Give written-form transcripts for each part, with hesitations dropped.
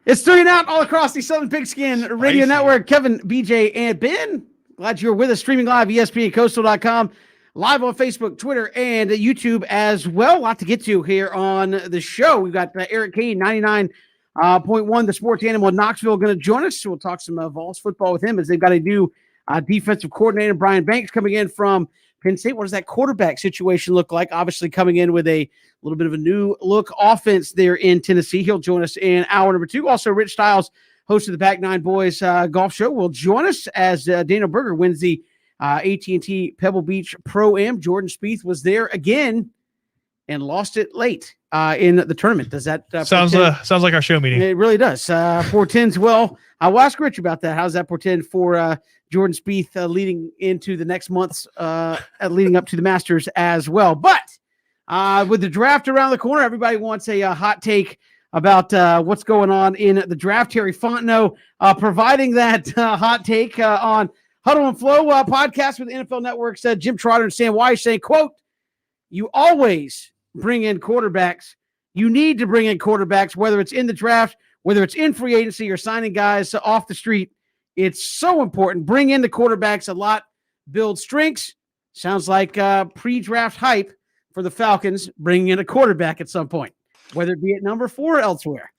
It's 3 and Out all across the Southern Pigskin Radio Network. Kevin, BJ, and Ben. Glad you're with us. Streaming live, ESPNCoastal.com. Live on Facebook, Twitter, and YouTube as well. A lot to get to here on the show. We've got Eric Kane, 99.1, the sports animal in Knoxville, going to join us. So we'll talk some Vols football with him as they've got a new defensive coordinator, Brian Banks, coming in from Penn State. What does that quarterback situation look like? Obviously coming in with a little bit of a new look offense there in Tennessee. He'll join us in hour number 2. Also, Rich Stiles, host of the Back Nine Boys golf show, will join us as Daniel Berger wins the AT&T Pebble Beach Pro-Am. Jordan Spieth was there again and lost it late in the tournament. Does that sounds like our show meeting? It really does. Portends well. I will ask Rich about that. How does that portend for Jordan Spieth leading into the next months, leading up to the Masters as well? But with the draft around the corner, everybody wants a hot take about what's going on in the draft. Terry Fontenot providing that hot take on Huddle and Flow podcast with NFL Network. Said Jim Trotter and Sam Weiss saying, quote, "You always bring in quarterbacks. You need to bring in quarterbacks, whether it's in the draft, whether it's in free agency or signing guys off the street. It's so important. Bring in the quarterbacks a lot, build strengths." Sounds like pre-draft hype for the Falcons, bringing in a quarterback at some point, whether it be at number 4 or elsewhere.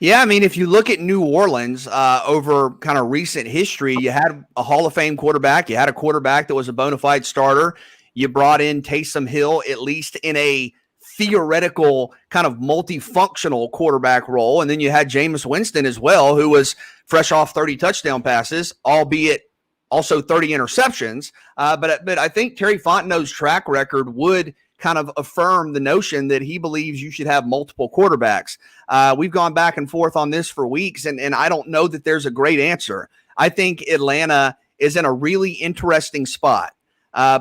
Yeah, I mean, if you look at New Orleans over kind of recent history, you had a Hall of Fame quarterback. You had a quarterback that was a bona fide starter. You brought in Taysom Hill, at least in a theoretical kind of multifunctional quarterback role. And then you had Jameis Winston as well, who was fresh off 30 touchdown passes, albeit also 30 interceptions. But I think Terry Fontenot's track record would kind of affirm the notion that he believes you should have multiple quarterbacks. We've gone back and forth on this for weeks, and I don't know that there's a great answer. I think Atlanta is in a really interesting spot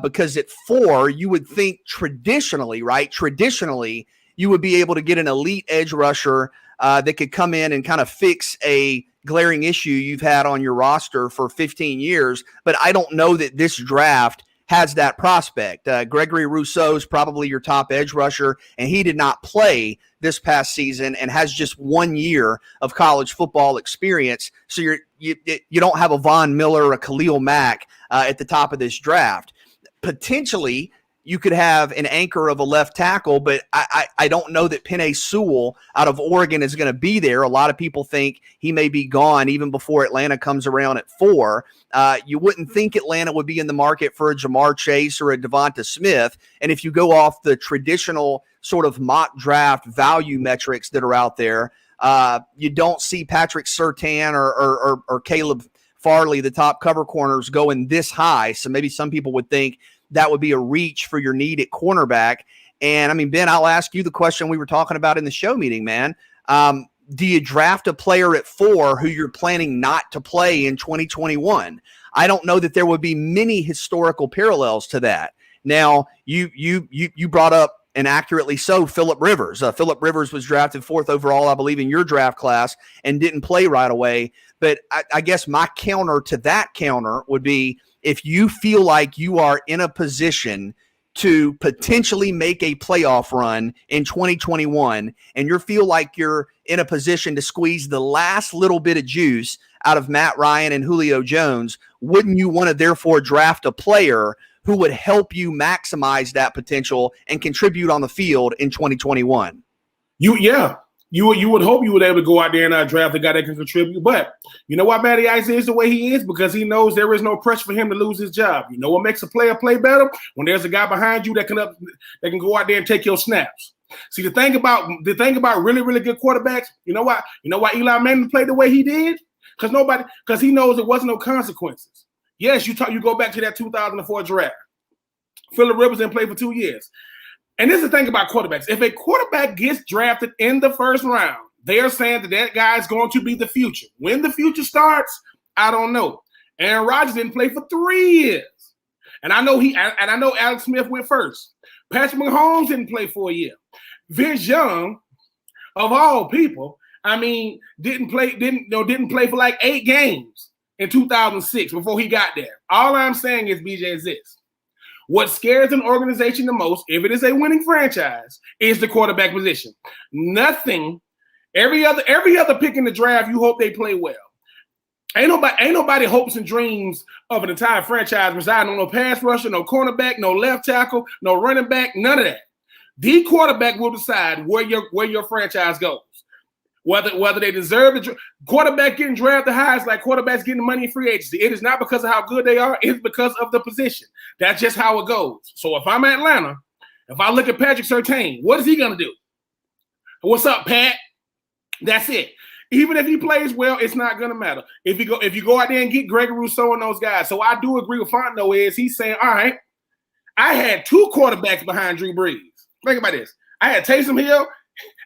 because at 4, you would think traditionally, right? Traditionally, you would be able to get an elite edge rusher that could come in and kind of fix a glaring issue you've had on your roster for 15 years. But I don't know that this draft has that prospect. Gregory Rousseau is probably your top edge rusher, and he did not play this past season and has just 1 year of college football experience. So you don't have a Von Miller or a Khalil Mack at the top of this draft. Potentially, you could have an anchor of a left tackle, but I don't know that Penei Sewell out of Oregon is going to be there. A lot of people think he may be gone even before Atlanta comes around at 4. You wouldn't think Atlanta would be in the market for a Jamar Chase or a Devonta Smith. And if you go off the traditional sort of mock draft value metrics that are out there, you don't see Patrick Surtain or Caleb Farley, the top cover corners, going this high. So maybe some people would think that would be a reach for your need at cornerback. And I mean, Ben, I'll ask you the question we were talking about in the show meeting, man. Do you draft a player at 4 who you're planning not to play in 2021? I don't know that there would be many historical parallels to that. Now, you brought up, and accurately so, Phillip Rivers. Phillip Rivers was drafted 4th overall, I believe, in your draft class and didn't play right away. But I guess my counter to that counter would be, if you feel like you are in a position to potentially make a playoff run in 2021 and you feel like you're in a position to squeeze the last little bit of juice out of Matt Ryan and Julio Jones, wouldn't you want to therefore draft a player who would help you maximize that potential and contribute on the field in 2021? You would hope you would be able to go out there and draft a guy that can contribute. But you know why Matty Ice is the way he is? Because he knows there is no pressure for him to lose his job. You know what makes a player play better? When there's a guy behind you that can go out there and take your snaps. See, the thing about really, really good quarterbacks, you know why Eli Manning played the way he did? Because he knows there wasn't no consequences. Yes, you go back to that 2004 draft. Phillip Rivers didn't play for 2 years. And this is the thing about quarterbacks. If a quarterback gets drafted in the first round, they are saying that guy is going to be the future. When the future starts, I don't know. Aaron Rodgers didn't play for 3 years. And I know Alex Smith went first. Patrick Mahomes didn't play for a year. Vince Young, of all people, didn't play for like 8 games in 2006 before he got there. All I'm saying is, BJ, is this. What scares an organization the most, if it is a winning franchise, is the quarterback position. Nothing Every other pick in the draft, you hope they play well. Ain't nobody hopes and dreams of an entire franchise residing on no pass rusher, no cornerback, no left tackle, no running back, none of that. The quarterback will decide where your franchise goes. Whether they deserve the quarterback getting drafted high is like quarterbacks getting money in free agency. It is not because of how good they are. It's because of the position. That's just how it goes. So if I'm Atlanta, if I look at Patrick Surtain, what is he going to do? What's up, Pat? That's it. Even if he plays well, it's not going to matter. If you go out there and get Gregory Rousseau and those guys. So I do agree with Fontenot is he's saying, all right, I had two quarterbacks behind Drew Brees. Think about this. I had Taysom Hill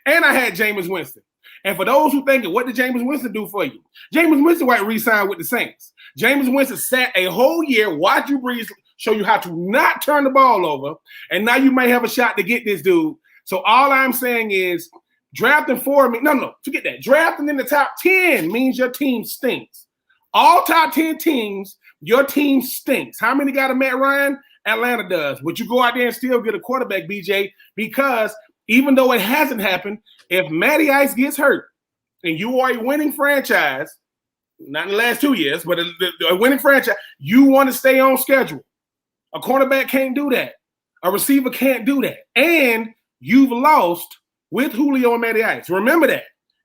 and I had Jameis Winston. And for those who thinking, what did Jameis Winston do for you? Jameis Winston might re-sign with the Saints. Jameis Winston sat a whole year, watched Drew Brees show you how to not turn the ball over, and now you might have a shot to get this dude. So all I'm saying is drafting forget that. Drafting in the top 10 means your team stinks. All top 10 teams, your team stinks. How many got a Matt Ryan? Atlanta does. Would you go out there and still get a quarterback, BJ? Because even though it hasn't happened, if Matty Ice gets hurt and you are a winning franchise, not in the last 2 years, but a winning franchise, you want to stay on schedule. A cornerback can't do that. A receiver can't do that. And you've lost with Julio and Matty Ice. Remember that.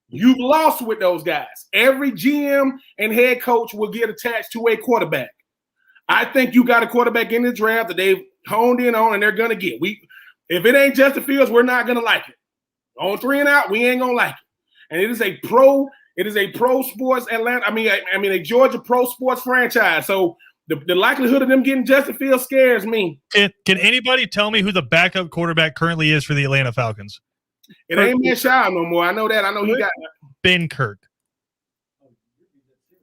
You've lost with those guys. Every GM and head coach will get attached to a quarterback. I think you got a quarterback in the draft that they've honed in on and they're going to get. If it ain't Justin Fields, we're not going to like it. On 3 and out, we ain't going to like it. And it is a pro sports Atlanta. I mean a Georgia pro sports franchise. So the likelihood of them getting Justin Fields scares me. Can anybody tell me who the backup quarterback currently is for the Atlanta Falcons? It ain't Matt Schaub no more. I know that. I know he got Ben Kirk.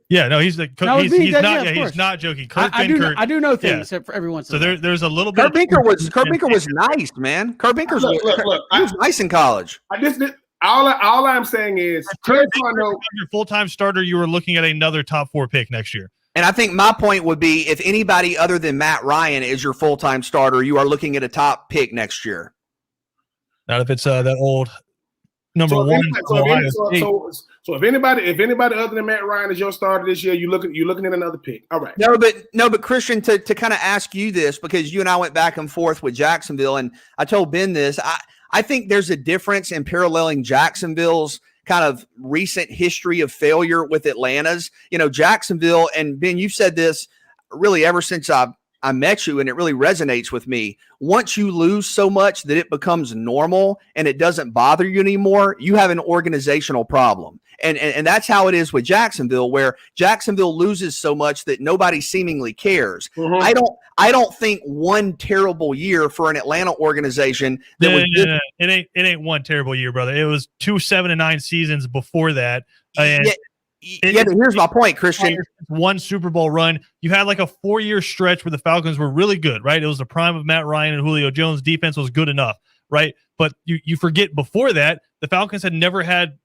Yeah, no, he's not joking. I do know things for every once in a while. There's a little bit. Kurt Binker was nice, man. Kurt Binker was nice in college. All I'm saying is, your full-time starter, you were looking at another top 4 pick next year. And I think my point would be, if anybody other than Matt Ryan is your full-time starter, you are looking at a top pick next year. Not if it's that old number one. So if anybody other than Matt Ryan is your starter this year, you're looking at another pick. All right. No, but Christian, to kind of ask you this, because you and I went back and forth with Jacksonville, and I told Ben this. I think there's a difference in paralleling Jacksonville's kind of recent history of failure with Atlanta's. You know, Jacksonville, and Ben, you've said this really ever since I met you, and it really resonates with me. Once you lose so much that it becomes normal and it doesn't bother you anymore, you have an organizational problem. And that's how it is with Jacksonville, where Jacksonville loses so much that nobody seemingly cares. Mm-hmm. I don't think one terrible year for an Atlanta organization that It ain't one terrible year, brother. It was 2 7-9 seasons before that. And here's my point, Christian. One Super Bowl run. You had like a 4-year stretch where the Falcons were really good, right? It was the prime of Matt Ryan and Julio Jones. Defense was good enough, right? But you forget before that, the Falcons had never had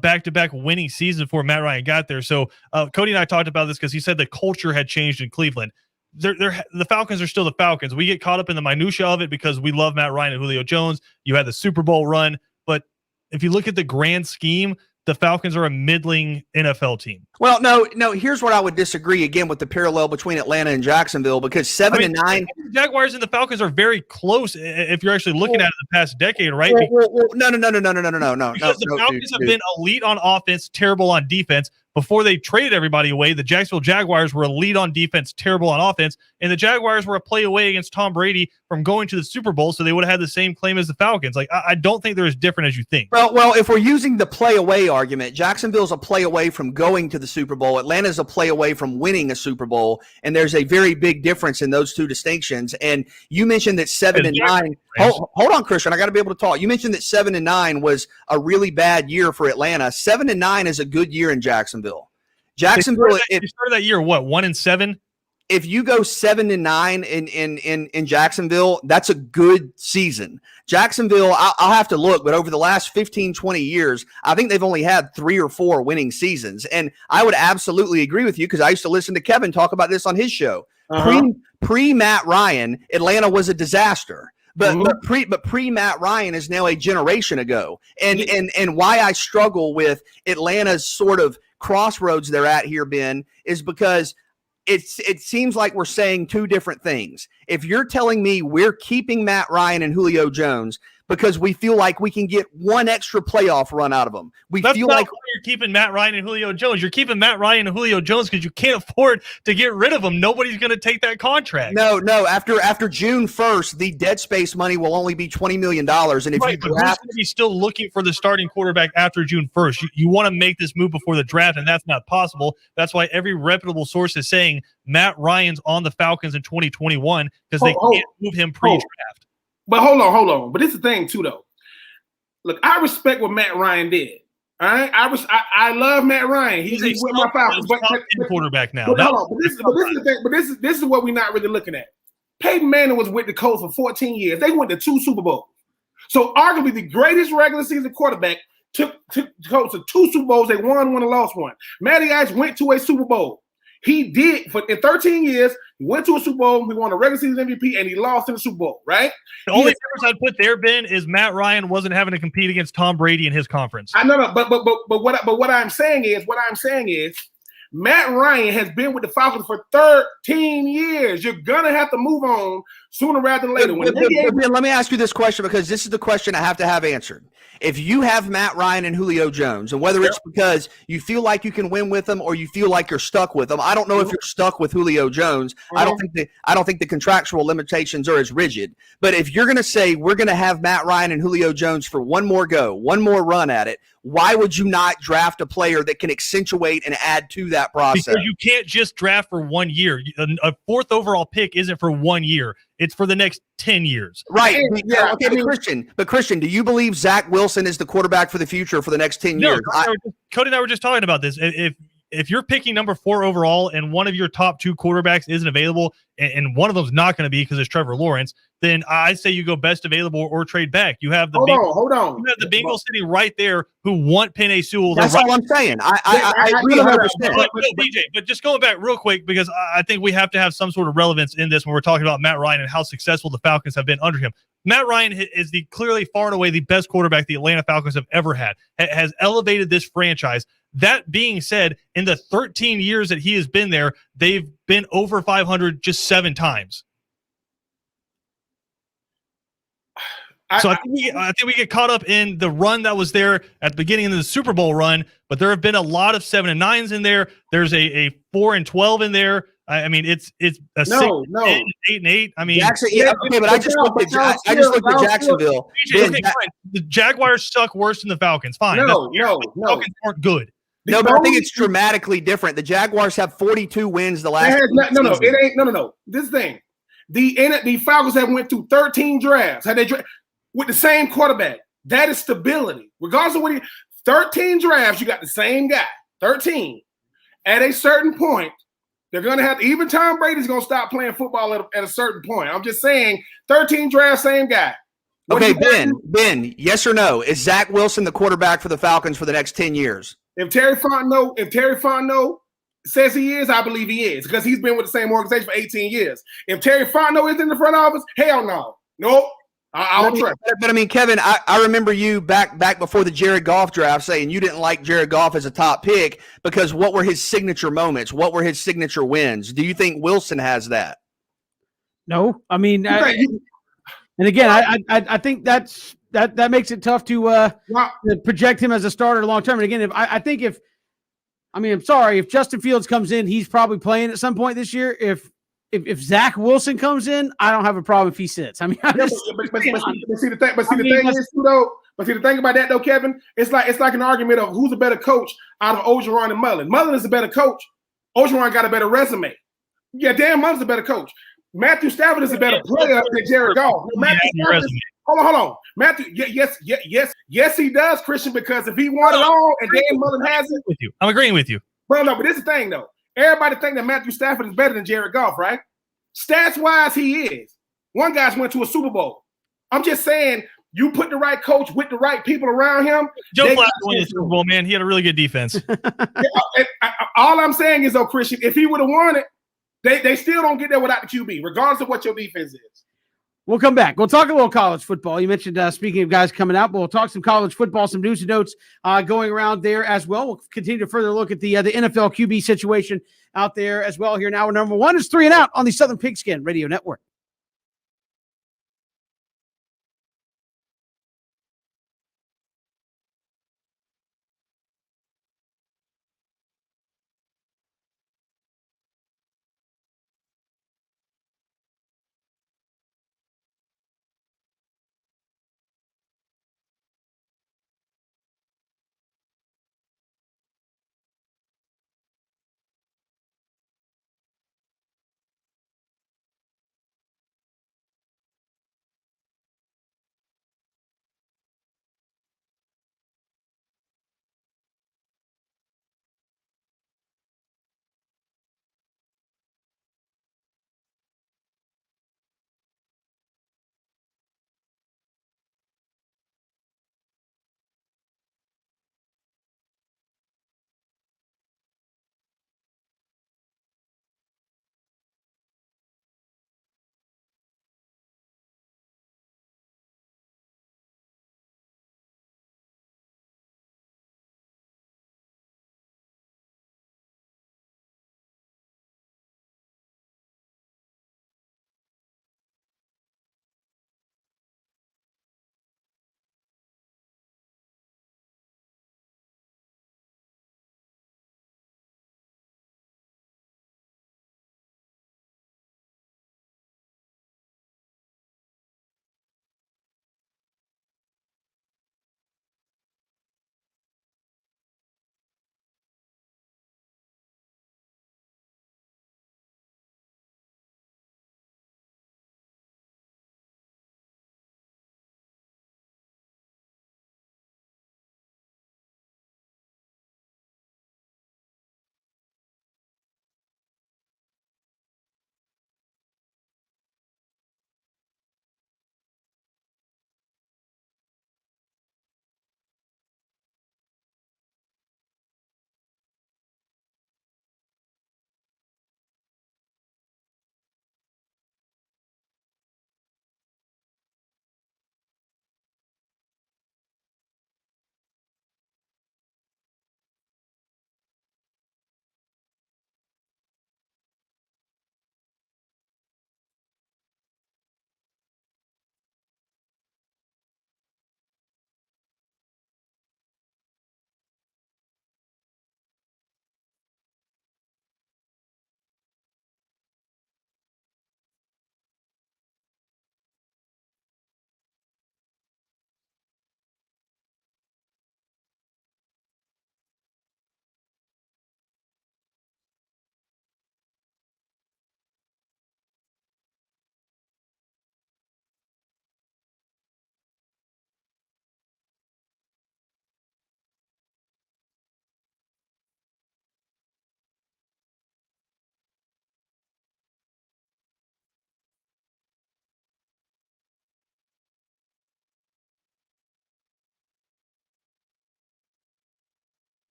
back-to-back winning season before Matt Ryan got there. So Cody and I talked about this because he said the culture had changed in Cleveland. The Falcons are still the Falcons. We get caught up in the minutia of it because we love Matt Ryan and Julio Jones. You had the Super Bowl run. But if you look at the grand scheme, the Falcons are a middling NFL team. Well, no. Here's what I would disagree again with the parallel between Atlanta and Jacksonville, because 7 and 9, the Jaguars and the Falcons are very close if you're actually looking at it the past decade, right? No. Because the Falcons have been elite on offense, terrible on defense. Before they traded everybody away, the Jacksonville Jaguars were elite on defense, terrible on offense, and the Jaguars were a play away against Tom Brady from going to the Super Bowl, so they would have had the same claim as the Falcons. Like, I don't think they're as different as you think. Well, if we're using the play away argument, Jacksonville's a play away from going to the Super Bowl. Atlanta's a play away from winning a Super Bowl, and there's a very big difference in those two distinctions. And you mentioned that 7 and 9. Hold on, Christian. I got to be able to talk. You mentioned that 7 and 9 was a really bad year for Atlanta. 7 and 9 is a good year in Jacksonville. You started that year, what, 1-7? If you go 7 and 9 in Jacksonville, that's a good season. Jacksonville, I'll have to look, but over the last 15, 20 years, I think they've only had 3 or 4 winning seasons. And I would absolutely agree with you, because I used to listen to Kevin talk about this on his show. Pre-Matt Ryan, Atlanta was a disaster. But Mhm. pre Matt Ryan is now a generation ago. And why I struggle with Atlanta's sort of crossroads they're at here, Ben, is because it seems like we're saying two different things. If you're telling me we're keeping Matt Ryan and Julio Jones because we feel like we can get one extra playoff run out of them, That's feel not like why you're keeping Matt Ryan and Julio Jones. You're keeping Matt Ryan and Julio Jones because you can't afford to get rid of them. Nobody's going to take that contract. no. After June 1st, the dead space money will only be $20 million. And if Right, you but who's draft, going to be still looking for the starting quarterback after June 1st? You want to make this move before the draft, and that's not possible. That's why every reputable source is saying Matt Ryan's on the Falcons in 2021 because they can't move him pre-draft. But hold on. But this is the thing too, though. Look, I respect what Matt Ryan did. All right, I love Matt Ryan. He's with my Falcons, but top 10 quarterback now. But this is the thing. But this is what we're not really looking at. Peyton Manning was with the Colts for 14 years. They went to 2 Super Bowls. So arguably the greatest regular season quarterback took the Colts to 2 Super Bowls. They won one and lost one. Matty Ice went to a Super Bowl. He did in 13 years. He went to a Super Bowl. He won a regular season MVP, and he lost in the Super Bowl. Right? The only difference I'd put there, Ben, is Matt Ryan wasn't having to compete against Tom Brady in his conference. I know, but what I'm saying is, Matt Ryan has been with the Falcons for 13 years. You're gonna have to move on sooner rather than later. Let me ask you this question, because this is the question I have to have answered. If you have Matt Ryan and Julio Jones, and whether it's because you feel like you can win with them or you feel like you're stuck with them, I don't know if you're stuck with Julio Jones. I don't think the contractual limitations are as rigid. But if you're going to say we're going to have Matt Ryan and Julio Jones for one more run at it, why would you not draft a player that can accentuate and add to that process? Because you can't just draft for 1 year. A 4th overall pick isn't for 1 year. It's for the next 10 years. Right. But Christian, do you believe Zach Wilson is the quarterback for the future for the next 10 years? Cody and I were just talking about this. If you're picking number 4 overall and one of your top 2 quarterbacks isn't available and one of them's not going to be because it's Trevor Lawrence, then I say you go best available or trade back. You have the hold on. You have the Bengals sitting right there who want Penei Sewell. That's all I'm saying. I agree 100%. But just going back real quick, because I think we have to have some sort of relevance in this when we're talking about Matt Ryan and how successful the Falcons have been under him. Matt Ryan is clearly far and away the best quarterback the Atlanta Falcons have ever had, has elevated this franchise. That being said, in the 13 years that he has been there, they've been over 500 just 7 times. So I think we get caught up in the run that was there at the beginning of the Super Bowl run, but there have been a lot of 7-9s in there. There's a 4-12 in there. I mean, it's a 6-8. I mean, but I just looked at Jacksonville. The Jaguars suck worse than the Falcons. Fine. The Falcons aren't good. No, but I think it's dramatically different. The Jaguars have 42 wins the last. It ain't. No. This thing, the Falcons have went through 13 drafts. Had they with the same quarterback? That is stability. Regardless of what 13 drafts, you got the same guy. 13. At a certain point, they're going to have to, even Tom Brady's going to stop playing football at a certain point. I'm just saying, 13 drafts, same guy. Okay, Ben, yes or no? Is Zach Wilson the quarterback for the Falcons for the next 10 years? If Terry Fontenot says he is, I believe he is, because he's been with the same organization for 18 years. If Terry Fontenot is in the front office, hell no. Nope. I'll try. But I mean, Kevin, I remember you back before the Jared Goff draft saying you didn't like Jared Goff as a top pick because what were his signature moments? What were his signature wins? Do you think Wilson has that? No. I mean, and again, I think that makes it tough to project him as a starter long term. And again, I'm sorry, if Justin Fields comes in, he's probably playing at some point this year. If Zach Wilson comes in, I don't have a problem if he sits. I mean, but see the thing about that though, Kevin, it's like an argument of who's a better coach out of Orgeron and Mullen. Mullen is a better coach. Orgeron got a better resume. Yeah, Dan Mullen's a better coach. Matthew Stafford is a better player than Jared Goff. Hold on. Matthew, yes, he does, Christian, because if he won it all and Dan Mullen has it. I'm agreeing with you. But this is the thing though. Everybody think that Matthew Stafford is better than Jared Goff, right? Stats-wise, he is. One guy's went to a Super Bowl. I'm just saying, you put the right coach with the right people around him. Joe Flacco won the Super Bowl, man. He had a really good defense. All I'm saying is, though, Christian, if he would have won it, they still don't get there without the QB, regardless of what your defense is. We'll come back. We'll talk a little college football. You mentioned, speaking of guys coming out, but we'll talk some college football, some news and notes going around there as well. We'll continue to further look at the NFL QB situation out there as well. Here now, number one is 3 and Out on the Southern Pigskin Radio Network.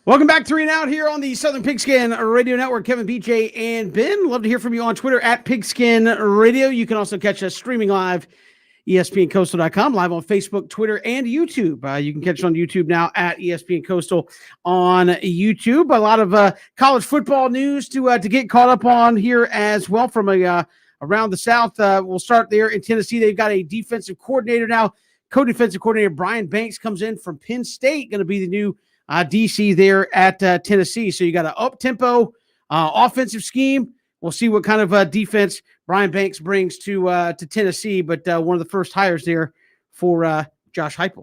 Welcome back, 3 and Out here on the Southern Pigskin Radio Network. Kevin, BJ, and Ben. Love to hear from you on Twitter at Pigskin Radio. You can also catch us streaming live, ESPNCoastal.com, live on Facebook, Twitter, and YouTube. You can catch us on YouTube now at ESPN Coastal on YouTube. A lot of college football news to get caught up on here as well from around the South. We'll start there in Tennessee. They've got a defensive coordinator now. Co-defensive coordinator Brian Banks comes in from Penn State, going to be the new DC there at Tennessee. So you got an up-tempo offensive scheme. We'll see what kind of defense Brian Banks brings to Tennessee, but one of the first hires there for Josh Heupel.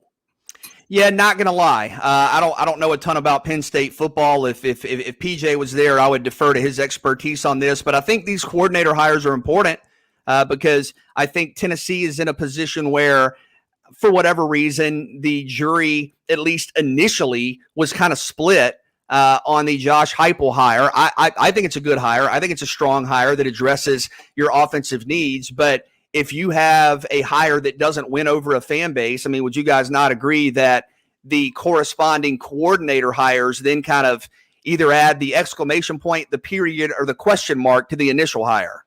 Yeah, not gonna lie. I don't know a ton about Penn State football. If PJ was there, I would defer to his expertise on this. But I think these coordinator hires are important because I think Tennessee is in a position where, for whatever reason, the jury, at least initially, was kind of split on the Josh Heupel hire. I think it's a good hire. I think it's a strong hire that addresses your offensive needs. But if you have a hire that doesn't win over a fan base, I mean, would you guys not agree that the corresponding coordinator hires then kind of either add the exclamation point, the period, or the question mark to the initial hire?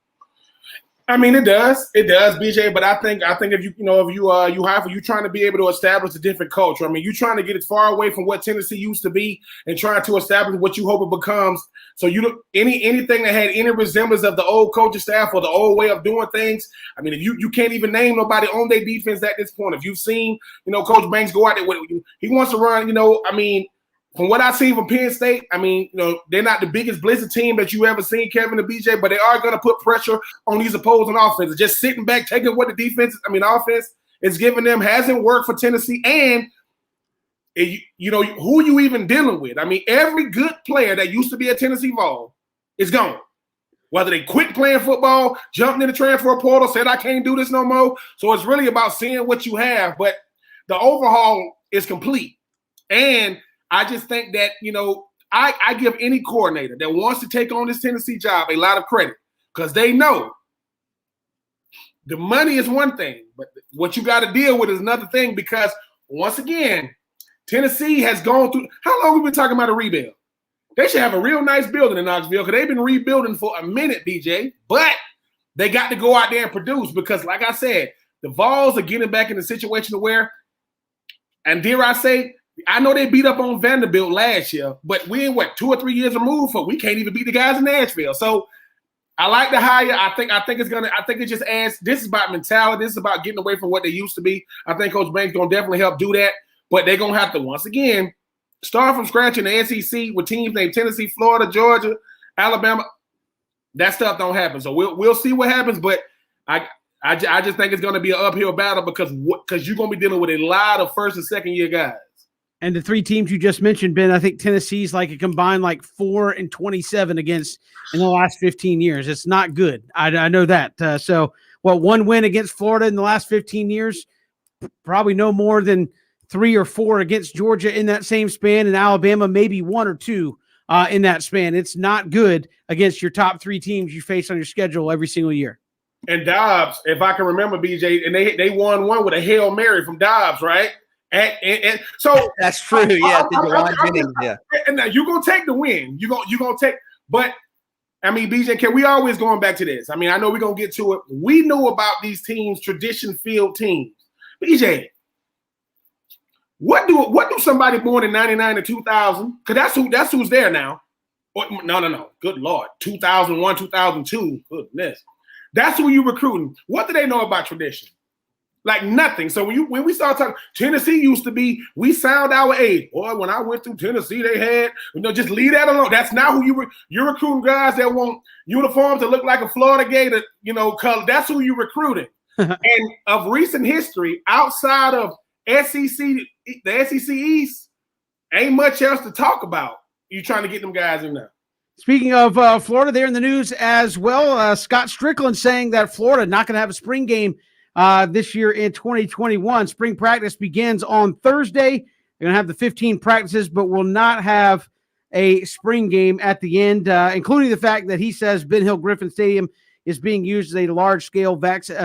I mean, it does, BJ. But I think if you hire, you trying to be able to establish a different culture. I mean, you're trying to get as far away from what Tennessee used to be and trying to establish what you hope it becomes. So you don't anything that had any resemblance of the old coaching staff or the old way of doing things. I mean, if you can't even name nobody on their defense at this point. If you've seen, Coach Banks go out there with you, he wants to run. I mean, from what I've seen from Penn State, I mean, they're not the biggest blizzard team that you ever seen, Kevin and BJ, but they are going to put pressure on these opposing offenses. Just sitting back, taking what the offense is giving them hasn't worked for Tennessee. And, who are you even dealing with? I mean, every good player that used to be at Tennessee Vol is gone. Whether they quit playing football, jumped in the transfer portal, said, I can't do this no more. So it's really about seeing what you have. But the overhaul is complete. And I just think that, I give any coordinator that wants to take on this Tennessee job a lot of credit because they know the money is one thing, but what you got to deal with is another thing because, once again, Tennessee has gone through – how long have we been talking about a rebuild? They should have a real nice building in Knoxville because they've been rebuilding for a minute, BJ, but they got to go out there and produce because, like I said, the Vols are getting back in the situation where – and dare I say – I know they beat up on Vanderbilt last year, but we ain't 2 or 3 years removed for we can't even beat the guys in Nashville. So I like the hire. I think it just adds. This is about mentality. This is about getting away from what they used to be. I think Coach Banks gonna definitely help do that, but they're gonna have to once again start from scratch in the SEC with teams named Tennessee, Florida, Georgia, Alabama. That stuff don't happen. So we'll see what happens, but I just think it's gonna be an uphill battle because you're gonna be dealing with a lot of first and second year guys. And the 3 teams you just mentioned, Ben, I think Tennessee's like a combined 4-27 against in the last 15 years. It's not good. I know that. One win against Florida in the last 15 years, probably no more than 3 or 4 against Georgia in that same span, and Alabama maybe 1 or 2 in that span. It's not good against your top 3 teams you face on your schedule every single year. And Dobbs, if I can remember, BJ, and they won one with a Hail Mary from Dobbs, right? And so that's true. Yeah, yeah. And now you're gonna take the win. You're gonna take. But I mean, BJ, we always going back to this? I mean, I know we're gonna get to it. We know about these teams, tradition field teams. BJ, what do somebody born in 99 to 2000? Because that's who's there now. No. Good Lord, 2001, 2002. Goodness, that's who you recruiting. What do they know about tradition? Like nothing. So when we start talking, Tennessee used to be, we sound our age. Boy, when I went through Tennessee, they had, just leave that alone. That's not who you're recruiting guys that want uniforms that look like a Florida Gator, color. That's who you're recruiting. And of recent history, outside of the SEC East, ain't much else to talk about. You trying to get them guys in there. Speaking of Florida, they're in the news as well. Scott Strickland saying that Florida not going to have a spring game this year in 2021. Spring practice begins on Thursday. They're going to have the 15 practices, but will not have a spring game at the end, including the fact that he says Ben Hill Griffin Stadium is being used as a large-scale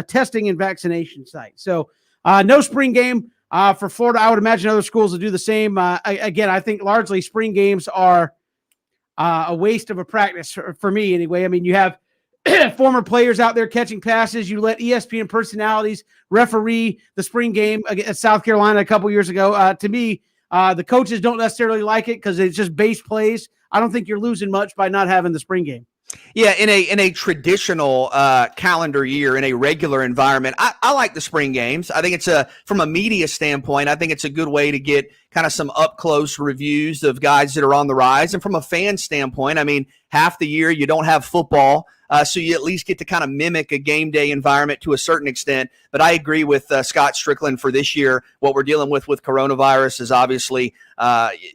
testing and vaccination site. So no spring game For Florida, I would imagine other schools will do the same. Again, I think largely spring games are a waste of a practice for me anyway. I mean, you have former players out there catching passes. You let ESPN personalities referee the spring game against South Carolina a couple years ago. To me, the coaches don't necessarily like it because it's just base plays. I don't think you're losing much by not having the spring game. Yeah, in a traditional calendar year, in a regular environment, I like the spring games. I think it's from a media standpoint, I think it's a good way to get kind of some up close reviews of guys that are on the rise. And from a fan standpoint, I mean, half the year you don't have football. So you at least get to kind of mimic a game day environment to a certain extent. But I agree with Scott Strickland for this year. What we're dealing with coronavirus is obviously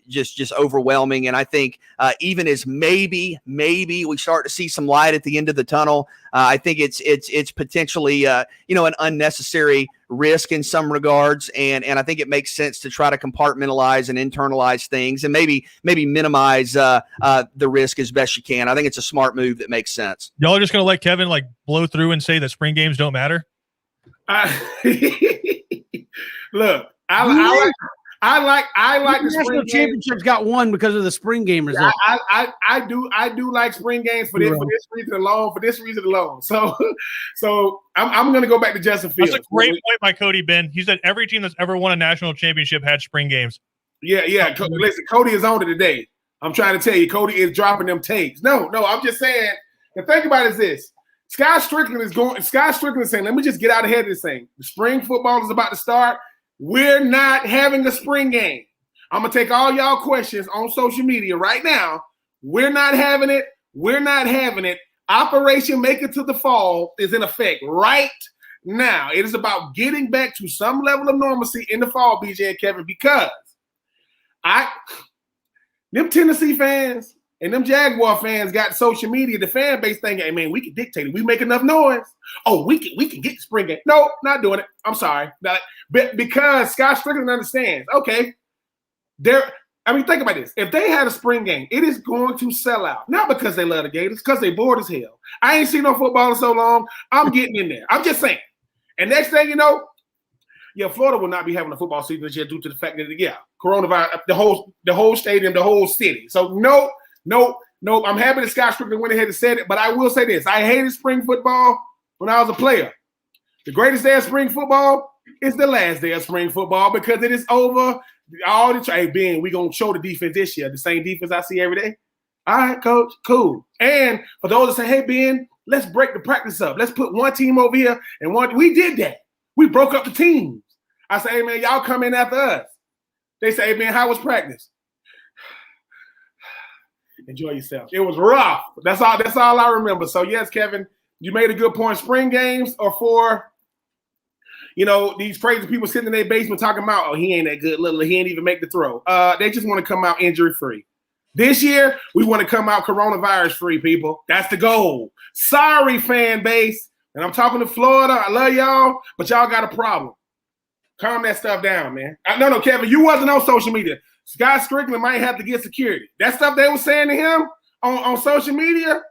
just overwhelming. And I think even as maybe we start to see some light at the end of the tunnel, I think it's potentially an unnecessary risk in some regards, and I think it makes sense to try to compartmentalize and internalize things, and maybe minimize the risk as best you can. I think it's a smart move that makes sense. Y'all are just gonna let Kevin blow through and say that spring games don't matter? Look, I like the national championships got won because of the spring game result. I do like spring games for this reason alone. So I'm going to go back to Justin Fields. That's a great point by Cody Ben. He said every team that's ever won a national championship had spring games. Yeah. Listen, Cody is on it today. I'm trying to tell you, Cody is dropping them tapes. No, I'm just saying. The thing about it is this: Scott Strickland is saying, let me just get out ahead of this thing. The spring football is about to start. We're not having a spring game. I'm going to take all y'all questions on social media right now. We're not having it. We're not having it. Operation Make It to the Fall is in effect right now. It is about getting back to some level of normalcy in the fall, BJ and Kevin, because them Tennessee fans and them Jaguar fans got social media, the fan base thinking, hey, man, we can dictate it. We make enough noise. Oh, we can get the spring game. No, not doing it. I'm sorry. Because Scott Strickland understands, okay, think about this. If they had a spring game, it is going to sell out. Not because they love the Gators, because they bored as hell. I ain't seen no football in so long. I'm getting in there. I'm just saying. And next thing you know, Florida will not be having a football season this year due to the fact that, coronavirus, the whole stadium, the whole city. So no. I'm happy that Scott Strickland went ahead and said it, but I will say this. I hated spring football when I was a player. The greatest day of spring football is the last day of spring football because it is over. Hey, Ben, we're going to show the defense this year, the same defense I see every day. All right, coach, cool. And for those that say, hey, Ben, let's break the practice up. Let's put one team over here and one. We did that. We broke up the teams. I say, hey, man, y'all come in after us. They say, hey, man, how was practice? Enjoy yourself. It was rough. That's all I remember. So, yes, Kevin, you made a good point. Spring games are for, these crazy people sitting in their basement talking about, oh, he ain't that good. Little, he ain't even make the throw. They just want to come out injury-free. This year, we want to come out coronavirus-free, people. That's the goal. Sorry, fan base. And I'm talking to Florida. I love y'all, but y'all got a problem. Calm that stuff down, man. No, Kevin, you wasn't on social media. Scott Strickland might have to get security. That stuff they were saying to him on social media.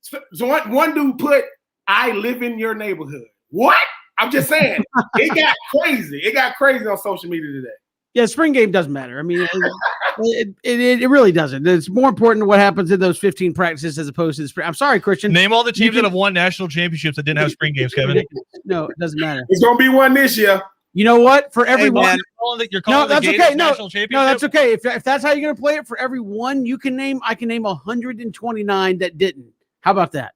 So one dude put, I live in your neighborhood. What? I'm just saying. It got crazy. It got crazy on social media today. Yeah, spring game doesn't matter. I mean, it really doesn't. It's more important what happens in those 15 practices as opposed to the spring. I'm sorry, Christian. Name all the teams that have won national championships that didn't have spring games, Kevin. No, it doesn't matter. It's going to be one this year. You know what? For everyone, you're calling the Gators national championship? No, that's okay. If that's how you're going to play it, for every one you can name, I can name 129 that didn't. How about that?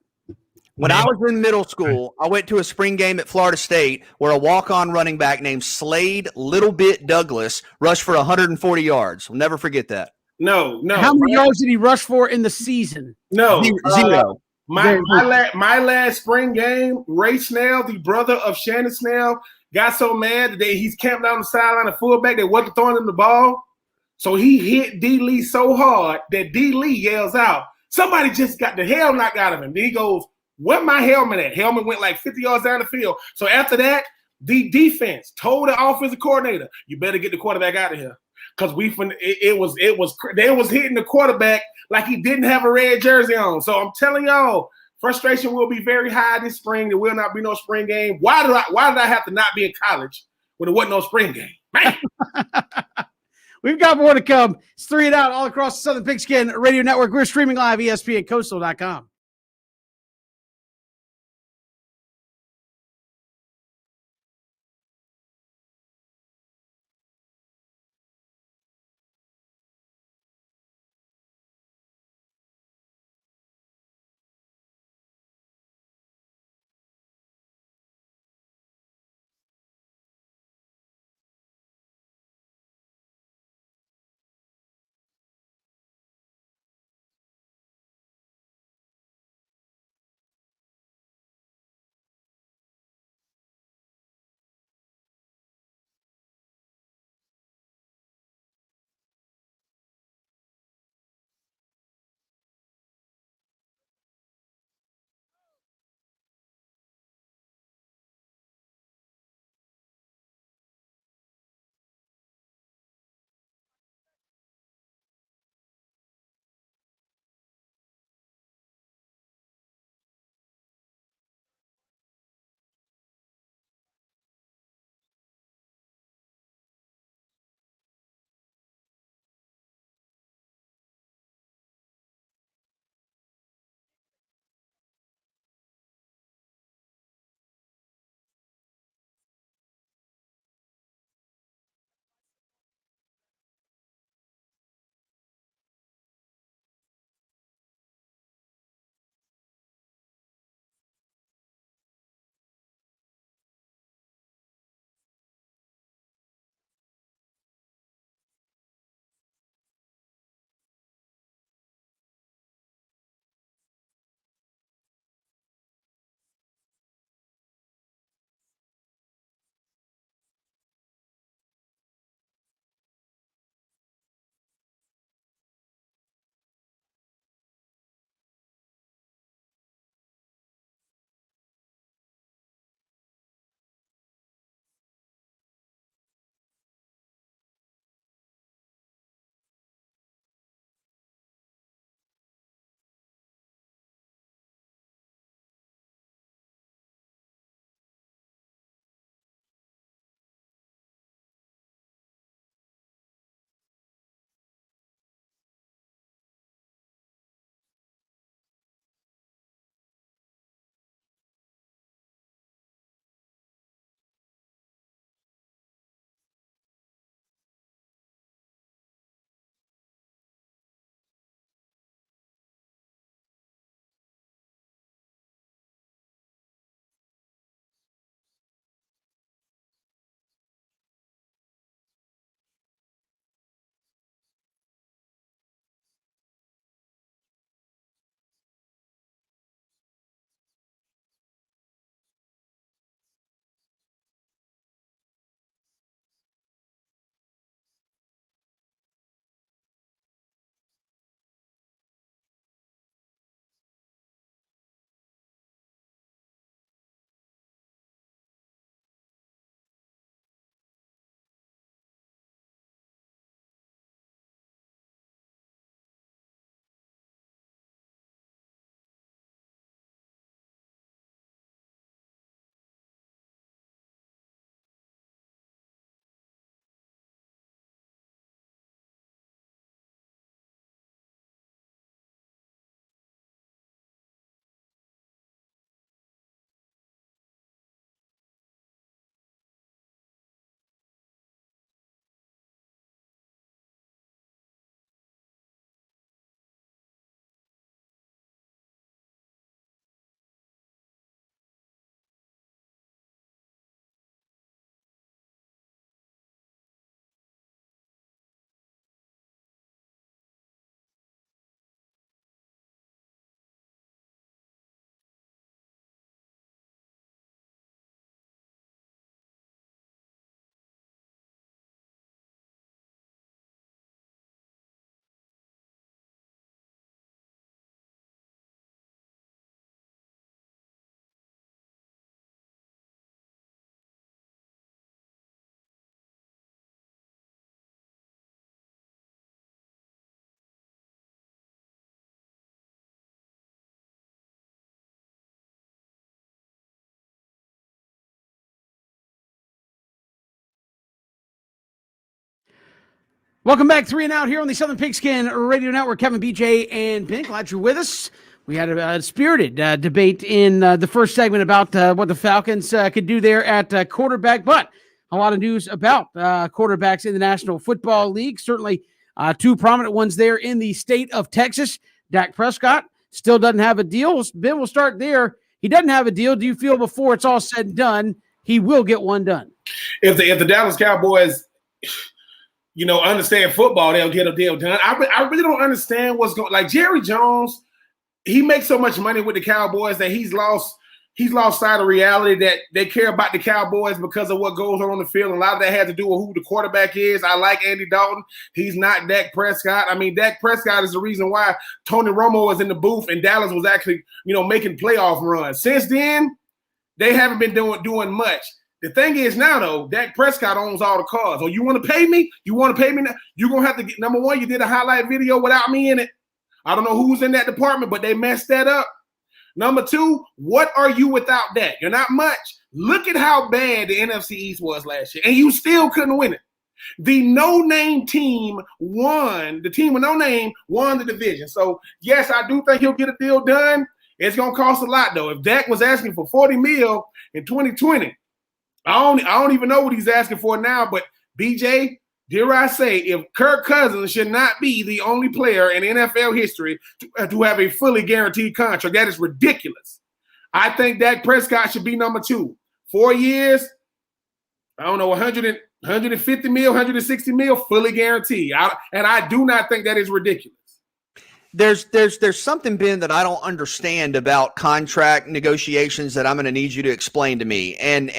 When I was in middle school, I went to a spring game at Florida State where a walk-on running back named Slade Little Bit Douglas rushed for 140 yards. We'll never forget that. No. How many yards did he rush for in the season? No. Zero. My last spring game, Ray Snell, the brother of Shannon Snell, got so mad that he's camped down the sideline of fullback that wasn't throwing him the ball. So he hit D. Lee so hard that D. Lee yells out, somebody just got the hell knocked out of him. Then he goes, where my helmet at? Helmet went like 50 yards down the field. So after that, the defense told the offensive coordinator, you better get the quarterback out of here. Because they was hitting the quarterback like he didn't have a red jersey on. So I'm telling y'all, frustration will be very high this spring. There will not be no spring game. Why did I have to not be in college when there wasn't no spring game? Man. We've got more to come. It's 3 and Out all across the Southern Pigskin Radio Network. We're streaming live ESPNCoastal.com. Welcome back, 3 and Out here on the Southern Pigskin Radio Network. Kevin, BJ, and Ben, glad you're with us. We had a spirited debate in the first segment about what the Falcons could do there at quarterback, but a lot of news about quarterbacks in the National Football League. Certainly two prominent ones there in the state of Texas. Dak Prescott still doesn't have a deal. Ben, we'll start there. He doesn't have a deal. Do you feel before it's all said and done, he will get one done? If the Dallas Cowboys – understand football, they'll get a deal done. I really don't understand what's going. Like Jerry Jones, he makes so much money with the Cowboys that he's lost sight of reality that they care about the Cowboys because of what goes on the field. And a lot of that had to do with who the quarterback is. I like Andy Dalton. He's not Dak Prescott. I mean, Dak Prescott is the reason why Tony Romo was in the booth and Dallas was actually, making playoff runs. Since then, they haven't been doing much. The thing is now, though, Dak Prescott owns all the cars. Oh, you want to pay me? You want to pay me now? You're going to have to get – number one, you did a highlight video without me in it. I don't know who's in that department, but they messed that up. Number two, what are you without Dak? You're not much. Look at how bad the NFC East was last year, and you still couldn't win it. The no-name team won. The team with no name won the division. So, yes, I do think he'll get a deal done. It's going to cost a lot, though. If Dak was asking for $40 million in 2020 – I don't even know what he's asking for now, but BJ, dare I say, if Kirk Cousins should not be the only player in NFL history to have a fully guaranteed contract, that is ridiculous. I think Dak Prescott should be number 2. 4 years, I don't know, 150 mil, 160 mil, fully guaranteed. And I do not think that is ridiculous. There's something, Ben, that I don't understand about contract negotiations that I'm going to need you to explain to me. And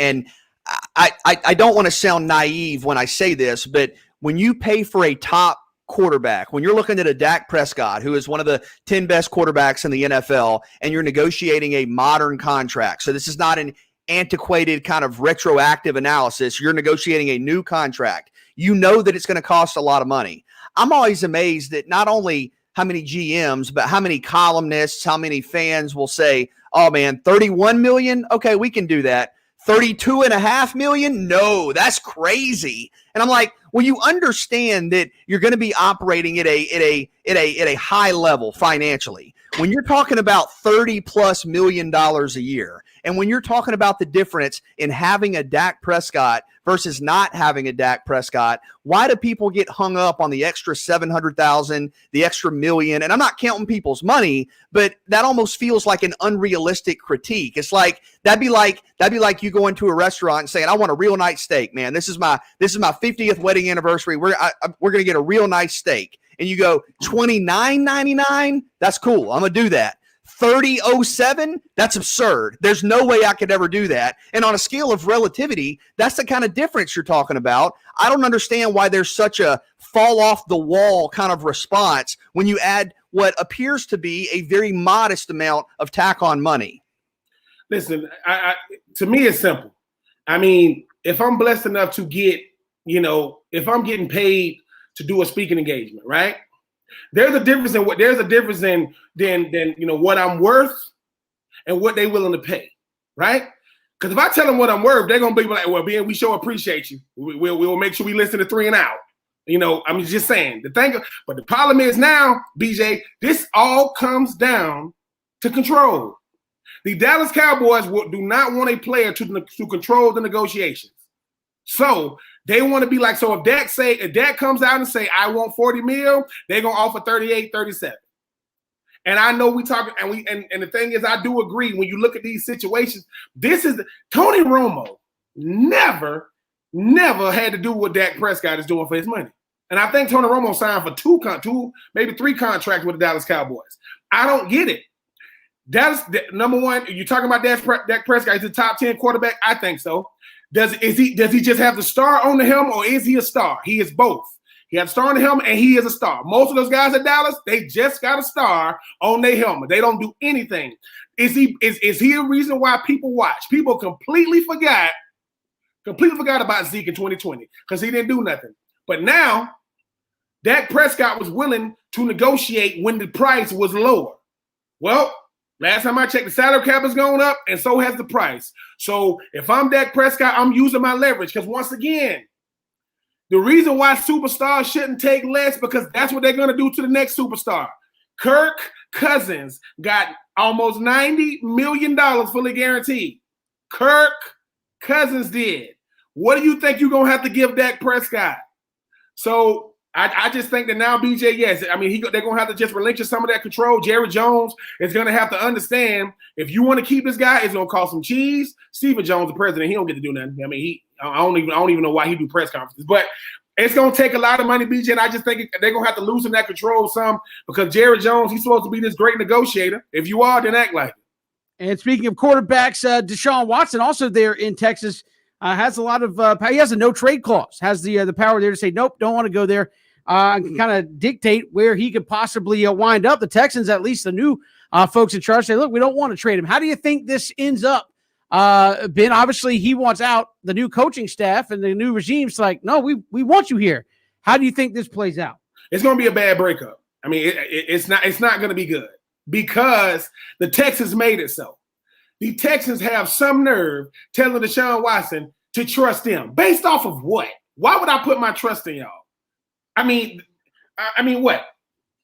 I don't want to sound naive when I say this, but when you pay for a top quarterback, when you're looking at a Dak Prescott, who is one of the 10 best quarterbacks in the NFL, and you're negotiating a modern contract. So this is not an antiquated kind of retroactive analysis. You're negotiating a new contract. You know that it's going to cost a lot of money. I'm always amazed that not only how many GMs, but how many columnists, how many fans will say, oh man, 31 million. Okay, we can do that. 32.5 million? No, that's crazy. And I'm like, well, you understand that you're going to be operating at a high level financially. When you're talking about $30+ million a year, and when you're talking about the difference in having a Dak Prescott versus not having a Dak Prescott, why do people get hung up on the extra 700,000, the extra million? And I'm not counting people's money, but that almost feels like an unrealistic critique. It's like that'd be like you going to a restaurant and saying, "I want a real nice steak, man. This is my 50th wedding anniversary. We're gonna get a real nice steak." And you go $29.99. That's cool. I'm gonna do that. $30.07, that's absurd. There's no way I could ever do that. And on a scale of relativity, that's the kind of difference you're talking about. I don't understand why there's such a fall off the wall kind of response when you add what appears to be a very modest amount of tack on money. Listen, to me, it's simple. I mean, if I'm blessed enough to get, if I'm getting paid to do a speaking engagement, right? There's a difference in what I'm worth and what they're willing to pay, right? Because if I tell them what I'm worth, they're gonna be like, "Well, Ben, we sure appreciate you. We'll make sure we listen to 3 and Out." I'm just saying but the problem is now, BJ, this all comes down to control. The Dallas Cowboys do not want a player to control the negotiations. So they want to be like, so if Dak comes out and say, I want 40 mil, they're going to offer 38, 37. And I know we talking, and the thing is, I do agree when you look at these situations, Tony Romo never had to do what Dak Prescott is doing for his money. And I think Tony Romo signed for two, maybe 3 contracts with the Dallas Cowboys. I don't get it. Dallas, number one, you're talking about Dak Prescott, he's the top 10 quarterback? I think so. Does he just have the star on the helmet, or is he a star? He is both. He has a star on the helmet and he is a star. Most of those guys at Dallas, they just got a star on their helmet. They don't do anything. Is he a reason why people watch? People completely forgot about Zeke in 2020 because he didn't do nothing. But now, Dak Prescott was willing to negotiate when the price was lower. Well, last time I checked, the salary cap has gone up, and so has the price. So if I'm Dak Prescott, I'm using my leverage because once again, The reason why superstars shouldn't take less because that's what they're going to do to the next superstar. Kirk Cousins got almost $90 million fully guaranteed. Kirk Cousins did. What do you think you're going to have to give Dak Prescott? So I just think that now, BJ, yes, I mean, they're going to have to just relinquish some of that control. Jerry Jones is going to have to understand if you want to keep this guy, it's going to cost some cheese. Stephen Jones, the president, he don't get to do nothing. I mean, I don't even know why he do press conferences, but it's going to take a lot of money, BJ, and I just think they're going to have to loosen that control some because Jerry Jones, he's supposed to be this great negotiator. If you are, then act like it. And speaking of quarterbacks, Deshaun Watson, also there in Texas, has a lot of he has a no trade clause, has the power there to say, nope, don't want to go there. Can kind of dictate where he could possibly wind up. The Texans, at least the new folks in charge, say, look, we don't want to trade him. How do you think this ends up? Ben, obviously he wants out. The new coaching staff and the new regime's like, no, we want you here. How do you think this plays out? It's going to be a bad breakup. I mean, it's not going to be good because the Texans made it so. The Texans have some nerve telling Deshaun Watson to trust them. Based off of what? Why would I put my trust in y'all? I mean, what?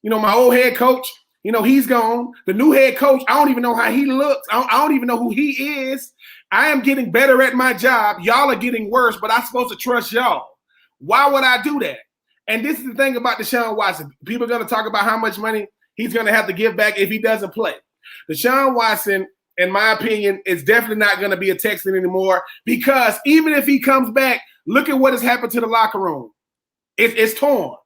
You know, my old head coach, you know, he's gone. The new head coach, I don't even know how he looks. I don't even know who he is. I am getting better at my job. Y'all are getting worse, but I'm supposed to trust y'all. Why would I do that? And this is the thing about Deshaun Watson. People are going to talk about how much money he's going to have to give back if he doesn't play. Deshaun Watson, in my opinion, is definitely not going to be a Texan anymore because even if he comes back, look at what has happened to the locker room. It's torn.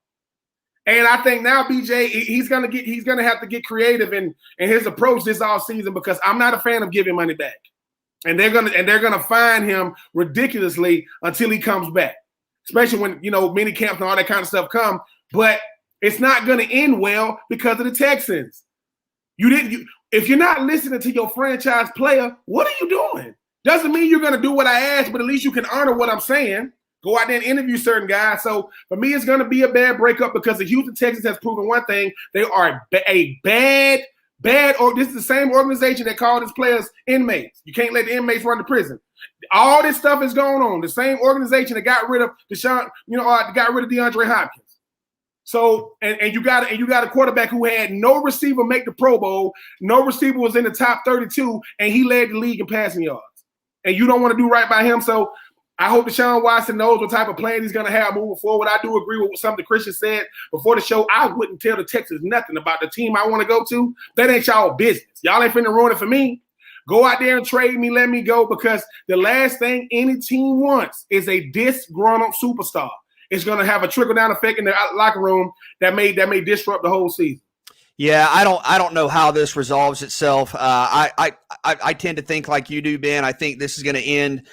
And I think now, BJ, he's gonna have to get creative in his approach this offseason because I'm not a fan of giving money back. And they're gonna fine him ridiculously until he comes back. Especially when, you know, mini camps and all that kind of stuff come. But it's not gonna end well because of the Texans. If you're not listening to your franchise player, what are you doing? Doesn't mean you're gonna do what I asked, but at least you can honor what I'm saying. Go out there and interview certain guys. So for me, it's going to be a bad breakup because the Houston Texans has proven one thing. They are a bad, or this is the same organization that called its players inmates. You can't let the inmates run the prison. All this stuff is going on. The same organization that got rid of got rid of DeAndre Hopkins. So, and you got a quarterback who had no receiver make the Pro Bowl. No receiver was in the top 32, and he led the league in passing yards. And you don't want to do right by him. So I hope Deshaun Watson knows what type of plan he's going to have moving forward. I do agree with something Christian said before the show. I wouldn't tell the Texans nothing about the team I want to go to. That ain't y'all business. Y'all ain't finna ruin it for me. Go out there and trade me, let me go, because the last thing any team wants is a disgruntled superstar. It's going to have a trickle-down effect in the locker room that may disrupt the whole season. Yeah, I don't know how this resolves itself. I tend to think like you do, Ben. I think this is going to end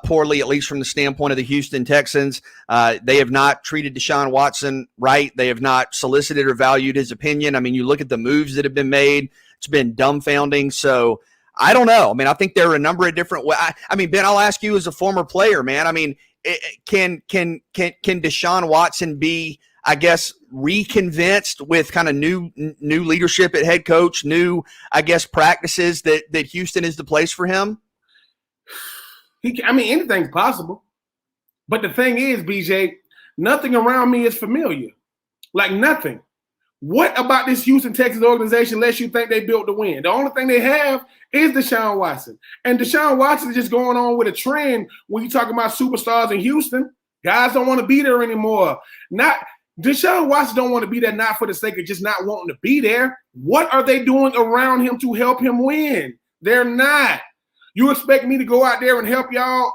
poorly, at least from the standpoint of the Houston Texans. They have not treated Deshaun Watson right. They have not solicited or valued his opinion. I mean, you look at the moves that have been made; it's been dumbfounding. So I don't know. I mean, I think there are a number of different ways. I mean, Ben, I'll ask you as a former player, man. I mean, can Deshaun Watson be, I guess, reconvinced with kind of new leadership at head coach, new, I guess, practices that Houston is the place for him? Anything's possible. But the thing is, BJ, nothing around me is familiar. Like nothing. What about this Houston Texans organization lets you think they built to win? The only thing they have is Deshaun Watson. And Deshaun Watson is just going on with a trend when you talk about superstars in Houston. Guys don't want to be there anymore. Deshaun Watson don't want to be there not for the sake of just not wanting to be there. What are they doing around him to help him win? They're not. You expect me to go out there and help y'all,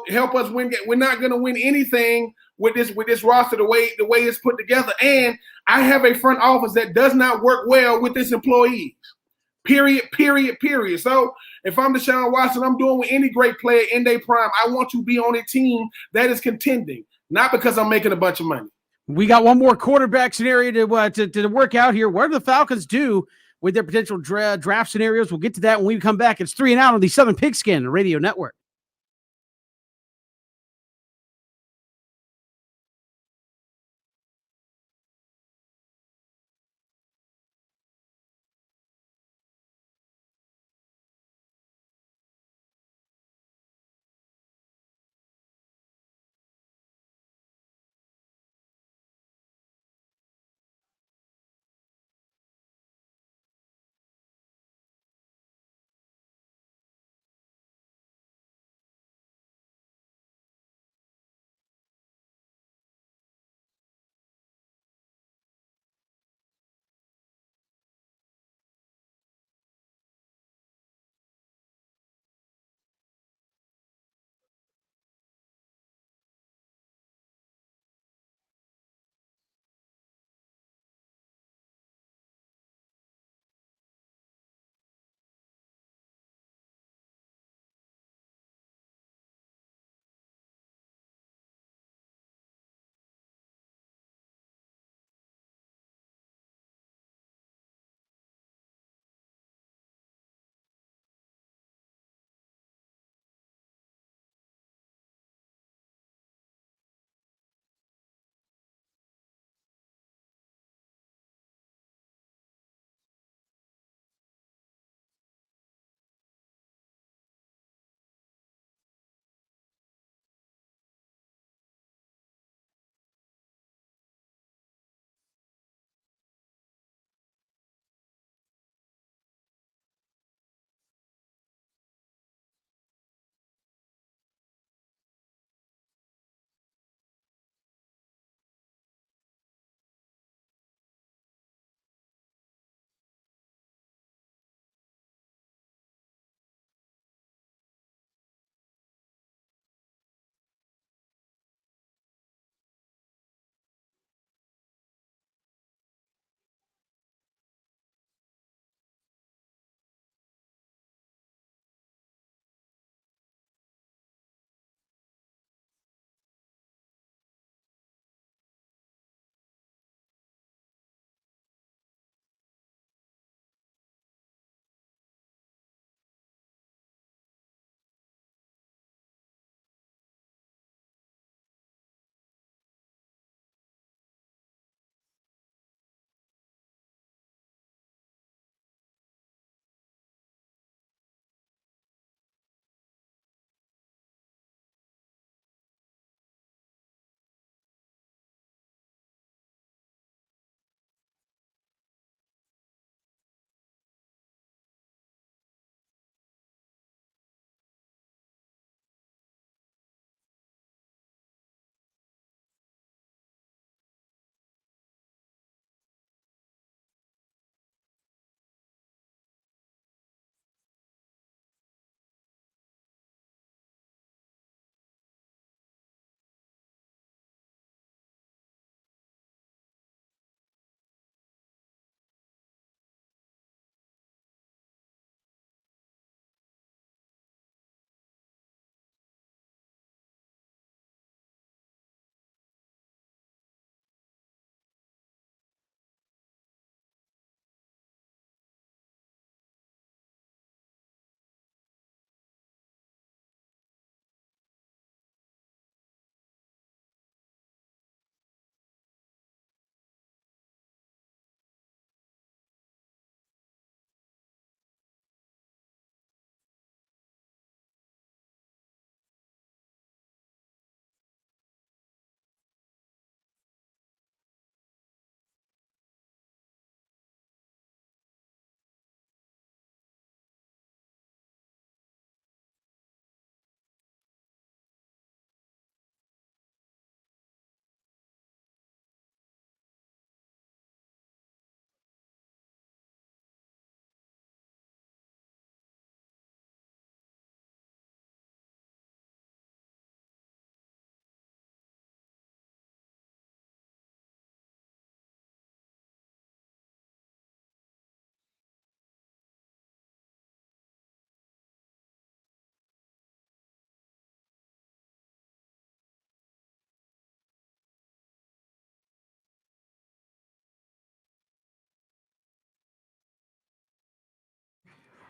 help us win? We're not going to win anything with this roster the way it's put together. And I have a front office that does not work well with its employees. Period. So if I'm Deshaun Watson, I'm doing with any great player in their prime. I want to be on a team that is contending, not because I'm making a bunch of money. We got one more quarterback scenario to work out here. What do the Falcons do with their potential draft scenarios? We'll get to that when we come back. It's 3 and Out on the Southern Pigskin Radio Network.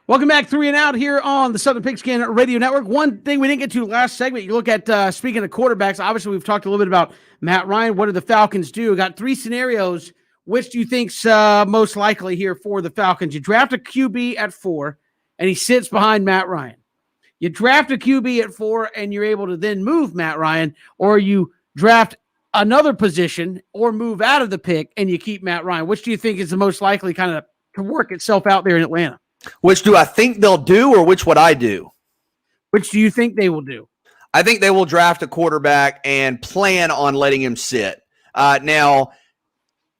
Welcome back, 3 and Out here on the Southern Pigskin Radio Network. One thing we didn't get to last segment, you look at, speaking of quarterbacks, obviously we've talked a little bit about Matt Ryan. What do the Falcons do? Got 3 scenarios. Which do you think's most likely here for the Falcons? You draft a QB at 4, and he sits behind Matt Ryan. You draft a QB at 4, and you're able to then move Matt Ryan, or you draft another position or move out of the pick, and you keep Matt Ryan. Which do you think is the most likely kind of to work itself out there in Atlanta? Which do I think they'll do, or which would I do? Which do you think they will do? I think they will draft a quarterback and plan on letting him sit. Now,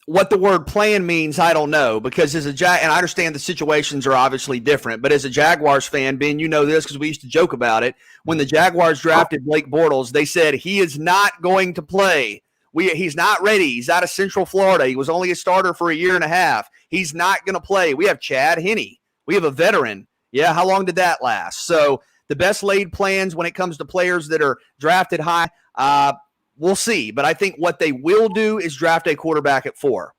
what the word plan means, I don't know, because as and I understand the situations are obviously different, but as a Jaguars fan, Ben, you know this because we used to joke about it. When the Jaguars drafted Blake Bortles, they said he is not going to play. He's not ready. He's out of Central Florida. He was only a starter for a year and a half. He's not going to play. We have Chad Henne. We have a veteran. Yeah, how long did that last? So the best laid plans when it comes to players that are drafted high, we'll see. But I think what they will do is draft a quarterback at 4.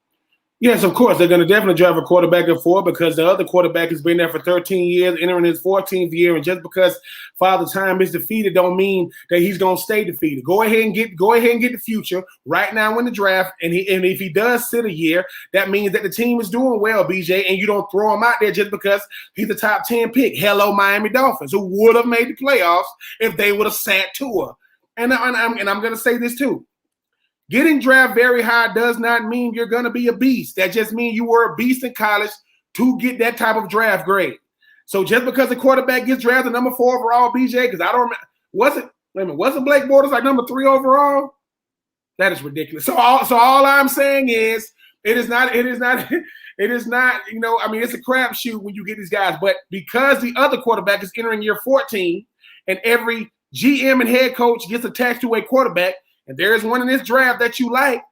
Yes, of course. They're going to definitely draft a quarterback at 4 because the other quarterback has been there for 13 years, entering his 14th year. And just because Father Time is defeated don't mean that he's going to stay defeated. Go ahead and get the future right now in the draft. And if he does sit a year, that means that the team is doing well, BJ, and you don't throw him out there just because he's a top 10 pick. Hello, Miami Dolphins, who would have made the playoffs if they would have sat Tua. And I'm going to say this too. Getting drafted very high does not mean you're going to be a beast. That just means you were a beast in college to get that type of draft grade. So just because the quarterback gets drafted number 4 overall, BJ, because I don't remember, wasn't Blake Bortles like number 3 overall? That is ridiculous. So all I'm saying is it is not, it's a crapshoot when you get these guys. But because the other quarterback is entering year 14 and every GM and head coach gets attached to a quarterback, and there is one in this draft that you like,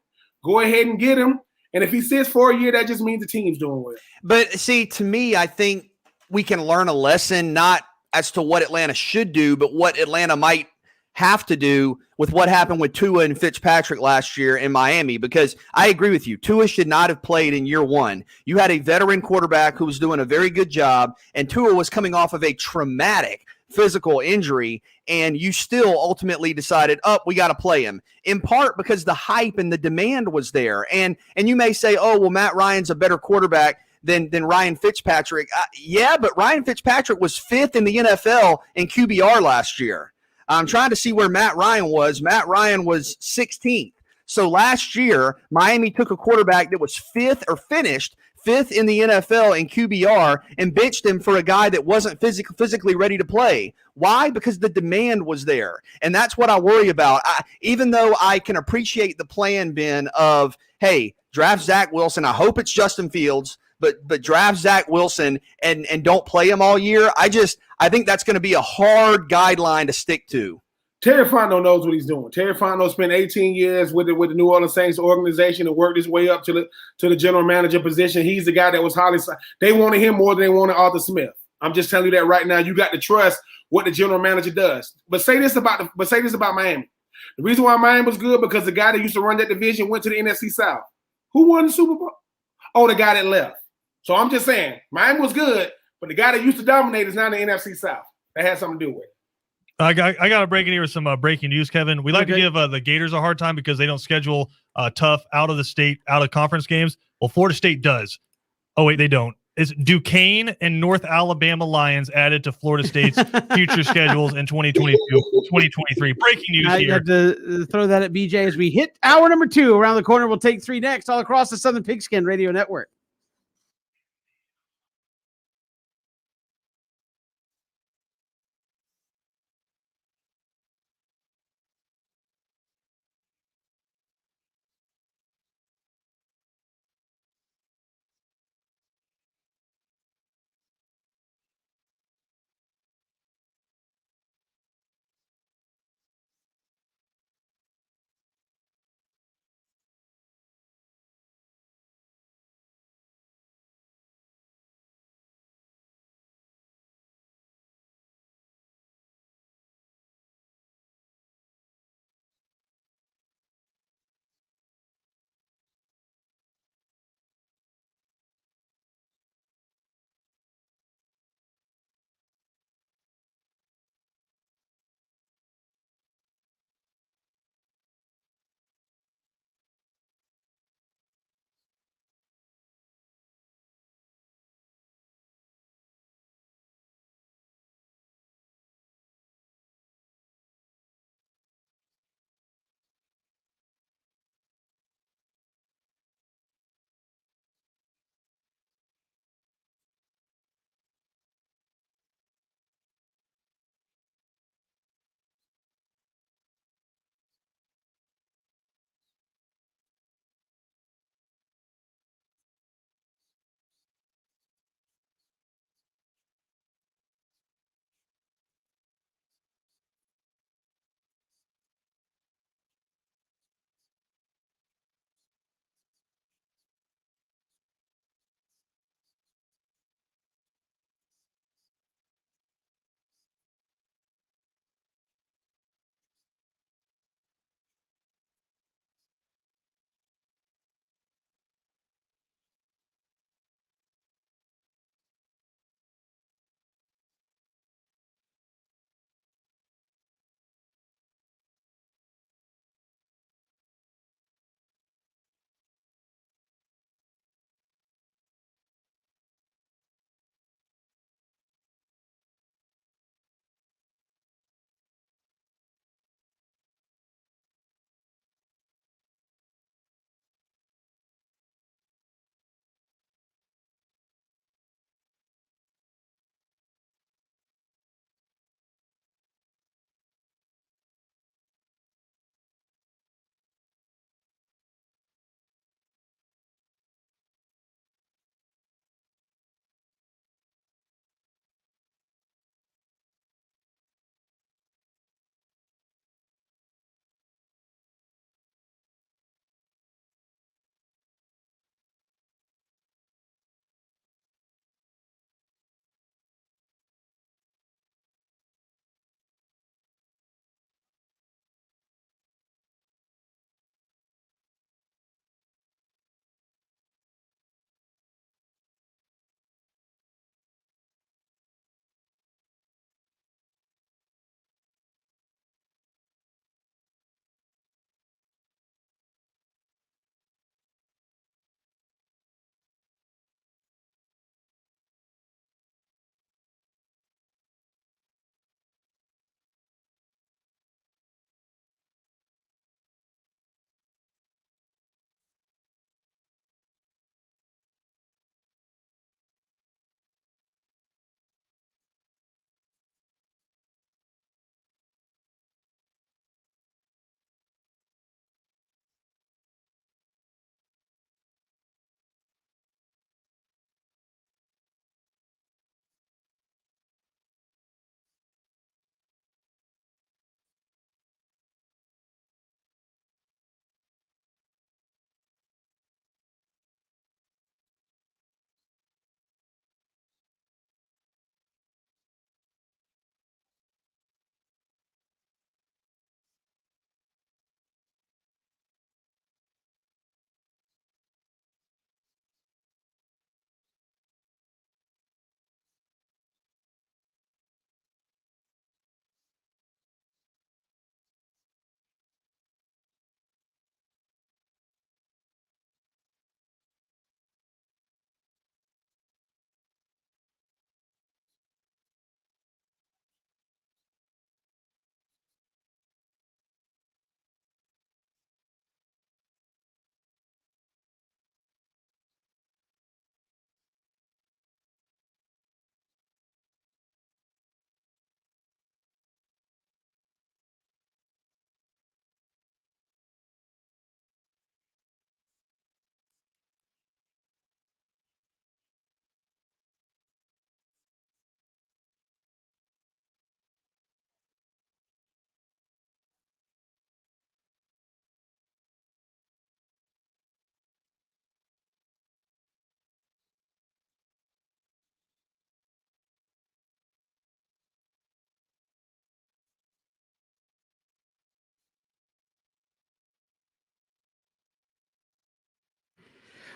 go ahead and get him. And if he sits for a year, that just means the team's doing well. But see, to me, I think we can learn a lesson, not as to what Atlanta should do, but what Atlanta might have to do with what happened with Tua and Fitzpatrick last year in Miami. Because I agree with you, Tua should not have played in year 1. You had a veteran quarterback who was doing a very good job, and Tua was coming off of a traumatic physical injury, and you still ultimately decided, we got to play him, in part because the hype and the demand was there. And you may say, oh, well, Matt Ryan's a better quarterback than Ryan Fitzpatrick. Yeah, but Ryan Fitzpatrick was 5th in the NFL in QBR last year. I'm trying to see where Matt Ryan was. Matt Ryan was 16th. So last year, Miami took a quarterback that was 5th or finished 5th in the NFL in QBR and benched him for a guy that wasn't physically ready to play. Why? Because the demand was there. And that's what I worry about. Even though I can appreciate the plan, Ben, of, hey, draft Zach Wilson. I hope it's Justin Fields, but draft Zach Wilson and don't play him all year. I think that's going to be a hard guideline to stick to. Terry Fontenot knows what he's doing. Terry Fontenot spent 18 years with the New Orleans Saints organization and worked his way up to the general manager position. He's the guy that was highly – they wanted him more than they wanted Arthur Smith. I'm just telling you that right now. You got to trust what the general manager does. But say this about Miami. The reason why Miami was good because the guy that used to run that division went to the NFC South. Who won the Super Bowl? Oh, the guy that left. So I'm just saying, Miami was good, but the guy that used to dominate is now in the NFC South. That had something to do with it. I got to break in here with some breaking news, Kevin. We like to give the Gators a hard time because they don't schedule tough out of conference games. Well, Florida State does. Oh, wait, they don't. It's Duquesne and North Alabama Lions added to Florida State's future schedules in 2022, 2023. Breaking news I here. have to throw that at BJ as we hit hour number 2. Around the corner, we'll take 3 next all across the Southern Pigskin Radio Network.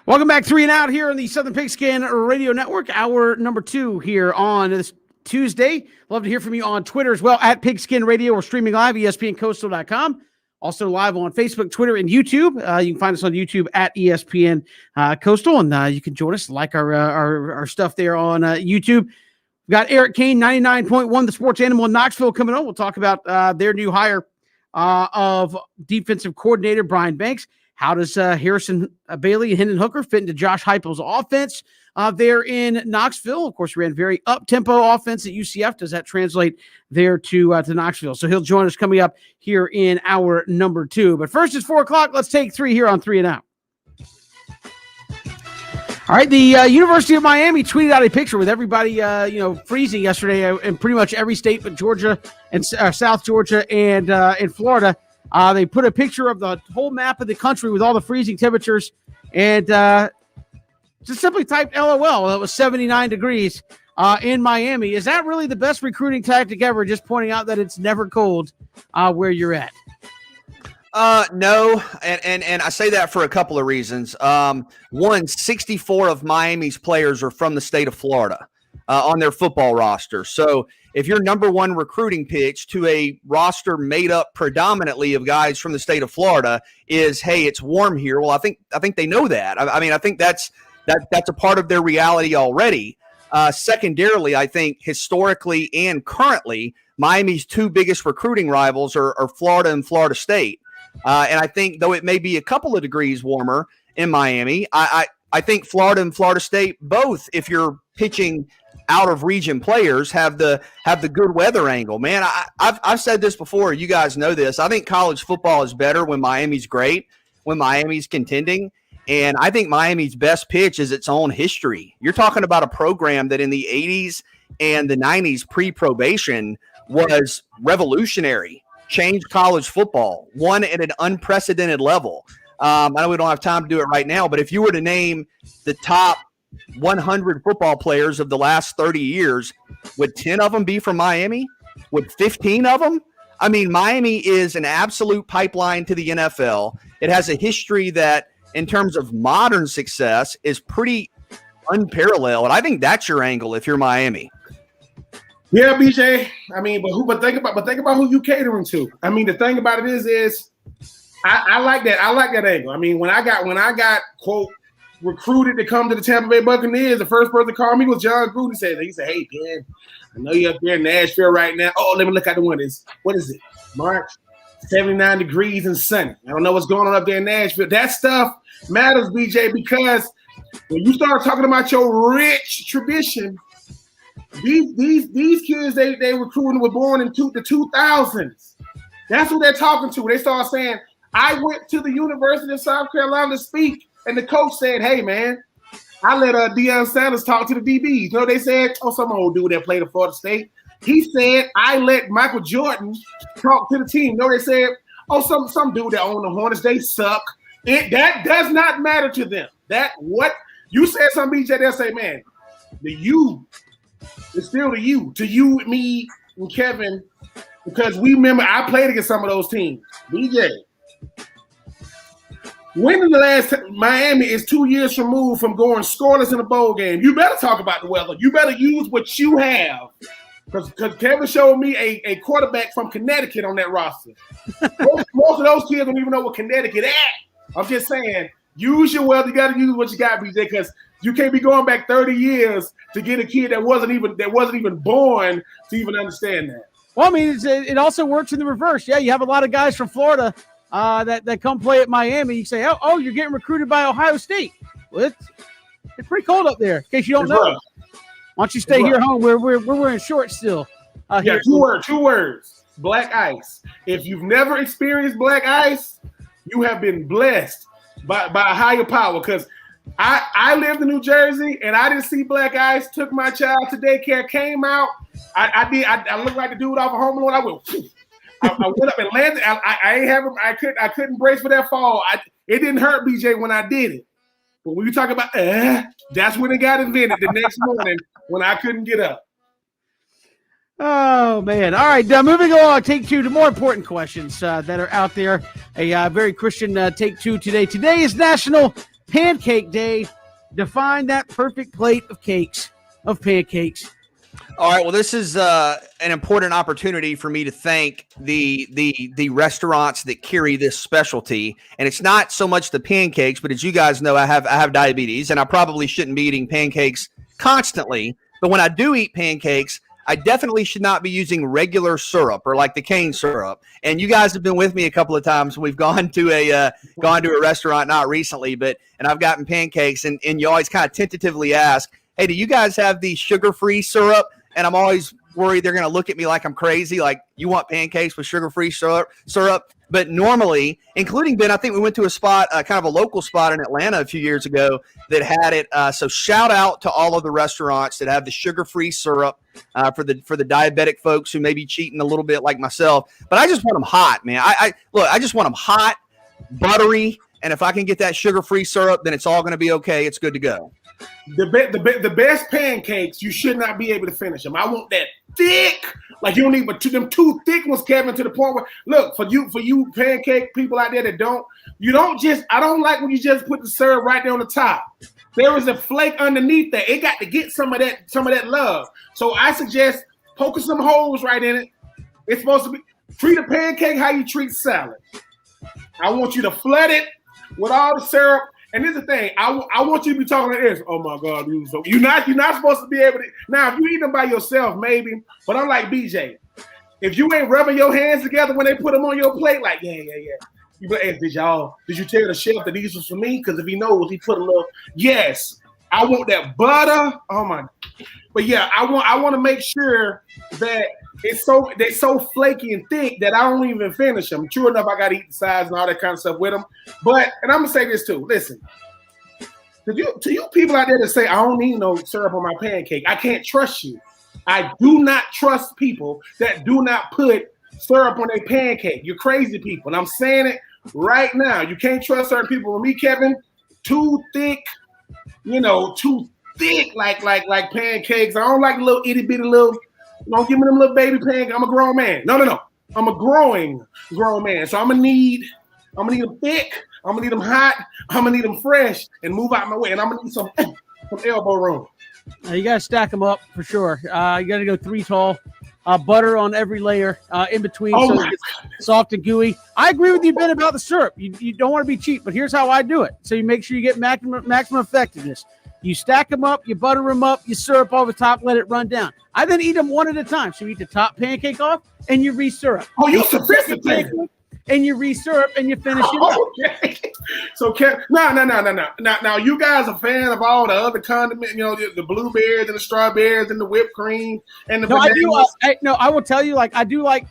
Welcome back, 3 and Out here on the Southern Pigskin Radio Network. Hour number 2 here on this Tuesday. Love to hear from you on Twitter as well, at Pigskin Radio, or streaming live, ESPNCoastal.com. Also live on Facebook, Twitter, and YouTube. You can find us on YouTube at ESPN Coastal, and you can join us, like our stuff there on YouTube. We've got Eric Kane, 99.1, the sports animal in Knoxville, coming on. We'll talk about their new hire of defensive coordinator Brian Banks. How does Harrison Bailey and Hendon Hooker fit into Josh Heupel's offense there in Knoxville? Of course, we ran very up-tempo offense at UCF. Does that translate there to Knoxville? So he'll join us coming up here in hour number 2. But first, it's 4 o'clock. Let's take 3 here on 3 and Out. All right, the University of Miami tweeted out a picture with everybody, freezing yesterday in pretty much every state but Georgia and South Georgia and in Florida. They put a picture of the whole map of the country with all the freezing temperatures, and just simply typed LOL. It was 79 degrees in Miami. Is that really the best recruiting tactic ever, just pointing out that it's never cold where you're at? No, and I say that for a couple of reasons. One, 64 of Miami's players are from the state of Florida on their football roster. So if your number one recruiting pitch to a roster made up predominantly of guys from the state of Florida is, hey, it's warm here. Well, I think they know that. I think that's a part of their reality already. Secondarily, I think historically and currently, Miami's 2 biggest recruiting rivals are Florida and Florida State. And I think, though it may be a couple of degrees warmer in Miami, I think Florida and Florida State both, if you're pitching out of region players, have the good weather angle. Man, I've said this before. You guys know this. I think college football is better when Miami's great, when Miami's contending. And I think Miami's best pitch is its own history. You're talking about a program that in the 80s and the 90s pre-probation was revolutionary, changed college football, won at an unprecedented level. I know we don't have time to do it right now, but if you were to name the top 100 football players of the last 30 years, would 10 of them be from Miami? Would 15 of them? I mean, Miami is an absolute pipeline to the NFL. It has a history that, in terms of modern success, is pretty unparalleled. And I think that's your angle if you're Miami. Yeah, BJ. I mean, but think about who you catering to. I mean, the thing about it is I like that. I like that angle. I mean, when I got quote recruited to come to the Tampa Bay Buccaneers, the first person to call me was John Gruden. He said, "Hey, man, I know you're up there in Nashville right now. Oh, let me look out the window. What is it? March, 79 degrees and sunny. I don't know what's going on up there in Nashville." That stuff matters, BJ, because when you start talking about your rich tradition, these kids they recruiting were born in the 2000s. That's what they're talking to. They start saying, "I went to the University of South Carolina to speak," and the coach said, "Hey, man, I let Deion Sanders talk to the DBs." You know, they said, "Oh, some old dude that played at Florida State." He said, "I let Michael Jordan talk to the team." No, they said, "Oh, some dude that owned the Hornets, they suck." That does not matter to them. That what you said, some BJ, they'll say, "Man, the you is still the you." To you, me, and Kevin, because we remember I played against some of those teams. BJ, when in the last Miami is 2 years removed from going scoreless in a bowl game, you better talk about the weather. You better use what you have. Because Kevin showed me a quarterback from Connecticut on that roster. Most of those kids don't even know what Connecticut at. I'm just saying, use your weather. You got to use what you got, BJ, because you can't be going back 30 years to get a kid that wasn't even born to even understand that. Well, I mean, it also works in the reverse. Yeah, you have a lot of guys from Florida that come play at Miami. You say, oh, you're getting recruited by Ohio State. Well, it's pretty cold up there, in case you don't know. Rough. Why don't you stay here home? We're wearing shorts still. Yeah, two words. Black ice. If you've never experienced black ice, you have been blessed by a higher power. Because I lived in New Jersey and I didn't see black ice. Took my child to daycare, came out. I looked like the dude off of Home Alone. I went. I went up and landed. I couldn't brace for that fall. It didn't hurt, BJ, when I did it. But when you talk about that's when it got invented the next morning when I couldn't get up. Oh, man. All right, moving along, take two to more important questions that are out there. A very Christian take two today. Today is National Pancake Day. Define that perfect plate of pancakes. All right. Well, this is an important opportunity for me to thank the restaurants that carry this specialty. And it's not so much the pancakes, but as you guys know, I have diabetes, and I probably shouldn't be eating pancakes constantly. But when I do eat pancakes, I definitely should not be using regular syrup or like the cane syrup. And you guys have been with me a couple of times. We've gone to a restaurant, not recently, and I've gotten pancakes, and you always kind of tentatively ask, hey, do you guys have the sugar-free syrup? And I'm always worried they're going to look at me like I'm crazy, like, you want pancakes with sugar-free syrup? But normally, including Ben, I think we went to a spot, kind of a local spot in Atlanta a few years ago that had it. So shout out to all of the restaurants that have the sugar-free syrup for the diabetic folks who may be cheating a little bit like myself. But I just want them hot, man. I just want them hot, buttery, and if I can get that sugar-free syrup, then it's all going to be okay. It's good to go. The best pancakes, you should not be able to finish them. I want that thick, like you don't need but them two thick ones, Kevin, to the point where, look, for you pancake people out there that I don't like when you just put the syrup right there on the top. There is a flake underneath that. It got to get some of that love. So I suggest poking some holes right in it. It's supposed to be, treat a pancake how you treat salad. I want you to flood it with all the syrup. And here's the thing, I want you to be talking like this. Oh my God, you're not supposed to be able to. Now, if you eat them by yourself, maybe. But I'm like BJ. If you ain't rubbing your hands together when they put them on your plate, like yeah. You be like, hey, did you tell the chef that these was for me? Because if he knows, he put a little. Yes, I want that butter. Oh my. But yeah, I want to make sure that they're so flaky and thick that I don't even finish them. True enough, I gotta eat the sides and all that kind of stuff with them. But and I'm gonna say this too. Listen, to you people out there that say I don't need no syrup on my pancake, I can't trust you. I do not trust people that do not put syrup on their pancake. You're crazy people, and I'm saying it right now. You can't trust certain people. With me, Kevin, too thick, too thick like pancakes. I don't like little itty bitty little. Don't give me them little baby pancakes. I'm a grown man. No. I'm a growing grown man. So I'm gonna need them thick. I'm gonna need them hot. I'm gonna need them fresh and move out my way. And I'm gonna need some elbow room. You gotta stack them up for sure. You gotta go 3 tall. Butter on every layer in between, so it's soft and gooey. I agree with you, Ben, about the syrup. You don't want to be cheap, but here's how I do it. So you make sure you get maximum effectiveness. You stack them up, you butter them up, you syrup over the top, let it run down. I then eat them one at a time. So you eat the top pancake off, and you re-syrup. Oh, you're sophisticated. And you re-syrup, and you finish it up. Okay. So, no. Now, you guys are fan of all the other condiments, the blueberries and the strawberries and the whipped cream and the bananas. I will tell you, I do like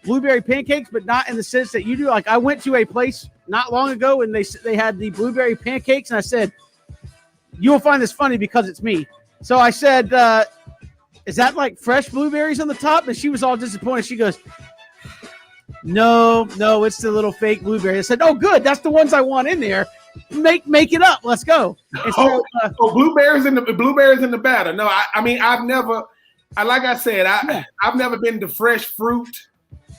blueberry pancakes, but not in the sense that you do. Like, I went to a place not long ago, and they had the blueberry pancakes, and I said, you'll find this funny because it's me. So I said, is that like fresh blueberries on the top? And she was all disappointed. She goes, no, it's the little fake blueberry. I said, oh, good. That's the ones I want in there. Make it up. Let's go. So, blueberries in the batter. No, I've never, like I said, I've never been the fresh fruit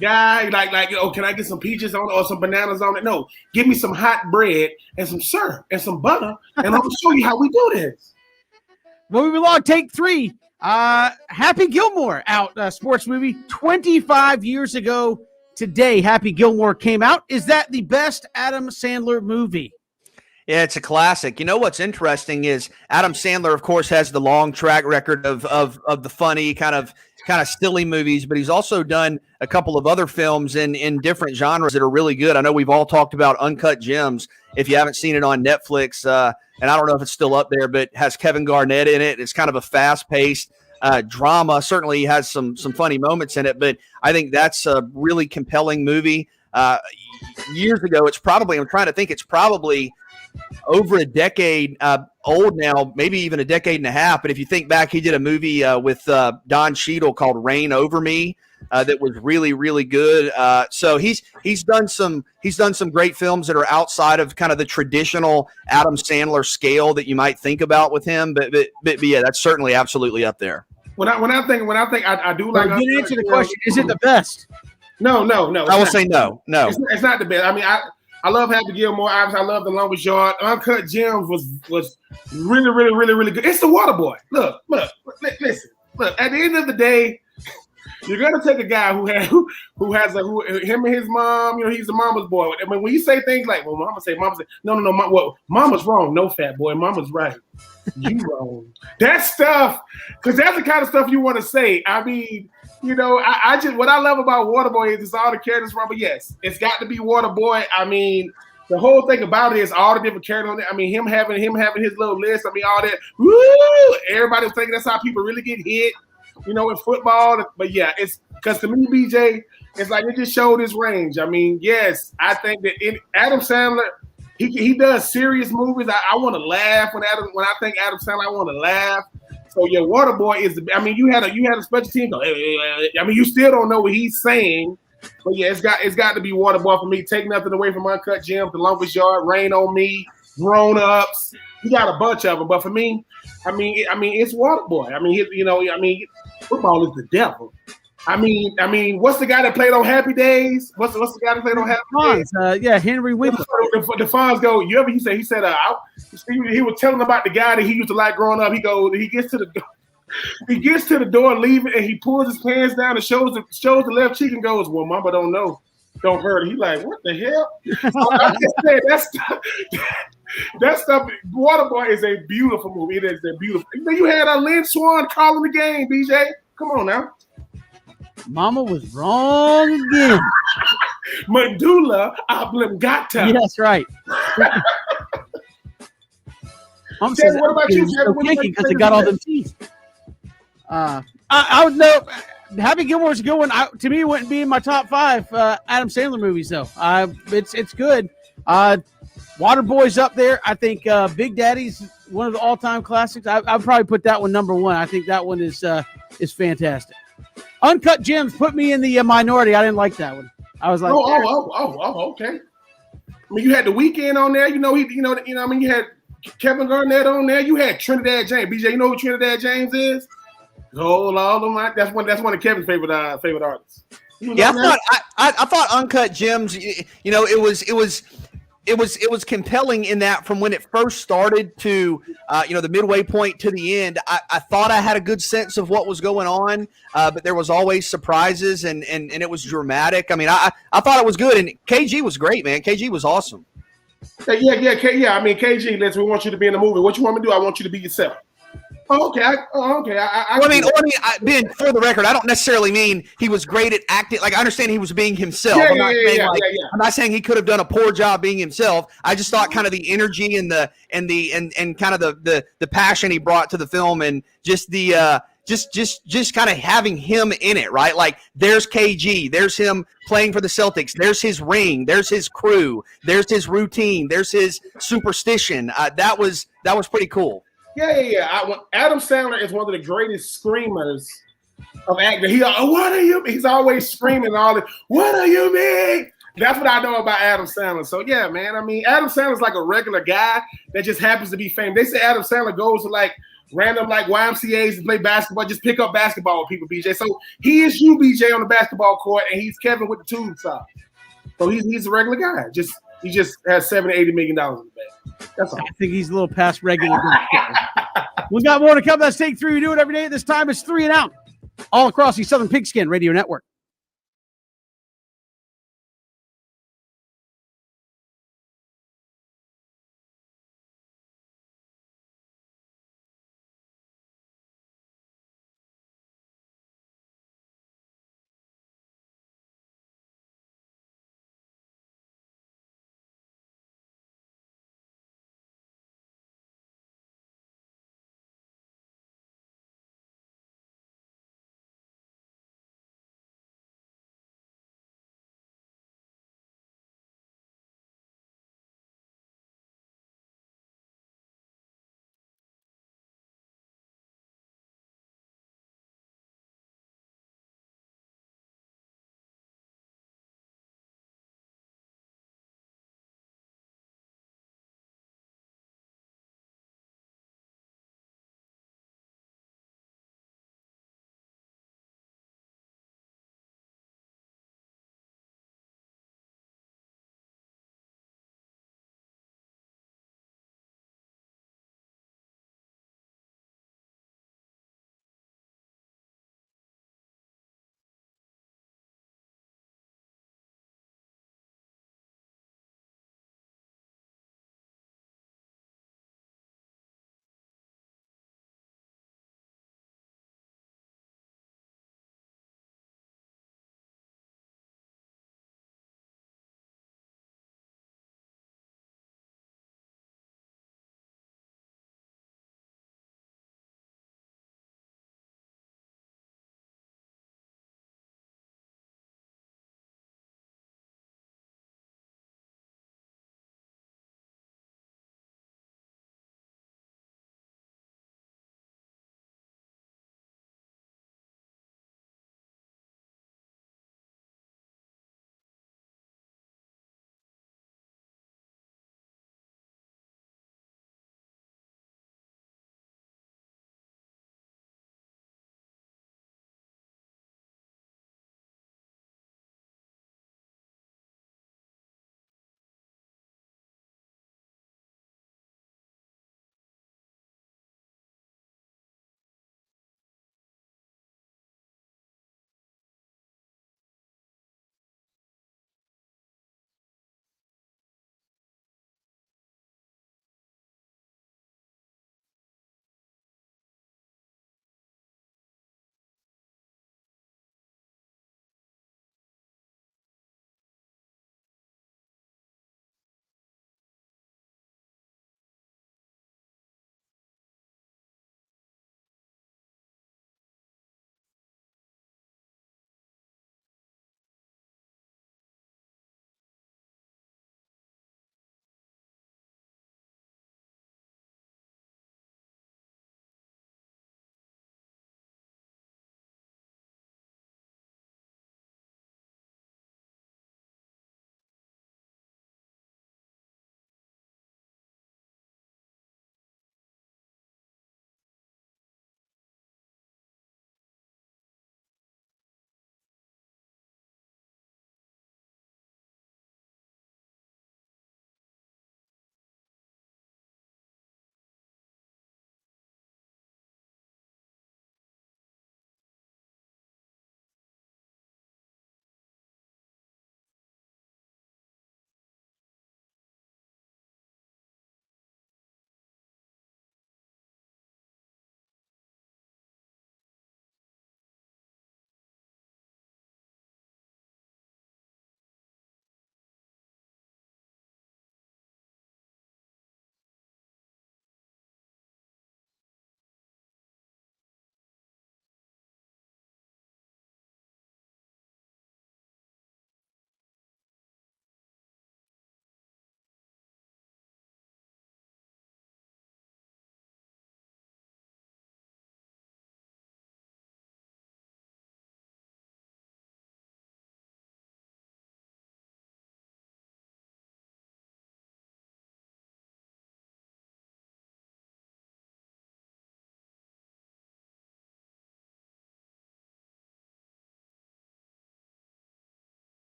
guy. Like, can I get some peaches on it or some bananas on it? No, give me some hot bread and some syrup and some butter, and I'm gonna show you how we do this. Movie log take 3. Happy Gilmore out, sports movie 25 years ago today. Happy Gilmore came out. Is that the best Adam Sandler movie? Yeah, it's a classic. You know what's interesting is Adam Sandler, of course, has the long track record of the funny kind of silly movies, but he's also done a couple of other films in different genres that are really good. I know we've all talked about Uncut Gems. If you haven't seen it on Netflix, and I don't know if it's still up there, but has Kevin Garnett in it. It's kind of a fast-paced drama. Certainly has some funny moments in it, but I think that's a really compelling movie. Years ago, it's probably over a decade old now, maybe even a decade and a half. But if you think back, he did a movie with Don Cheadle called Reign Over Me that was really, really good. So he's done some great films that are outside of kind of the traditional Adam Sandler scale that you might think about with him. But yeah, that's certainly absolutely up there. When I think I do like. You didn't answer the question. Is it the best? No. I will say no. It's not the best. I mean, I love Happy Gilmore. Obviously, I love The Longest Yard. Uncut Gems was really, really, really, really good. It's The Waterboy. Look, listen. Look, at the end of the day, you're gonna take a guy who him and his mom, he's a mama's boy. I mean, when you say things like, well, mama say, no, mama's wrong. No, fat boy, mama's right. You wrong. That stuff, because that's the kind of stuff you want to say. I mean, I just, what I love about Waterboy is it's all the characters from, but yes, it's got to be Waterboy. I mean, the whole thing about it is all the different characters on it. I mean, him having his little list. I mean, all that. Woo! Everybody was thinking that's how people really get hit, in football. But yeah, it's because to me, BJ, it's like it just showed his range. I mean, yes, I think that Adam Sandler, he does serious movies. I want to laugh when I think Adam Sandler, I want to laugh. So your Waterboy is I mean, you had a special team. I mean, you still don't know what he's saying. But yeah, it's got to be Waterboy for me. Take nothing away from Uncut Gems, The Longest Yard, Rain on Me, Grown Ups. You got a bunch of them, but for me, I mean, it's Waterboy. I mean, football is the devil. I mean, what's the guy that played on Happy Days? What's the guy that played on Happy Days? Yeah, Henry Winkler. The Fonz go. He said he was telling about the guy that he used to like growing up. He gets to the door. He gets to the door, leaving, and he pulls his pants down and shows the left cheek and goes, "Well, Mama don't know, don't hurt." He like, what the hell? I just said that stuff. Waterboy is a beautiful movie. It is a beautiful. You had Lynn Swan calling the game, BJ. Come on now. Mama was wrong again. Medulla oblongata. Yes, right. I'm saying, what about you, because they got all them teeth. I would know. Happy Gilmore's a good one. To me, it wouldn't be in my top 5 Adam Sandler movies, though. It's good. Waterboy's up there. I think Big Daddy's one of the all-time classics. I'd probably put that one number 1. I think that one is fantastic. Uncut Gems put me in the minority. I didn't like that one. I was like, okay. I mean, you had The Weeknd on there. I mean, you had Kevin Garnett on there. You had Trinidad James. BJ, you know who Trinidad James is? Oh, that's one of Kevin's favorite artists. Yeah, I thought Uncut Gems. It was compelling in that from when it first started to the midway point to the end. I thought I had a good sense of what was going on, but there was always surprises and it was dramatic. I mean, I thought it was good, and KG was great, man. KG was awesome. Yeah. I mean, KG, we want you to be in the movie. What you want me to do? I want you to be yourself. Oh, okay. Ben, for the record, I don't necessarily mean he was great at acting. Like, I understand he was being himself. I'm not saying he could have done a poor job being himself. I just thought kind of the energy and kind of the passion he brought to the film, and just the just kind of having him in it, right? Like, there's KG, there's him playing for the Celtics, there's his ring, there's his crew, there's his routine, there's his superstition. That was pretty cool. Yeah. Adam Sandler is one of the greatest screamers of acting. What are you? He's always screaming all this. What do you mean? That's what I know about Adam Sandler. So yeah, man. I mean, Adam Sandler's like a regular guy that just happens to be famous. They say Adam Sandler goes to like random like YMCA's and play basketball, just pick up basketball with people, BJ. So he is you, BJ, on the basketball court, and he's Kevin with the tube side. So he's a regular guy. He just has $70 to $80 million in the bank. That's all. I think he's a little past regular. We got more to come. That's Take 3. We do it every day. This time it's 3 and Out. All across the Southern Pigskin Radio Network.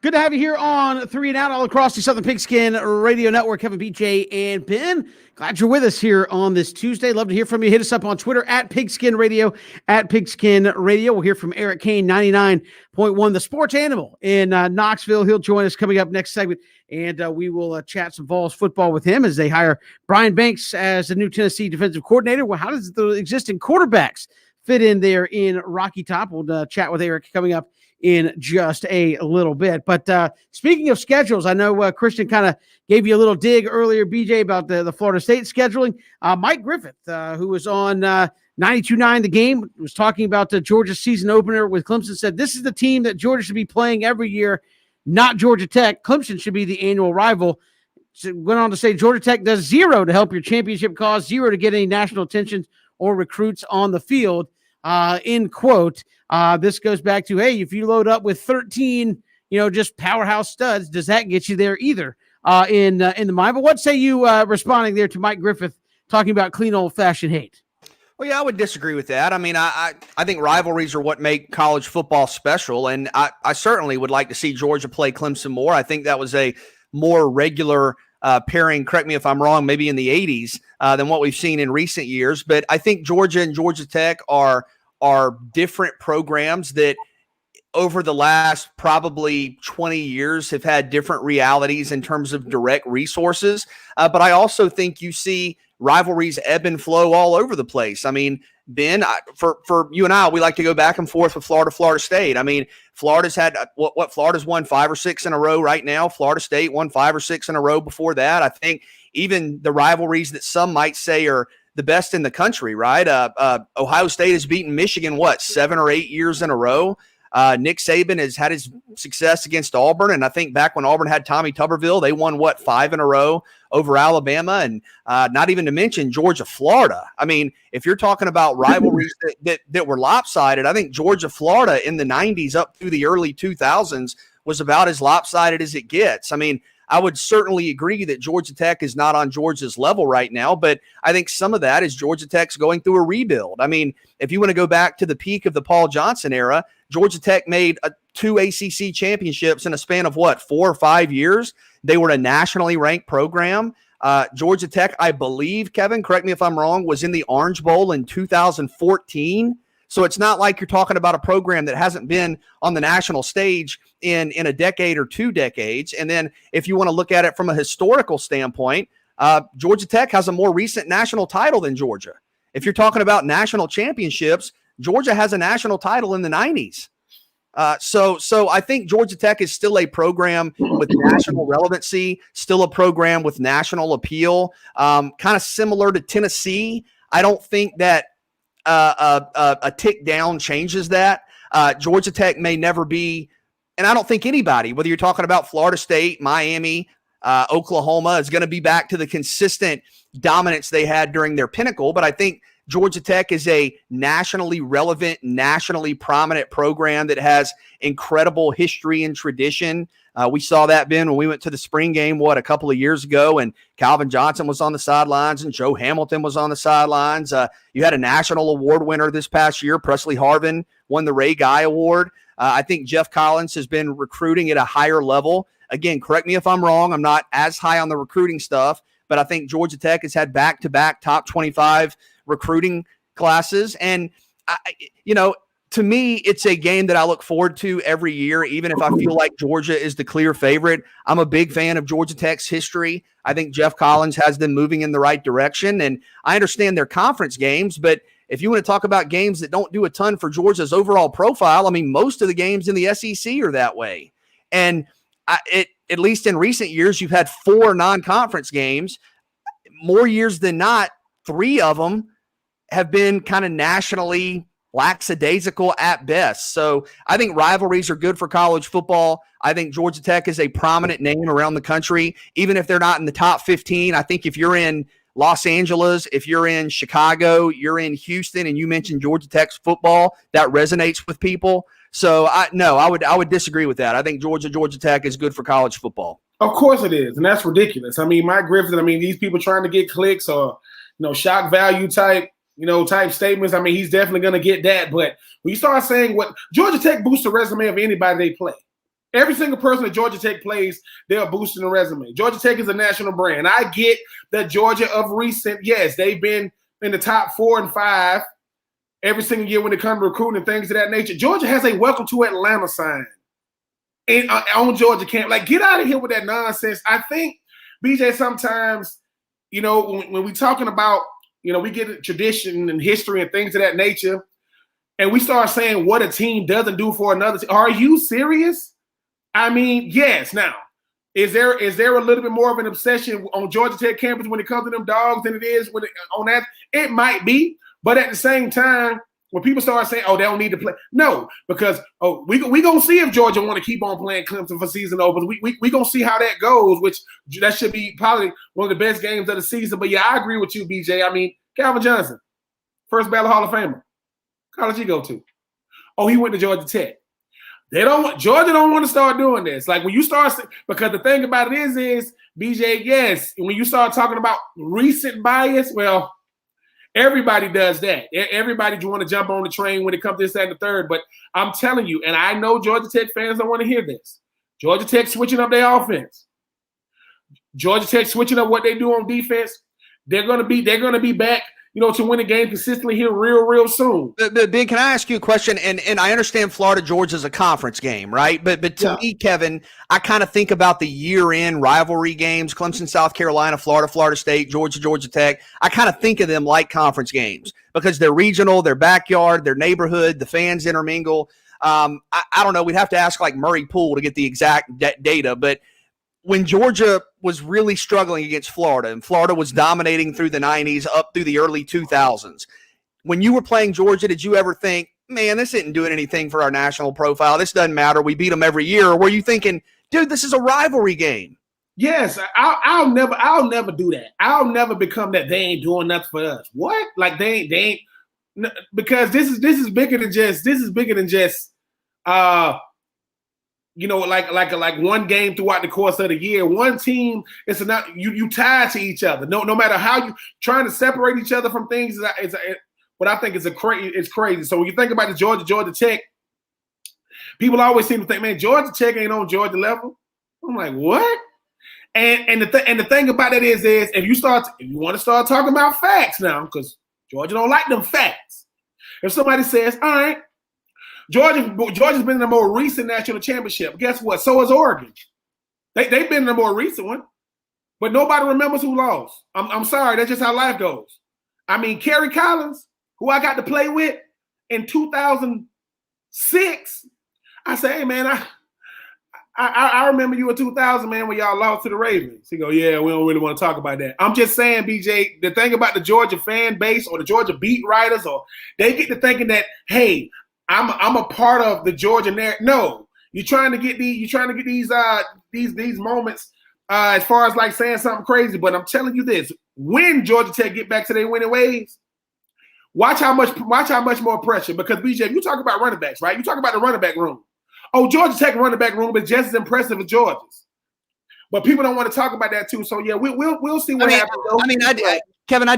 Good to have you here on 3 and Out all across the Southern Pigskin Radio Network. Kevin, BJ, and Ben. Glad you're with us here on this Tuesday. Love to hear from you. Hit us up on Twitter at Pigskin Radio, at Pigskin Radio. We'll hear from Eric Kane, 99.1, the sports animal in Knoxville. He'll join us coming up next segment, and we will chat some Vols football with him as they hire Brian Banks as the new Tennessee defensive coordinator. Well, how does the existing quarterbacks fit in there in Rocky Top? We'll chat with Eric coming up in just a little bit. But speaking of schedules, I know Christian kind of gave you a little dig earlier, BJ, about the Florida State scheduling. Mike Griffith, who was on 92.9 The Game, was talking about the Georgia season opener with Clemson, said this is the team that Georgia should be playing every year, not Georgia Tech. Clemson should be the annual rival. So went on to say Georgia Tech does zero to help your championship cause, zero to get any national attention or recruits on the field. End quote. This goes back to, hey, if you load up with 13, just powerhouse studs, does that get you there either? In the mind. But what say you responding there to Mike Griffith talking about clean old fashioned hate? Well, yeah, I would disagree with that. I mean, I think rivalries are what make college football special, and I certainly would like to see Georgia play Clemson more. I think that was a more regular pairing, correct me if I'm wrong, maybe in the 80s than what we've seen in recent years. But I think Georgia and Georgia Tech are different programs that over the last probably 20 years have had different realities in terms of direct resources. But I also think you see rivalries ebb and flow all over the place. I mean, Ben, for you and I, we like to go back and forth with Florida State. I mean, Florida's had Florida's won 5 or 6 in a row right now. Florida State won 5 or 6 in a row before that. I think even the rivalries that some might say are the best in the country, right? Ohio State has beaten Michigan, 7 or 8 years in a row. Nick Saban has had his success against Auburn, and I think back when Auburn had Tommy Tuberville, they won 5 in a row over Alabama, and not even to mention Georgia, Florida. I mean, if you're talking about rivalries that were lopsided, I think Georgia, Florida in the 90s up through the early 2000s was about as lopsided as it gets. I mean, I would certainly agree that Georgia Tech is not on Georgia's level right now, but I think some of that is Georgia Tech's going through a rebuild. I mean, if you want to go back to the peak of the Paul Johnson era, Georgia Tech made 2 ACC championships in a span of 4 or 5 years. They were a nationally ranked program. Georgia Tech, I believe, Kevin, correct me if I'm wrong, was in the Orange Bowl in 2014. So it's not like you're talking about a program that hasn't been on the national stage in a decade or 2 decades. And then if you want to look at it from a historical standpoint, Georgia Tech has a more recent national title than Georgia. If you're talking about national championships, Georgia has a national title in the 90s. So I think Georgia Tech is still a program with national relevancy, still a program with national appeal, kind of similar to Tennessee. I don't think that a tick down changes that. Georgia Tech may never be, and I don't think anybody, whether you're talking about Florida State, Miami, Oklahoma, is going to be back to the consistent dominance they had during their pinnacle. But I think Georgia Tech is a nationally relevant, nationally prominent program that has incredible history and tradition. We saw that, Ben, when we went to the spring game, a couple of years ago, and Calvin Johnson was on the sidelines and Joe Hamilton was on the sidelines. You had a national award winner this past year. Presley Harvin won the Ray Guy Award. I think Jeff Collins has been recruiting at a higher level. Again, correct me if I'm wrong. I'm not as high on the recruiting stuff, but I think Georgia Tech has had back-to-back top 25 recruiting classes. And, to me, it's a game that I look forward to every year, even if I feel like Georgia is the clear favorite. I'm a big fan of Georgia Tech's history. I think Jeff Collins has them moving in the right direction. And I understand their conference games, but if you want to talk about games that don't do a ton for Georgia's overall profile, I mean, most of the games in the SEC are that way. And at least in recent years, you've had 4 non-conference games. More years than not, 3 of them have been kind of nationally lackadaisical at best. So I think rivalries are good for college football. I think Georgia Tech is a prominent name around the country, even if they're not in the top 15. I think if you're in Los Angeles, if you're in Chicago, you're in Houston, and you mentioned Georgia Tech's football, that resonates with people. So I would disagree with that. I think Georgia Tech is good for college football. Of course it is, and that's ridiculous. I mean, Mike Griffith, these people trying to get clicks or shock value type statements. I mean, he's definitely going to get that. But when you start saying what Georgia Tech boosts the resume of anybody they play, Every single person that Georgia Tech plays, they're boosting the resume. Georgia Tech is a national brand. I get that Georgia of recent, yes, they've been in the top 4 and 5 every single year when it comes to recruiting and things of that nature. Georgia has a welcome to Atlanta sign on Georgia camp. Like, get out of here with that nonsense. I think, BJ, sometimes, when we're talking about, we get tradition and history and things of that nature, and we start saying what a team doesn't do for another team. Are you serious? I mean, yes. Now, is there a little bit more of an obsession on Georgia Tech campus when it comes to them dogs than it is on that? It might be, but at the same time, when people start saying, "Oh, they don't need to play," no, because we gonna see if Georgia want to keep on playing Clemson for season opens. We gonna see how that goes, which that should be probably one of the best games of the season. But yeah, I agree with you, BJ. I mean, Calvin Johnson, first ballot Hall of Famer. College he go to? Oh, he went to Georgia Tech. Georgia don't want to start doing this. Like when you start, because the thing about it is BJ, yes, when you start talking about recent bias, well, everybody does that. Everybody want to jump on the train when it comes to this, that, and the third. But I'm telling you, and I know Georgia Tech fans don't want to hear this. Georgia Tech switching up their offense. Georgia Tech switching up what they do on defense. They're gonna be back, to win a game consistently here real soon. But Ben, can I ask you a question? And I understand Florida Georgia is a conference game, right? But to me, Kevin, I kind of think about the year-end rivalry games: Clemson, South Carolina, Florida State, Georgia Tech. I kind of think of them like conference games because they're regional, their backyard, their neighborhood, the fans intermingle. I don't know. We'd have to ask like Murray Poole to get the exact data, but when Georgia was really struggling against Florida, and Florida was dominating through the 90s up through the early 2000s, when you were playing Georgia, did you ever think, man, this isn't doing anything for our national profile? This doesn't matter. We beat them every year. Or were you thinking, dude, this is a rivalry game? Yes, I'll never do that. I'll never become that. They ain't doing nothing for us. What? Like they ain't because this is bigger than just like one game throughout the course of the year. One team, it's not you tied to each other. No matter how you trying to separate each other from things is what I think is it's crazy. So when you think about the Georgia Tech, people always seem to think, man, Georgia Tech ain't on Georgia level. I'm like, what? And the thing about it is if you want to start talking about facts now, because Georgia don't like them facts. If somebody says, all right, Georgia's been in a more recent national championship. Guess what? So is Oregon. They've been in a more recent one, but nobody remembers who lost. I'm sorry, that's just how life goes. I mean, Kerry Collins, who I got to play with in 2006, I say, hey man, I remember you in 2000, man, when y'all lost to the Ravens. He go, yeah, we don't really want to talk about that. I'm just saying, BJ, the thing about the Georgia fan base or the Georgia beat writers, or they get to thinking that, hey, I'm a part of the Georgia narrative. No, you're trying to get these moments as far as like saying something crazy. But I'm telling you this: when Georgia Tech get back to their winning ways, watch how much more pressure. Because BJ, if you talk about running backs, right? You talk about the running back room. Oh, Georgia Tech running back room is just as impressive as Georgia's. But people don't want to talk about that too. So yeah, we'll see what happens. Kevin, I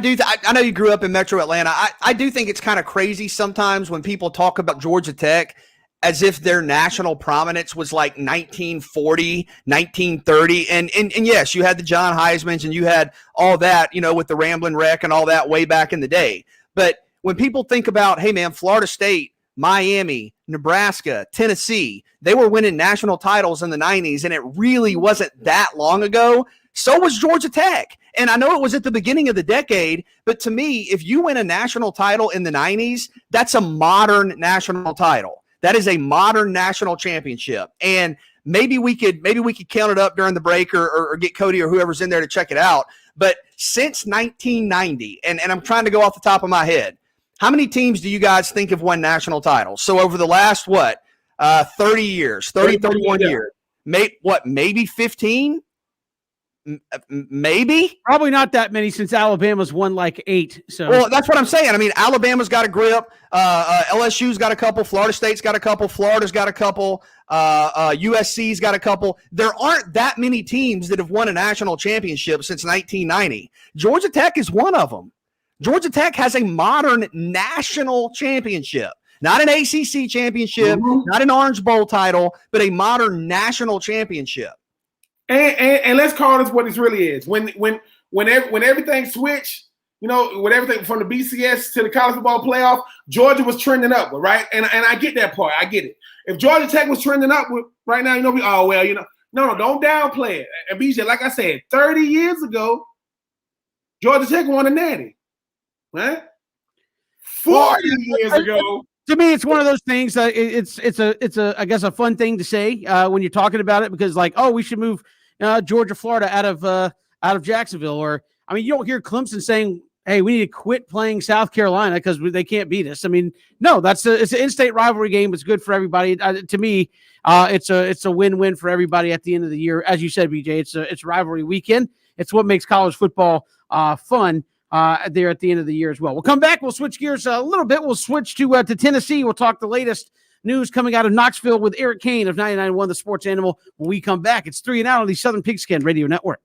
know you grew up in Metro Atlanta. I do think it's kind of crazy sometimes when people talk about Georgia Tech as if their national prominence was like 1940, 1930. And yes, you had the John Heismans and you had all that, with the Ramblin' Wreck and all that way back in the day. But when people think about, hey man, Florida State, Miami, Nebraska, Tennessee, they were winning national titles in the 90s, and it really wasn't that long ago. So was Georgia Tech. And I know it was at the beginning of the decade, but to me, if you win a national title in the 90s, that's a modern national title. That is a modern national championship. And maybe we could count it up during the break or get Cody or whoever's in there to check it out. But since 1990, and I'm trying to go off the top of my head, how many teams do you guys think have won national titles? So over the last, 30 years, 31 years, maybe 15? Maybe? Probably not that many since Alabama's won like 8. So well, that's what I'm saying. I mean, Alabama's got a grip. LSU's got a couple. Florida State's got a couple. Florida's got a couple. USC's got a couple. There aren't that many teams that have won a national championship since 1990. Georgia Tech is one of them. Georgia Tech has a modern national championship. Not an ACC championship, Mhm. not an Orange Bowl title, but a modern national championship. And let's call this what it really is. When everything switched, when everything from the BCS to the college football playoff, Georgia was trending upward, right? And I get that part. I get it. If Georgia Tech was trending upward right now, no, don't downplay it. And BJ, like I said, 30 years ago, Georgia Tech won a natty, right? 40 years ago. To me, it's one of those things. It's a I guess a fun thing to say when you're talking about it, because like, oh, we should move Georgia, Florida out of Jacksonville, or I mean, you don't hear Clemson saying, hey, we need to quit playing South Carolina because they can't beat us. I mean, no, it's an in-state rivalry game. It's good for everybody. To me, it's a win-win for everybody at the end of the year. As you said, BJ, it's rivalry weekend. It's what makes college football fun there at the end of the year as well. We'll come back. We'll switch gears a little bit. We'll switch to Tennessee. We'll talk the latest news coming out of Knoxville with Eric Kane of 99.1 The Sports Animal. When we come back, it's 3 and Out on the Southern Pigskin Radio Network.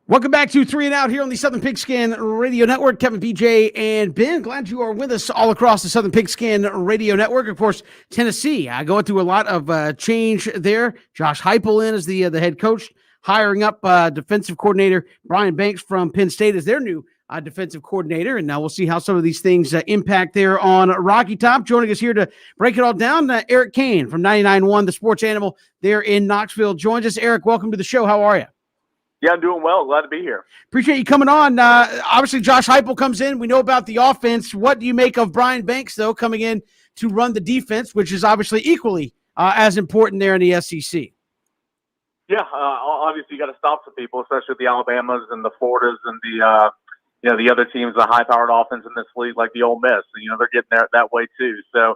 Welcome back to Three and Out here on the Southern Pigskin Radio Network. Kevin, BJ, and Ben, glad you are with us all across the Southern Pigskin Radio Network. Of course, Tennessee, going through a lot of change there. Josh Heupel in as the head coach, hiring up defensive coordinator Brian Banks from Penn State as their new defensive coordinator. And now we'll see how some of these things impact there on Rocky Top. Joining us here to break it all down, Eric Kane from 99.1 The Sports Animal there in Knoxville joins us. Eric, welcome to the show. How are you? Yeah, I'm doing well. Glad to be here. Appreciate you coming on. Obviously, Josh Heupel comes in. We know about the offense. What do you make of Brian Banks, though, coming in to run the defense, which is obviously equally as important there in the SEC? Yeah, obviously you got to stop some people, especially the Alabamas and the Floridas and the other teams, the high-powered offense in this league, like the Ole Miss. And, they're getting there that way too. So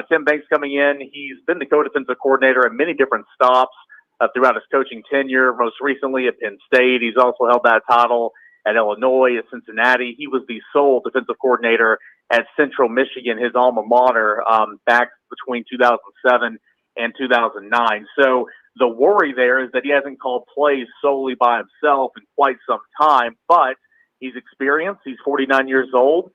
Tim Banks coming in, he's been the co-defensive coordinator at many different stops throughout his coaching tenure, most recently at Penn State. He's also held that title at Illinois, at Cincinnati. He was the sole defensive coordinator at Central Michigan, his alma mater, back between 2007 and 2009. So the worry there is that he hasn't called plays solely by himself in quite some time, but he's experienced. He's 49 years old.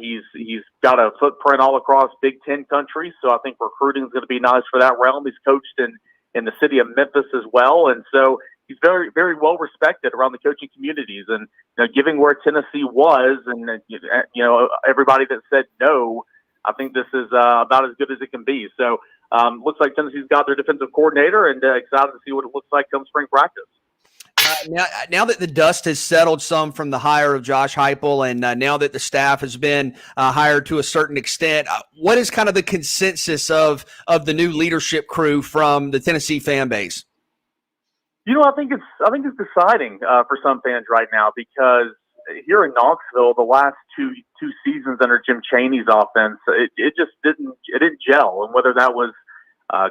He's got a footprint all across Big Ten countries, so I think recruiting is going to be nice for that realm. He's coached in the city of Memphis as well. And so he's very, very well respected around the coaching communities. And, given where Tennessee was and, everybody that said no, I think this is about as good as it can be. So looks like Tennessee's got their defensive coordinator and excited to see what it looks like come spring practice. Now that the dust has settled some from the hire of Josh Heupel, and now that the staff has been hired to a certain extent, what is kind of the consensus of the new leadership crew from the Tennessee fan base? I think it's deciding for some fans right now, because here in Knoxville, the last two seasons under Jim Chaney's offense, it just didn't gel, and whether that was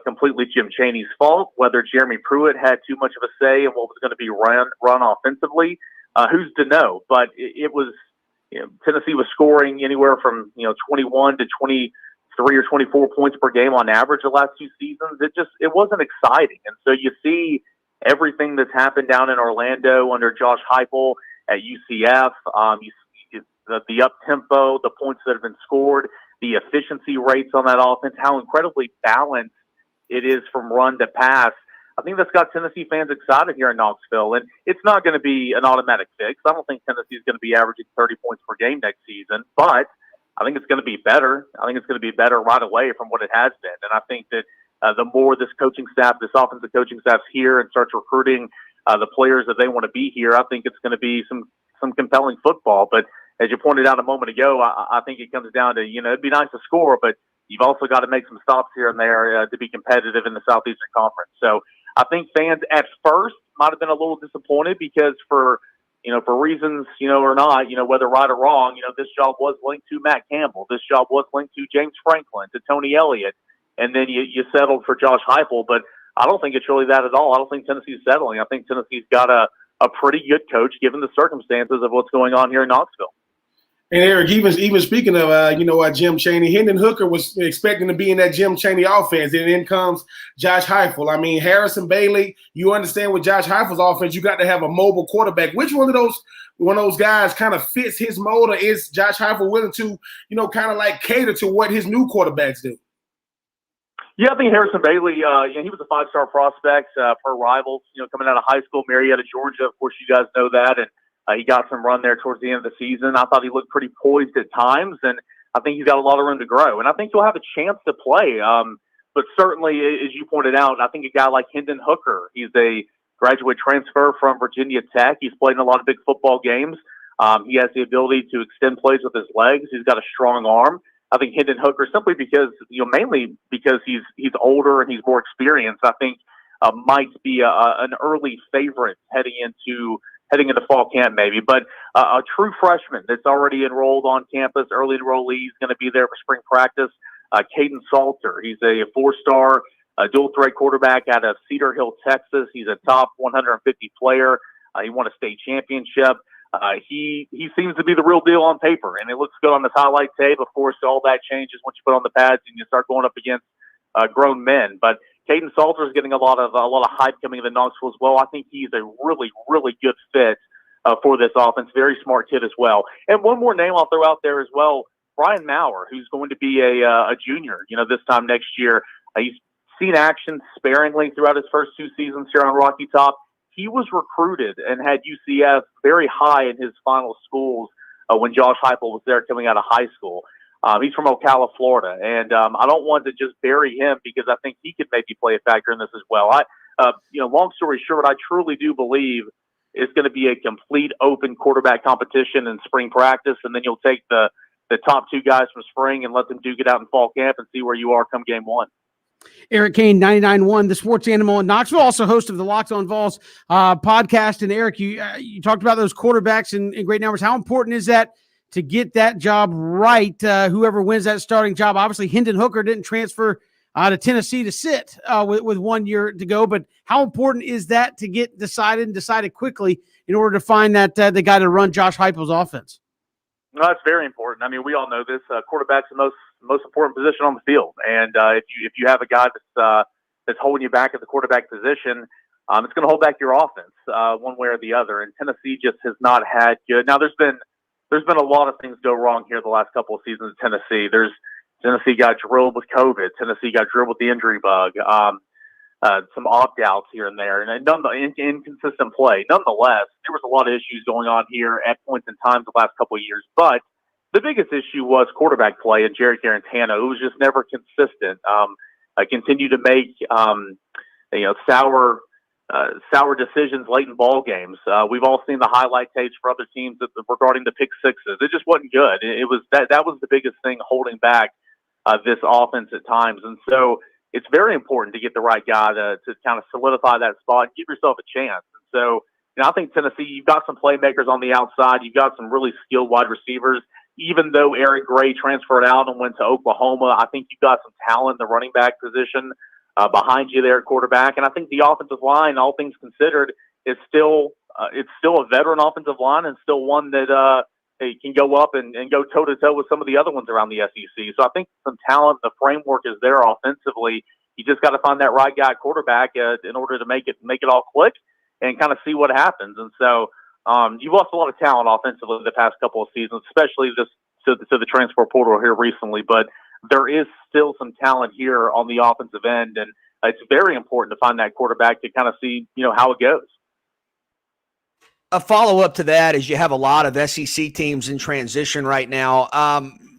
completely Jim Chaney's fault, whether Jeremy Pruitt had too much of a say in what was going to be run offensively, who's to know? But it was, Tennessee was scoring anywhere from 21 to 23 or 24 points per game on average the last two seasons. It wasn't exciting, and so you see everything that's happened down in Orlando under Josh Heupel at UCF. You see the up tempo, the points that have been scored, the efficiency rates on that offense, how incredibly balanced it is from run to pass. I think that's got Tennessee fans excited here in Knoxville, and it's not going to be an automatic fix. I don't think Tennessee is going to be averaging 30 points per game next season, but I think it's going to be better. I think it's going to be better right away from what it has been. And I think that the more this offensive coaching staff's here and starts recruiting the players that they want to be here, I think it's going to be some compelling football. But as you pointed out a moment ago, I think it comes down to, it'd be nice to score, but you've also got to make some stops here and there to be competitive in the Southeastern Conference. So I think fans at first might have been a little disappointed because for reasons, or not, whether right or wrong, this job was linked to Matt Campbell. This job was linked to James Franklin, to Tony Elliott. And then you settled for Josh Heupel. But I don't think it's really that at all. I don't think Tennessee's settling. I think Tennessee's got a pretty good coach given the circumstances of what's going on here in Knoxville. And Eric, even speaking of Jim Chaney, Hendon Hooker was expecting to be in that Jim Chaney offense, and then comes Josh Heupel. I mean, Harrison Bailey. You understand with Josh Heupel's offense, you got to have a mobile quarterback. Which one of those guys kind of fits his mold, or is Josh Heupel willing to kind of like cater to what his new quarterbacks do? Yeah, I think Harrison Bailey, he was a five-star prospect per Rivals, coming out of high school, Marietta, Georgia. Of course, you guys know that. And he got some run there towards the end of the season. I thought he looked pretty poised at times, and I think he's got a lot of room to grow. And I think he'll have a chance to play. But certainly, as you pointed out, I think a guy like Hendon Hooker, he's a graduate transfer from Virginia Tech. He's played in a lot of big football games. He has the ability to extend plays with his legs. He's got a strong arm. I think Hendon Hooker, simply because, mainly because he's older and he's more experienced, I think might be an early favorite heading into fall camp maybe. But a true freshman that's already enrolled on campus, early enrollee, is going to be there for spring practice. Caden Salter, he's a four-star dual threat quarterback out of Cedar Hill, Texas. He's a top 150 player. He won a state championship. He seems to be the real deal on paper, and it looks good on this highlight tape. Of course, all that changes once you put on the pads and you start going up against grown men. But Caden Salter is getting a lot of hype coming into Knoxville as well. I think he's a really, really good fit for this offense. Very smart kid as well. And one more name I'll throw out there as well, Brian Maurer, who's going to be a junior, this time next year. He's seen action sparingly throughout his first 2 seasons here on Rocky Top. He was recruited and had UCF very high in his final schools when Josh Heupel was there coming out of high school. He's from Ocala, Florida, and I don't want to just bury him because I think he could maybe play a factor in this as well. Long story short, I truly do believe it's going to be a complete open quarterback competition in spring practice, and then you'll take the top 2 guys from spring and let them duke it out in fall camp and see where you are come game 1. Eric Kane, 99.1, the sports animal in Knoxville, also host of the Locked On Vols podcast. And Eric, you talked about those quarterbacks in great numbers. How important is that to get that job right? Whoever wins that starting job, obviously Hendon Hooker didn't transfer to Tennessee to sit with 1 year to go. But how important is that to get decided quickly in order to find that the guy to run Josh Heupel's offense? No, it's very important. I mean, we all know this. Quarterback's the most important position on the field, and if you have a guy that's holding you back at the quarterback position, it's going to hold back your offense one way or the other. And Tennessee just has not had good. Now, there's been a lot of things go wrong here the last couple of seasons in Tennessee. Tennessee got drilled with COVID. Tennessee got drilled with the injury bug. Some opt-outs here and there, and inconsistent play. Nonetheless, there was a lot of issues going on here at points in time the last couple of years. But the biggest issue was quarterback play and Jerry Garantano, who was just never consistent. Continued to make sour decisions late in ball games. We've all seen the highlight tapes for other teams regarding the pick sixes. It just wasn't good. It was that was the biggest thing holding back this offense at times, and so it's very important to get the right guy to kind of solidify that spot and give yourself a chance. And so, I think Tennessee, you've got some playmakers on the outside. You've got some really skilled wide receivers. Even though Eric Gray transferred out and went to Oklahoma, I think you've got some talent in the running back position behind you there at quarterback. And I think the offensive line, all things considered, is still a veteran offensive line and still one that can go up and go toe-to-toe with some of the other ones around the SEC. So I think some talent, the framework is there offensively. You just got to find that right guy at quarterback in order to make it all click and kind of see what happens. And so you've lost a lot of talent offensively the past couple of seasons, especially to the transfer portal here recently. But there is still some talent here on the offensive end, and it's very important to find that quarterback to kind of see how it goes. A follow-up to that is you have a lot of SEC teams in transition right now.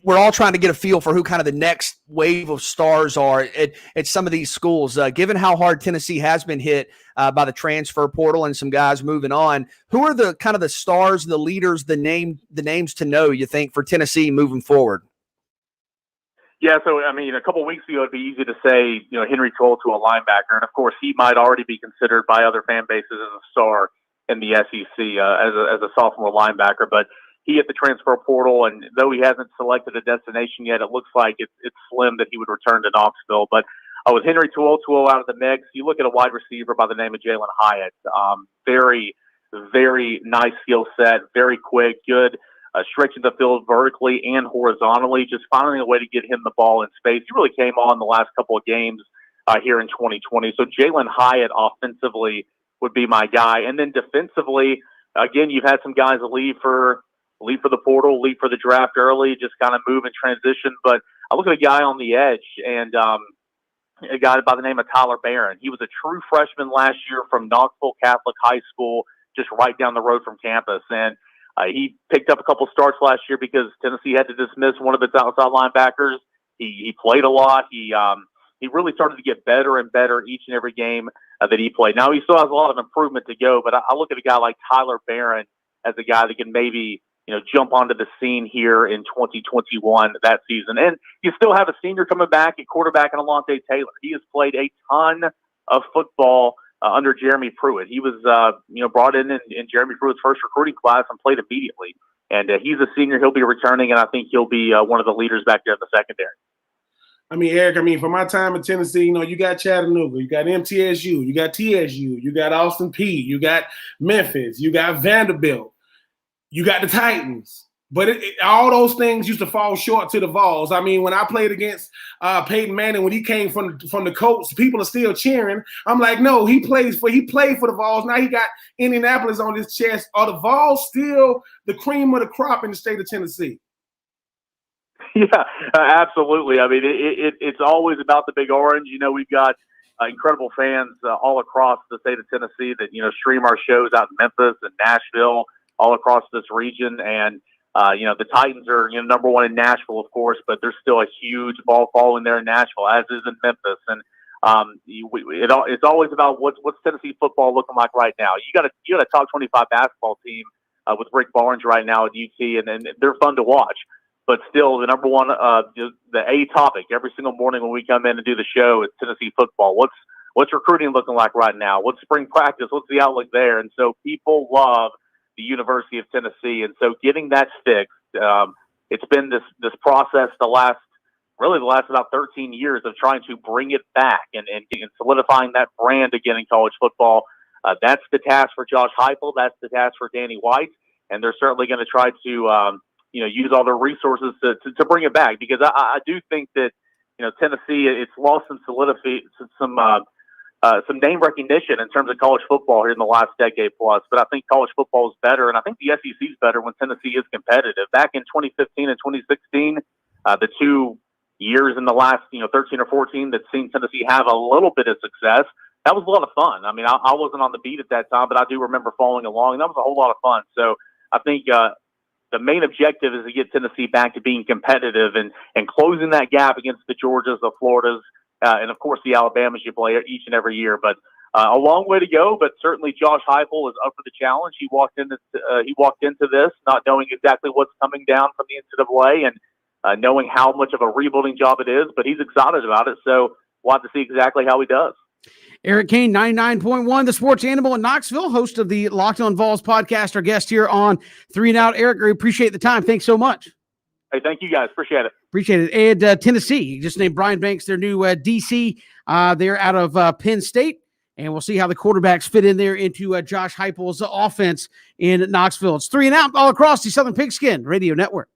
We're all trying to get a feel for who kind of the next wave of stars are at some of these schools. Given how hard Tennessee has been hit by the transfer portal and some guys moving on, who are the kind of the stars, the leaders, the names to know, you think, for Tennessee moving forward? Yeah, so, I mean, a couple of weeks ago, it'd be easy to say, Henry Toll to a linebacker. And, of course, he might already be considered by other fan bases as a star in the SEC as a sophomore linebacker. But he hit the transfer portal, and though he hasn't selected a destination yet, it looks like it's slim that he would return to Knoxville. But with Henry Toll out of the mix, you look at a wide receiver by the name of Jalen Hyatt. Very, very nice skill set, very quick, good. Stretching the field vertically and horizontally, just finding a way to get him the ball in space. He really came on the last couple of games here in 2020. So Jalen Hyatt offensively would be my guy. And then defensively, again, you've had some guys leave for the portal, leave for the draft early, just kind of move and transition. But I look at a guy on the edge and a guy by the name of Tyler Barron. He was a true freshman last year from Knoxville Catholic High School, just right down the road from campus. And he picked up a couple starts last year because Tennessee had to dismiss one of its outside linebackers. He played a lot. He really started to get better and better each and every game that he played. Now he still has a lot of improvement to go, but I look at a guy like Tyler Barron as a guy that can maybe jump onto the scene here in 2021 that season. And you still have a senior coming back at quarterback in Alontae Taylor. He has played a ton of football under Jeremy Pruitt. He was, brought in Jeremy Pruitt's first recruiting class and played immediately. And he's a senior. He'll be returning, and I think he'll be one of the leaders back there in the secondary. I mean, Eric, for my time in Tennessee, you got Chattanooga, you got MTSU, you got TSU, you got Austin Peay, you got Memphis, you got Vanderbilt, you got the Titans. But all those things used to fall short to the Vols. I mean, when I played against Peyton Manning, when he came from the Colts, people are still cheering. I'm like, no, he played for the Vols. Now he got Indianapolis on his chest. Are the Vols still the cream of the crop in the state of Tennessee? Yeah, absolutely. I mean, it's always about the Big Orange. You know, we've got incredible fans all across the state of Tennessee that, you know, stream our shows out in Memphis and Nashville, all across this region. And, you know, the Titans are, you know, number one in Nashville, of course, but there's still a huge ball following there in Nashville, as is in Memphis. And it's always about what's Tennessee football looking like right now. You got a top 25 basketball team with Rick Barnes right now at UT, and they're fun to watch. But still, the number one, the A topic every single morning when we come in and do the show is Tennessee football. What's recruiting looking like right now? What's spring practice? What's the outlook there? And so people love the University of Tennessee, and so getting that fixed, it's been this process the last about 13 years of trying to bring it back and solidifying that brand again in college football. That's the task for Josh Heupel. That's the task for Danny White, and they're certainly going to try to use all their resources to bring it back, because I do think that, you know, Tennessee, it's lost some solidity, some name recognition in terms of college football here in the last decade plus. But I think college football is better, and I think the SEC is better when Tennessee is competitive. Back in 2015 and 2016, the 2 years in the last 13 or 14 that seen Tennessee have a little bit of success, that was a lot of fun. I mean, I wasn't on the beat at that time, but I do remember following along, and that was a whole lot of fun. So I think the main objective is to get Tennessee back to being competitive and closing that gap against the Georgias, the Floridas, and of course the Alabamas you play each and every year. But a long way to go. But certainly Josh Heupel is up for the challenge. He walked into this not knowing exactly what's coming down from the NCAA and knowing how much of a rebuilding job it is. But he's excited about it. So we'll have to see exactly how he does. Eric Kane, 99.1, the sports animal in Knoxville, host of the Locked on Vols podcast, our guest here on 3 and Out. Eric, we appreciate the time. Thanks so much. Hey, thank you guys. Appreciate it. Appreciate it. And Tennessee, you just named Brian Banks, their new DC. They're out of Penn State, and we'll see how the quarterbacks fit in there into Josh Heupel's offense in Knoxville. It's 3 and Out all across the Southern Pigskin Radio Network.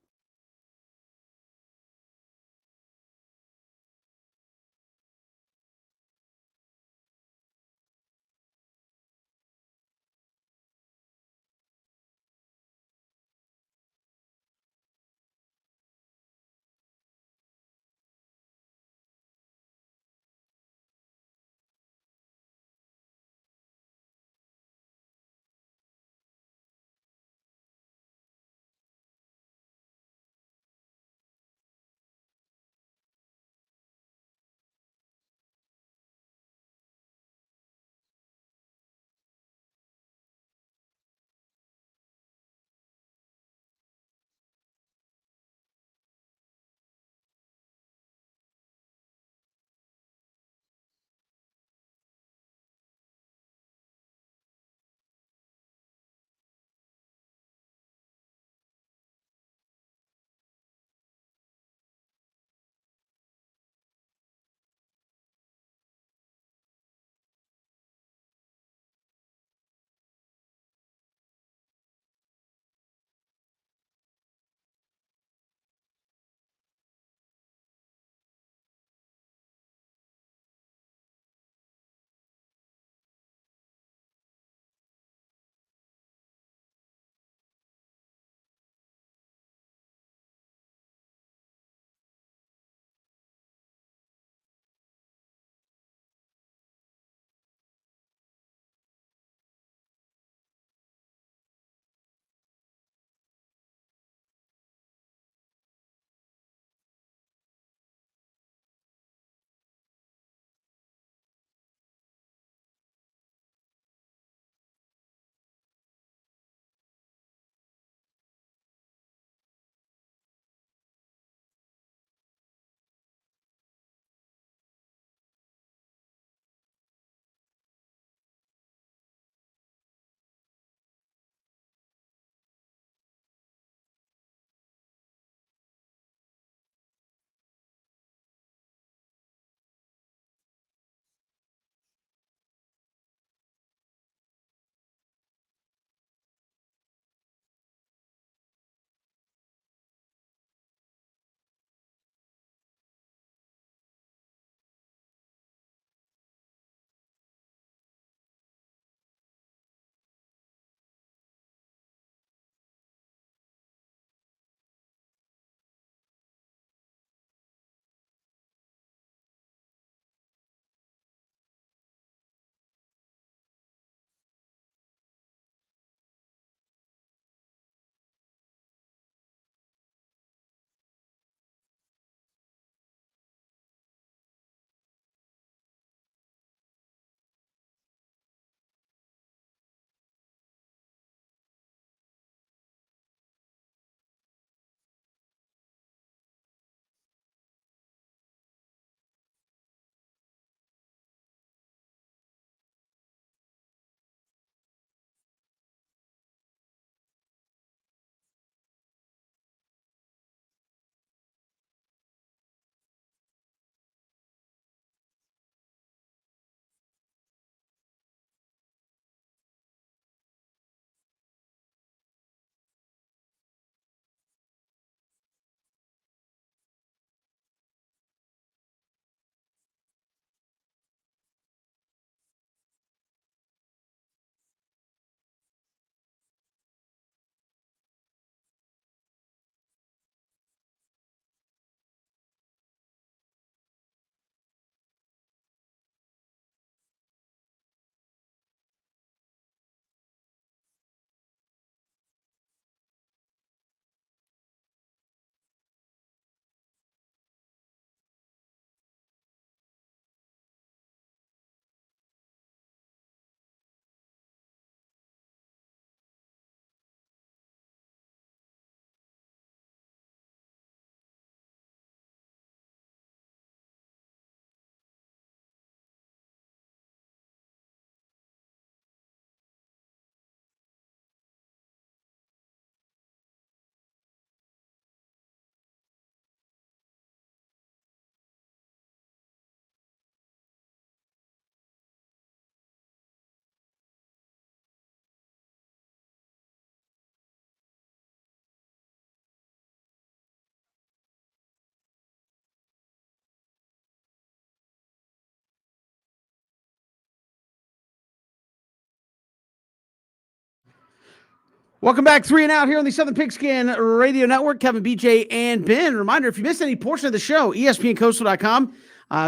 Welcome back, 3 and Out here on the Southern Pigskin Radio Network. Kevin, BJ, and Ben. Reminder, if you missed any portion of the show, ESPNCoastal.com,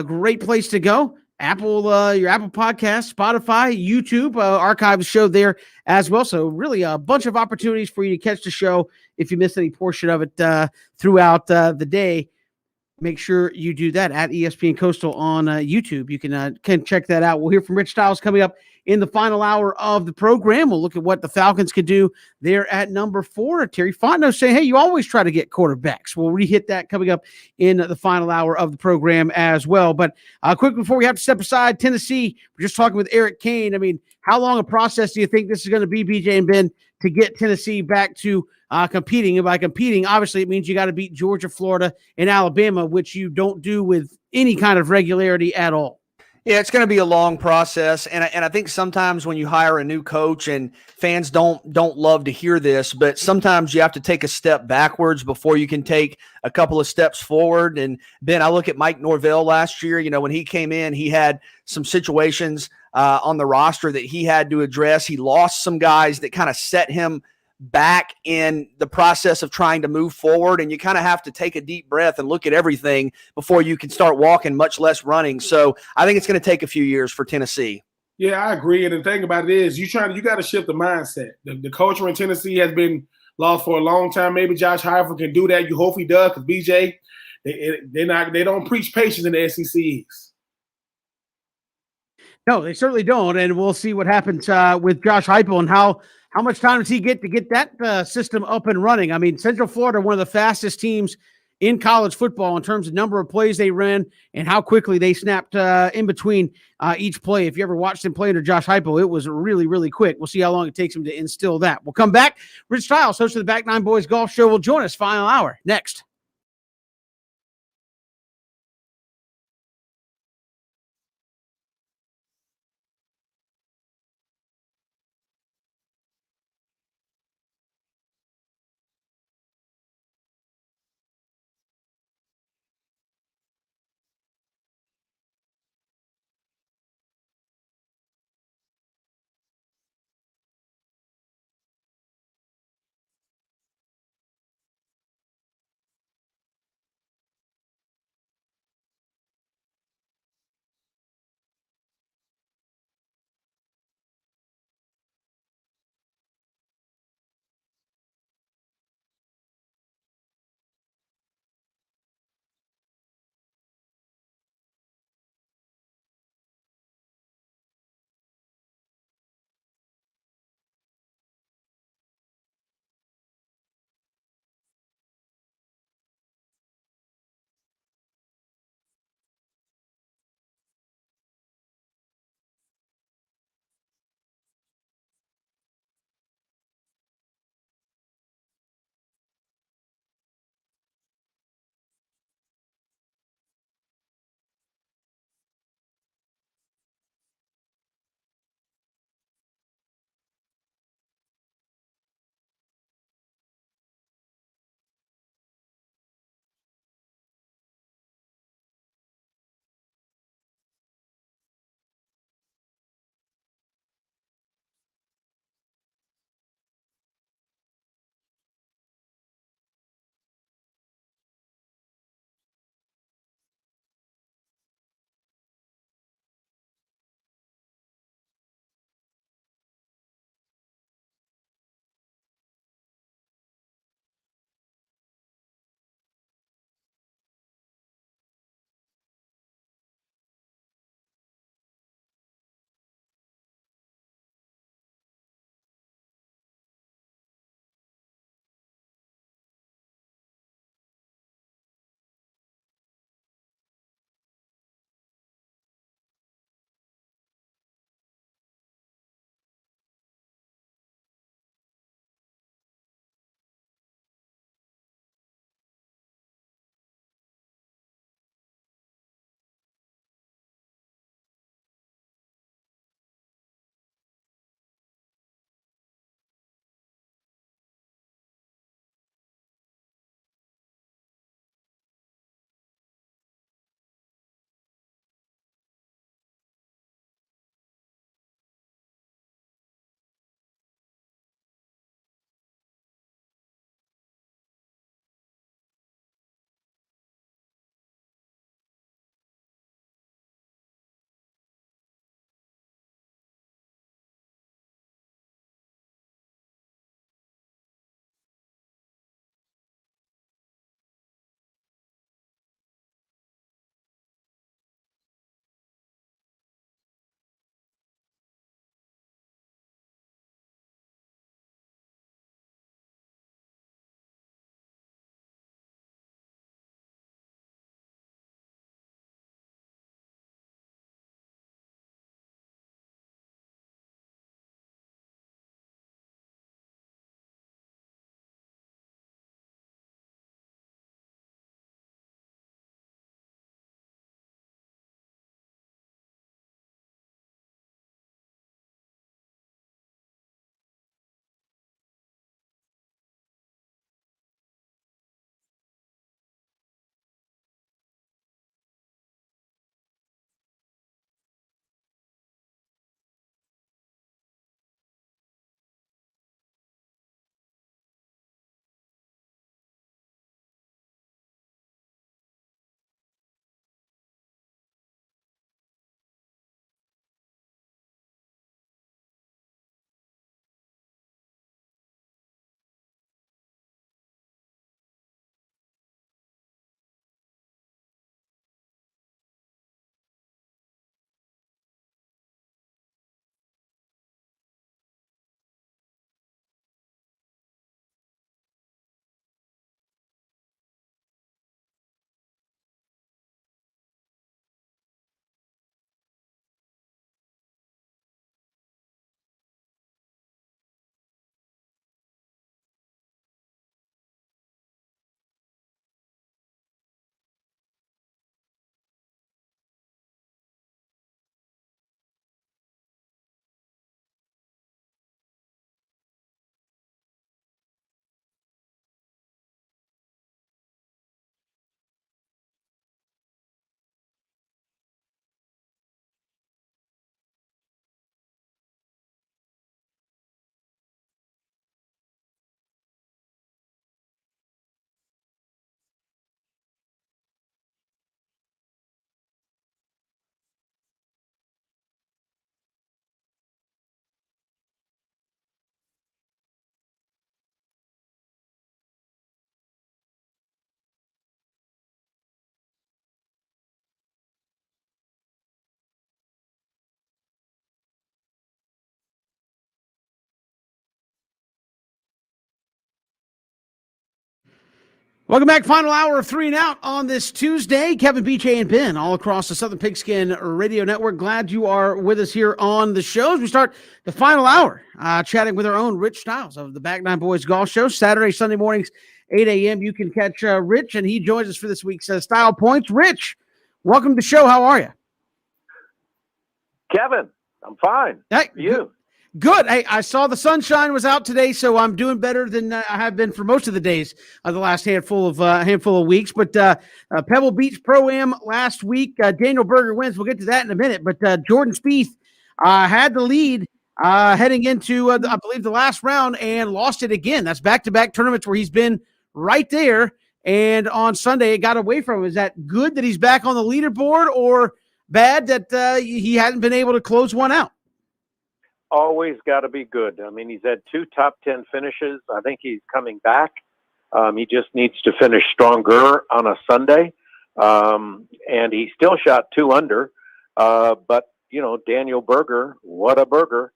great place to go. Your Apple Podcast, Spotify, YouTube, archives show there as well. So really a bunch of opportunities for you to catch the show if you missed any portion of it throughout the day. Make sure you do that at ESPN Coastal on YouTube. You can check that out. We'll hear from Rich Stiles coming up in the final hour of the program. We'll look at what the Falcons could do there at number 4. Terry Fontenot saying, hey, you always try to get quarterbacks. We'll re-hit that coming up in the final hour of the program as well. But quick before we have to step aside, Tennessee, we're just talking with Eric Kane. I mean, how long a process do you think this is going to be, BJ and Ben, to get Tennessee back to competing? And by competing, obviously, it means you got to beat Georgia, Florida, and Alabama, which you don't do with any kind of regularity at all. Yeah, it's going to be a long process, and I think sometimes when you hire a new coach, and fans don't love to hear this, but sometimes you have to take a step backwards before you can take a couple of steps forward. And Ben, I look at Mike Norvell last year. You know, when he came in, he had some situations on the roster that he had to address. He lost some guys that kind of set him back in the process of trying to move forward, and you kind of have to take a deep breath and look at everything before you can start walking, much less running. So I think it's going to take a few years for Tennessee. Yeah, I agree. And the thing about it is, you got to shift the mindset. The culture in Tennessee has been lost for a long time. Maybe Josh Heupel can do that. You hope he does, because BJ, they don't preach patience in the SEC East. No, they certainly don't, and we'll see what happens with Josh Heupel and how much time does he get to get that system up and running. I mean, Central Florida, one of the fastest teams in college football in terms of number of plays they ran and how quickly they snapped in between each play. If you ever watched them play under Josh Heupel, it was really, really quick. We'll see how long it takes him to instill that. We'll come back. Rich Stiles, host of the Back Nine Boys Golf Show, will join us final hour next. Welcome back. Final hour of 3 and Out on this Tuesday. Kevin, BJ, and Ben all across the Southern Pigskin Radio Network. Glad you are with us here on the show as we start the final hour, chatting with our own Rich Styles of the Back Nine Boys Golf Show. Saturday, Sunday mornings, 8 a.m. You can catch Rich, and he joins us for this week's Style Points. Rich, welcome to the show. How are you? Kevin, I'm fine. Hey, you? Good. Hey, I saw the sunshine was out today, so I'm doing better than I have been for most of the days of the last handful of weeks. But Pebble Beach Pro-Am last week, Daniel Berger wins. We'll get to that in a minute. But Jordan Spieth had the lead heading into, I believe, the last round and lost it again. That's back-to-back tournaments where he's been right there. And on Sunday, it got away from him. Is that good that he's back on the leaderboard, or bad that he hadn't been able to close one out? Always got to be good. I mean, he's had 2 top 10 finishes. I think he's coming back. He just needs to finish stronger on a Sunday. And he still shot 2 under. But, you know, Daniel Berger, what a burger,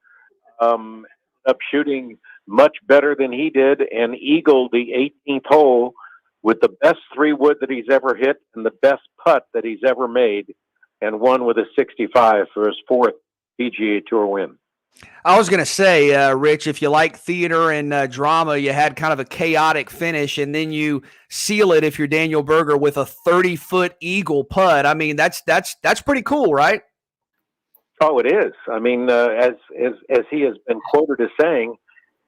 up shooting much better than he did and eagled the 18th hole with the best 3-wood that he's ever hit and the best putt that he's ever made, and won with a 65 for his 4th PGA Tour win. I was going to say, Rich, if you like theater and drama, you had kind of a chaotic finish, and then you seal it if you're Daniel Berger with a 30-foot eagle putt. I mean, that's pretty cool, right? Oh, it is. I mean, as he has been quoted as saying,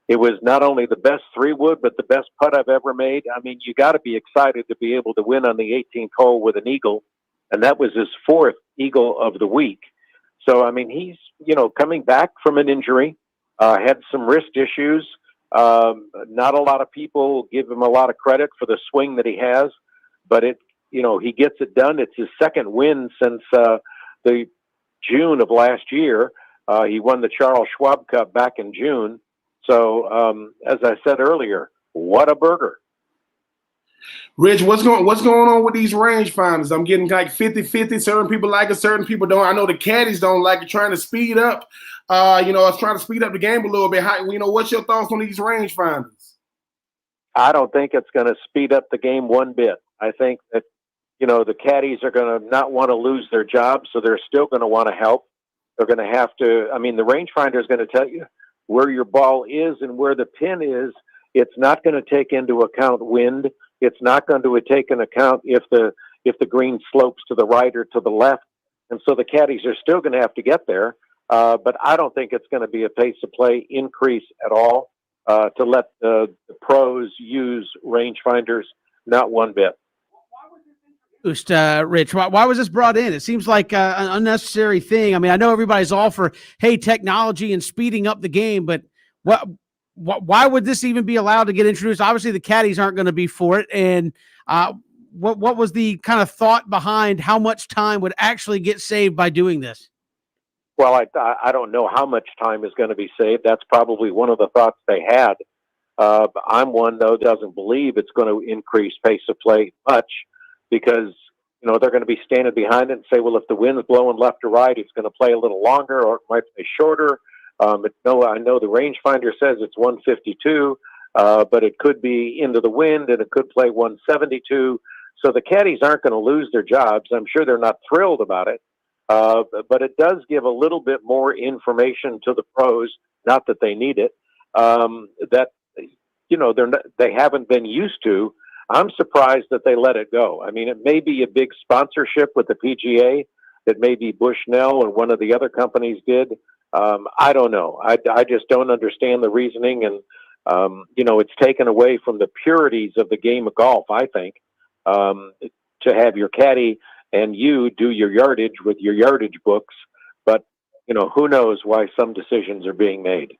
it was not only the best 3-wood, but the best putt I've ever made. I mean, you got to be excited to be able to win on the 18th hole with an eagle, and that was his 4th eagle of the week. So, I mean, he's, you know, coming back from an injury, had some wrist issues. Not a lot of people give him a lot of credit for the swing that he has, but he gets it done. It's his 2nd win since the June of last year. He won the Charles Schwab Cup back in June. So, as I said earlier, what a burger. Rich, what's going on with these rangefinders? I'm getting like 50-50. Certain people like it, certain people don't. I know the caddies don't like it, trying to speed up. It's trying to speed up the game a little bit. What's your thoughts on these rangefinders? I don't think it's going to speed up the game one bit. I think that, the caddies are going to not want to lose their job, so they're still going to want to help. They're going to have to, the rangefinder is going to tell you where your ball is and where the pin is. It's not going to take into account wind. It's not going to take into account if the green slopes to the right or to the left. And so the caddies are still going to have to get there. But I don't think it's going to be a pace of play increase at all to let the pros use rangefinders, not one bit. Rich, why was this brought in? It seems like an unnecessary thing. I know everybody's all for, hey, technology and speeding up the game, but why would this even be allowed to get introduced? Obviously, the caddies aren't going to be for it. And what was the kind of thought behind how much time would actually get saved by doing this? Well, I don't know how much time is going to be saved. That's probably one of the thoughts they had. I'm one, though, doesn't believe it's going to increase pace of play much because, they're going to be standing behind it and say, well, if the wind's blowing left or right, it's going to play a little longer or it might play shorter. I know the rangefinder says it's 152, but it could be into the wind and it could play 172. So the caddies aren't going to lose their jobs. I'm sure they're not thrilled about it, but it does give a little bit more information to the pros. Not that they need it, that they haven't been used to. I'm surprised that they let it go. It may be a big sponsorship with the PGA that maybe Bushnell or one of the other companies did. I don't know. I just don't understand the reasoning. And, it's taken away from the purities of the game of golf, I think, to have your caddy and you do your yardage with your yardage books. But, who knows why some decisions are being made.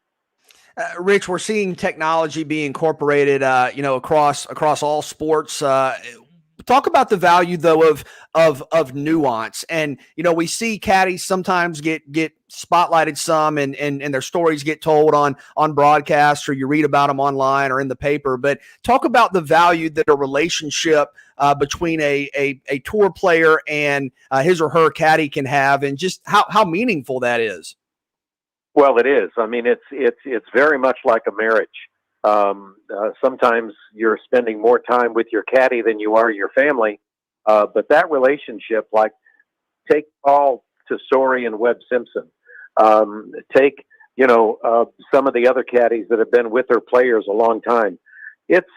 Rich, we're seeing technology be incorporated, across all sports. Talk about the value, though, of nuance. And, we see caddies sometimes get spotlighted some and their stories get told on broadcast, or you read about them online or in the paper. But talk about the value that a relationship between a tour player and his or her caddy can have, and just how meaningful that is. Well, it is. It's very much like a marriage. Sometimes you're spending more time with your caddy than you are your family. But that relationship, like take Paul Tesori and Webb Simpson, take, some of the other caddies that have been with their players a long time. It's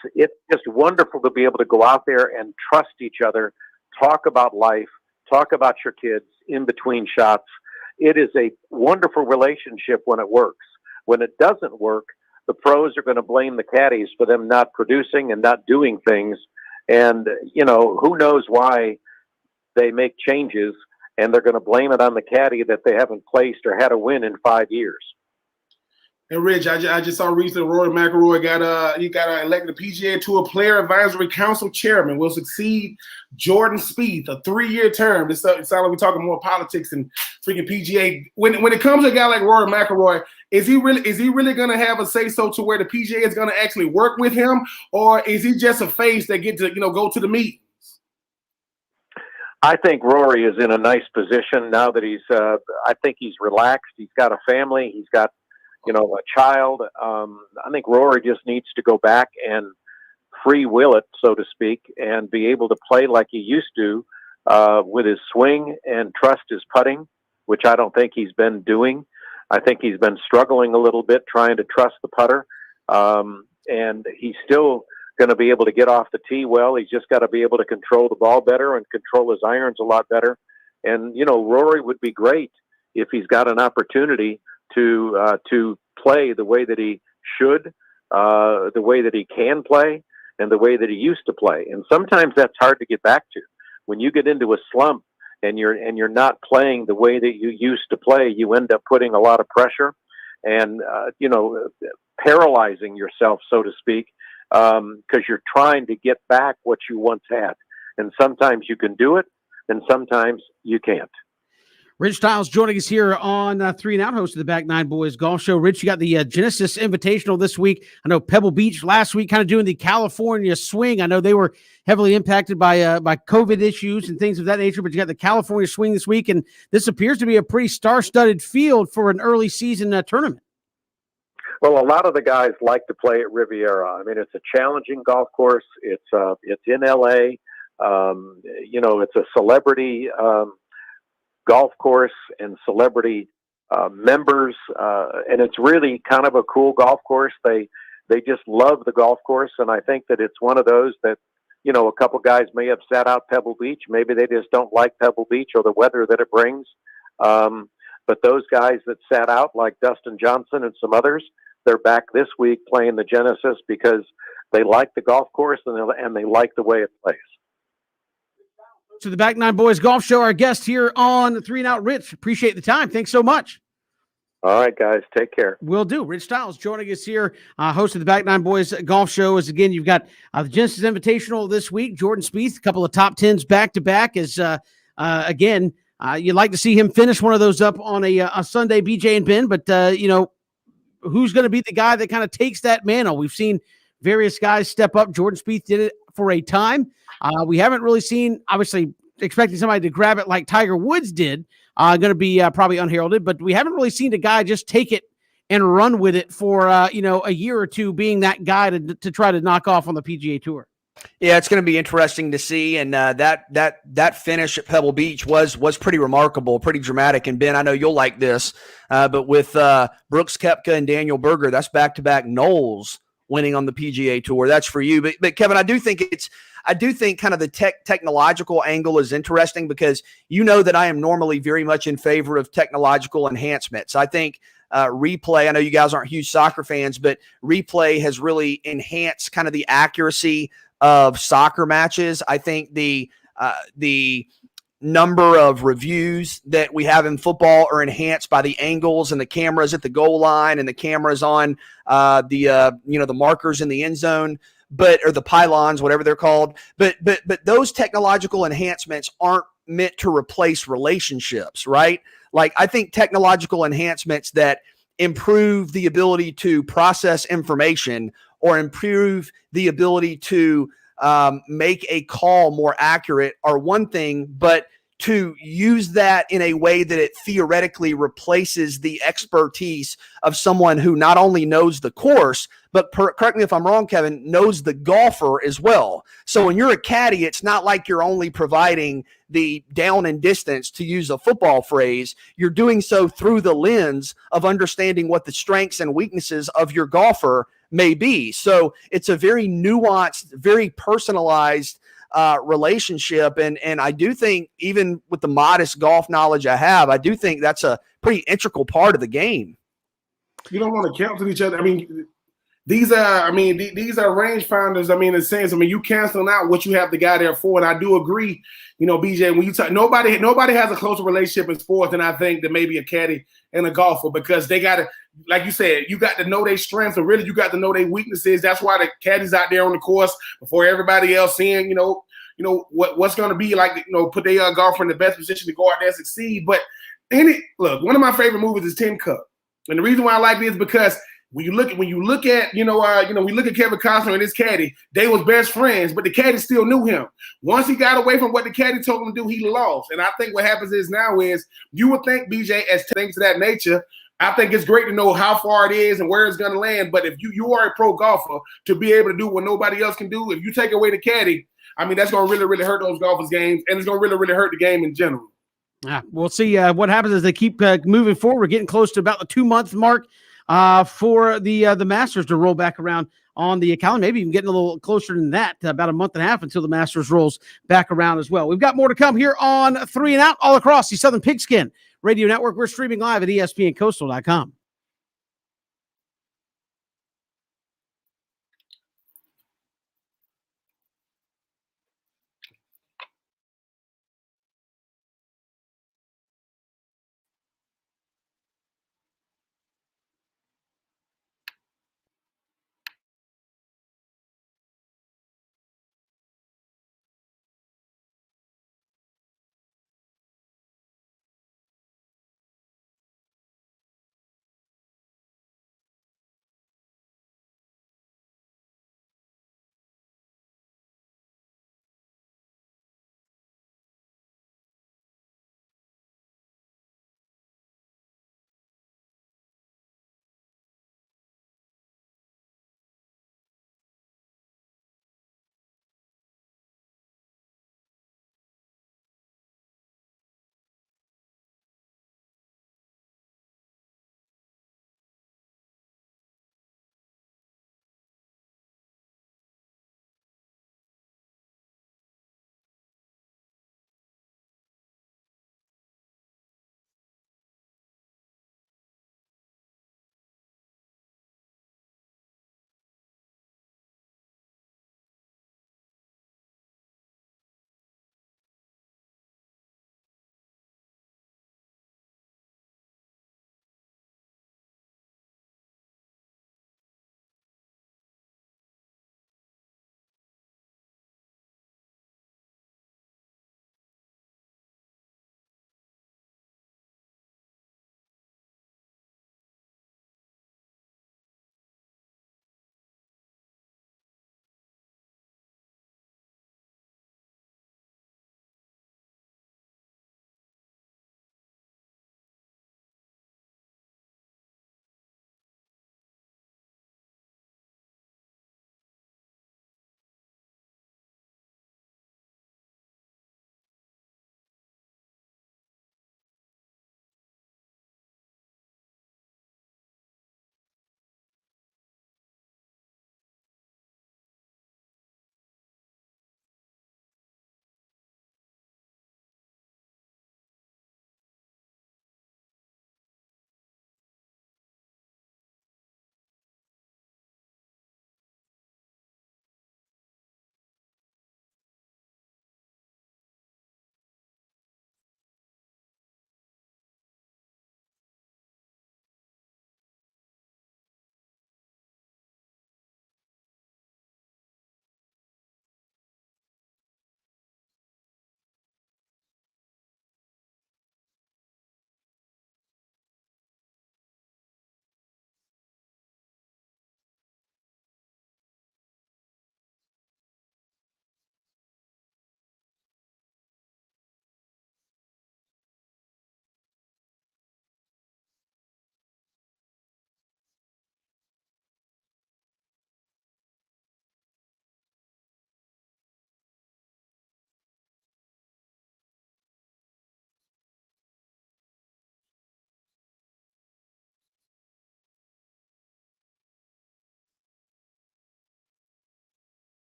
just wonderful to be able to go out there and trust each other, talk about life, talk about your kids in between shots. It is a wonderful relationship when it works. When it doesn't work, the pros are going to blame the caddies for them not producing and not doing things. And, who knows why they make changes, and they're going to blame it on the caddy that they haven't placed or had a win in 5 years. And Rich, I just saw recently Rory McIlroy got elected PGA Tour Player Advisory Council Chairman. Will succeed Jordan Spieth, a 3-year term. It sounds like we're talking more politics than freaking PGA. When it comes to a guy like Rory McIlroy, is he really going to have a say so to where the PGA is going to actually work with him, or is he just a face that get to go to the meetings? I think Rory is in a nice position now that I think he's relaxed. He's got a family. He's got a child. I think Rory just needs to go back and free will it, so to speak, and be able to play like he used to with his swing and trust his putting, which I don't think he's been doing. I think he's been struggling a little bit trying to trust the putter. And he's still going to be able to get off the tee well. He's just got to be able to control the ball better and control his irons a lot better. And, Rory would be great if he's got an opportunity to play the way that he should, the way that he can play, and the way that he used to play. And sometimes that's hard to get back to. When you get into a slump and you're not playing the way that you used to play, you end up putting a lot of pressure and paralyzing yourself, so to speak, because you're trying to get back what you once had. And sometimes you can do it, and sometimes you can't. Rich Stiles joining us here on 3 and Out, host of the Back Nine Boys Golf Show. Rich, you got the Genesis Invitational this week. I know Pebble Beach last week, kind of doing the California swing. I know they were heavily impacted by COVID issues and things of that nature, but you got the California swing this week, and this appears to be a pretty star-studded field for an early season tournament. Well, a lot of the guys like to play at Riviera. I mean, it's a challenging golf course. It's in LA. It's a celebrity golf course and celebrity members, and it's really kind of a cool golf course. They just love the golf course, and I think that it's one of those that a couple guys may have sat out Pebble Beach. Maybe they just don't like Pebble Beach or the weather that it brings. But those guys that sat out, like Dustin Johnson and some others, they're back this week playing the Genesis because they like the golf course and they like the way it plays. To the Back Nine Boys Golf Show, our guest here on 3 and Out, Rich. Appreciate the time. Thanks so much. All right, guys. Take care. Will do. Rich Stiles joining us here, host of the Back Nine Boys Golf Show. As again, you've got the Genesis Invitational this week. Jordan Spieth, a couple of top 10s back to back. As again, you'd like to see him finish one of those up on a Sunday, BJ and Ben. But who's going to be the guy that kind of takes that mantle? We've seen various guys step up. Jordan Spieth did it for a time. We haven't really seen, obviously, expecting somebody to grab it like Tiger Woods did, going to be probably unheralded, but we haven't really seen a guy just take it and run with it for, a year or two, being that guy to try to knock off on the PGA Tour. Yeah, it's going to be interesting to see, and that finish at Pebble Beach was pretty remarkable, pretty dramatic. And Ben, I know you'll like this, but with Brooks Koepka and Daniel Berger, that's back-to-back Knowles winning on the PGA Tour. That's for you. But Kevin, I do think kind of the technological angle is interesting because that I am normally very much in favor of technological enhancements. I think replay, I know you guys aren't huge soccer fans, but replay has really enhanced kind of the accuracy of soccer matches. I think the number of reviews that we have in football are enhanced by the angles and the cameras at the goal line and the cameras on the markers in the end zone, or the pylons, whatever they're called. But those technological enhancements aren't meant to replace relationships, right? Like, I think technological enhancements that improve the ability to process information or improve the ability to make a call more accurate are one thing, but to use that in a way that it theoretically replaces the expertise of someone who not only knows the course, but correct me if I'm wrong, Kevin, knows the golfer as well. So when you're a caddy, it's not like you're only providing the down and distance, to use a football phrase. You're doing so through the lens of understanding what the strengths and weaknesses of your golfer may be. So it's a very nuanced, very personalized relationship. And I do think, even with the modest golf knowledge I have, I do think that's a pretty integral part of the game. You don't want to cancel each other. I mean, these are rangefinders. I mean, in a sense, you canceling out what you have the guy there for. And I do agree, BJ, when you talk, nobody has a closer relationship in sports than I think that maybe a caddy and a golfer, because they got to, like you said, you got to know their strengths, and really you got to know their weaknesses. That's why the caddies out there on the course before everybody else, seeing, what's going to be like, put their golfer in the best position to go out there and succeed. But one of my favorite movies is Tin Cup. And the reason why I like it is because when you look at we look at Kevin Costner and his caddy, they was best friends, but the caddy still knew him. Once he got away from what the caddy told him to do, he lost. And I think what happens is now is, you would think, BJ, as things of that nature, I think it's great to know how far it is and where it's going to land. But if you are a pro golfer, to be able to do what nobody else can do, if you take away the caddy, I mean, that's going to really, really hurt those golfers' games, and it's going to really, really hurt the game in general. We'll see what happens as they keep moving forward. We're getting close to about the 2-month mark for the Masters to roll back around on the calendar. Maybe even getting a little closer than that, about a month and a half until the Masters rolls back around as well. We've got more to come here on 3 and Out, all across the Southern Pigskin Radio Network. We're streaming live at ESPNCoastal.com.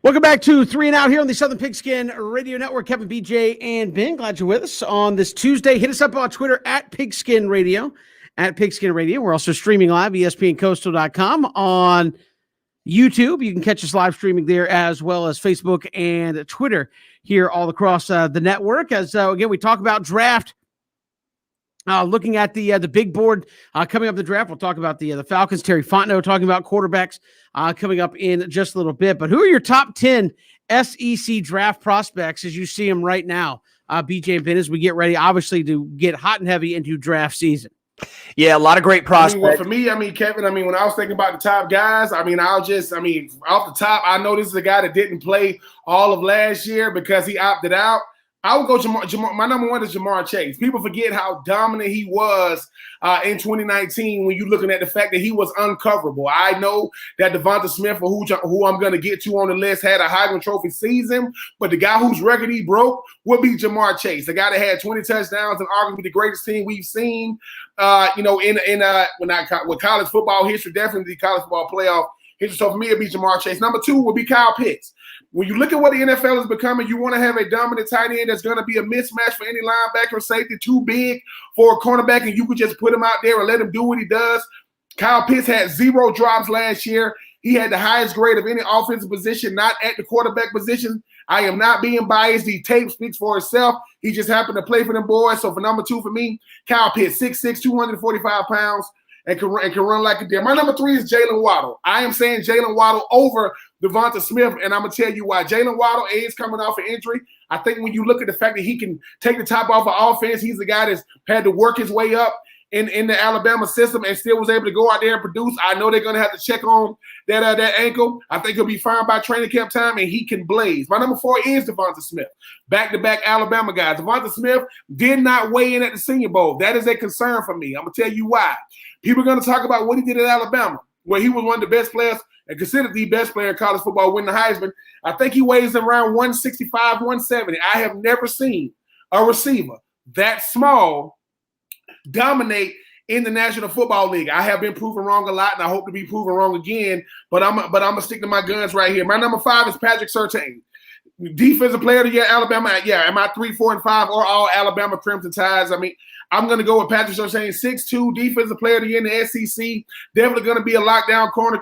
Welcome back to 3 and Out here on the Southern Pigskin Radio Network. Kevin, BJ, and Ben, glad you're with us on this Tuesday. Hit us up on Twitter at Pigskin Radio, We're also streaming live, ESPNCoastal.com, on YouTube. You can catch us live streaming there, as well as Facebook and Twitter here all across the network. As again, we talk about draft. Looking at the big board coming up the draft, we'll talk about the Falcons. Terry Fontenot talking about quarterbacks coming up in just a little bit. But who are your top 10 SEC draft prospects as you see them right now, BJ and Ben, as we get ready, obviously, to get hot and heavy into draft season? Yeah, a lot of great prospects. For me, Kevin, when I was thinking about the top guys, off the top, I know this is a guy that didn't play all of last year because he opted out. I would go Jamar. My number one is Jamar Chase. People forget how dominant he was in 2019 when you're looking at the fact that he was uncoverable. I know that Devonta Smith, who I'm going to get to on the list, had a Heisman Trophy season, but the guy whose record he broke would be Jamar Chase, the guy that had 20 touchdowns and arguably the greatest team we've seen, with college football history, definitely the college football playoff history. So for me, it'd be Jamar Chase. Number two would be Kyle Pitts. When you look at what the NFL is becoming, you want to have a dominant tight end that's going to be a mismatch for any linebacker or safety, too big for a cornerback, and you could just put him out there and let him do what he does. Kyle Pitts had 0 drops last year. He had the highest grade of any offensive position, not at the quarterback position. I am not being biased. The tape speaks for itself. He just happened to play for them boys. So for number two for me, Kyle Pitts, 6'6", 245 pounds. And can run like a deer. My number three is Jalen Waddle. I am saying Jalen Waddle over Devonta Smith, and I'm going to tell you why. Jalen Waddle is coming off an injury. I think when you look at the fact that he can take the top off of offense, he's the guy that's had to work his way up in the Alabama system and still was able to go out there and produce. I know they're going to have to check on that ankle. I think he'll be fine by training camp time, and he can blaze. My number four is Devonta Smith, back-to-back Alabama guys. Devonta Smith did not weigh in at the Senior Bowl. That is a concern for me. I'm going to tell you why. People are going to talk about what he did at Alabama, where he was one of the best players and considered the best player in college football, winning the Heisman. I think he weighs around 165, 170. I have never seen a receiver that small dominate in the National Football League. I have been proven wrong a lot, and I hope to be proven wrong again, but I'm going to stick to my guns right here. My number five is Patrick Surtain. Defensive player of the year, Alabama. Yeah, am I 3, 4, and 5 or all Alabama Crimson Tides? I'm going to go with Patrick Surtain, 6'2", defensive player of the year in the SEC. Definitely going to be a lockdown corner.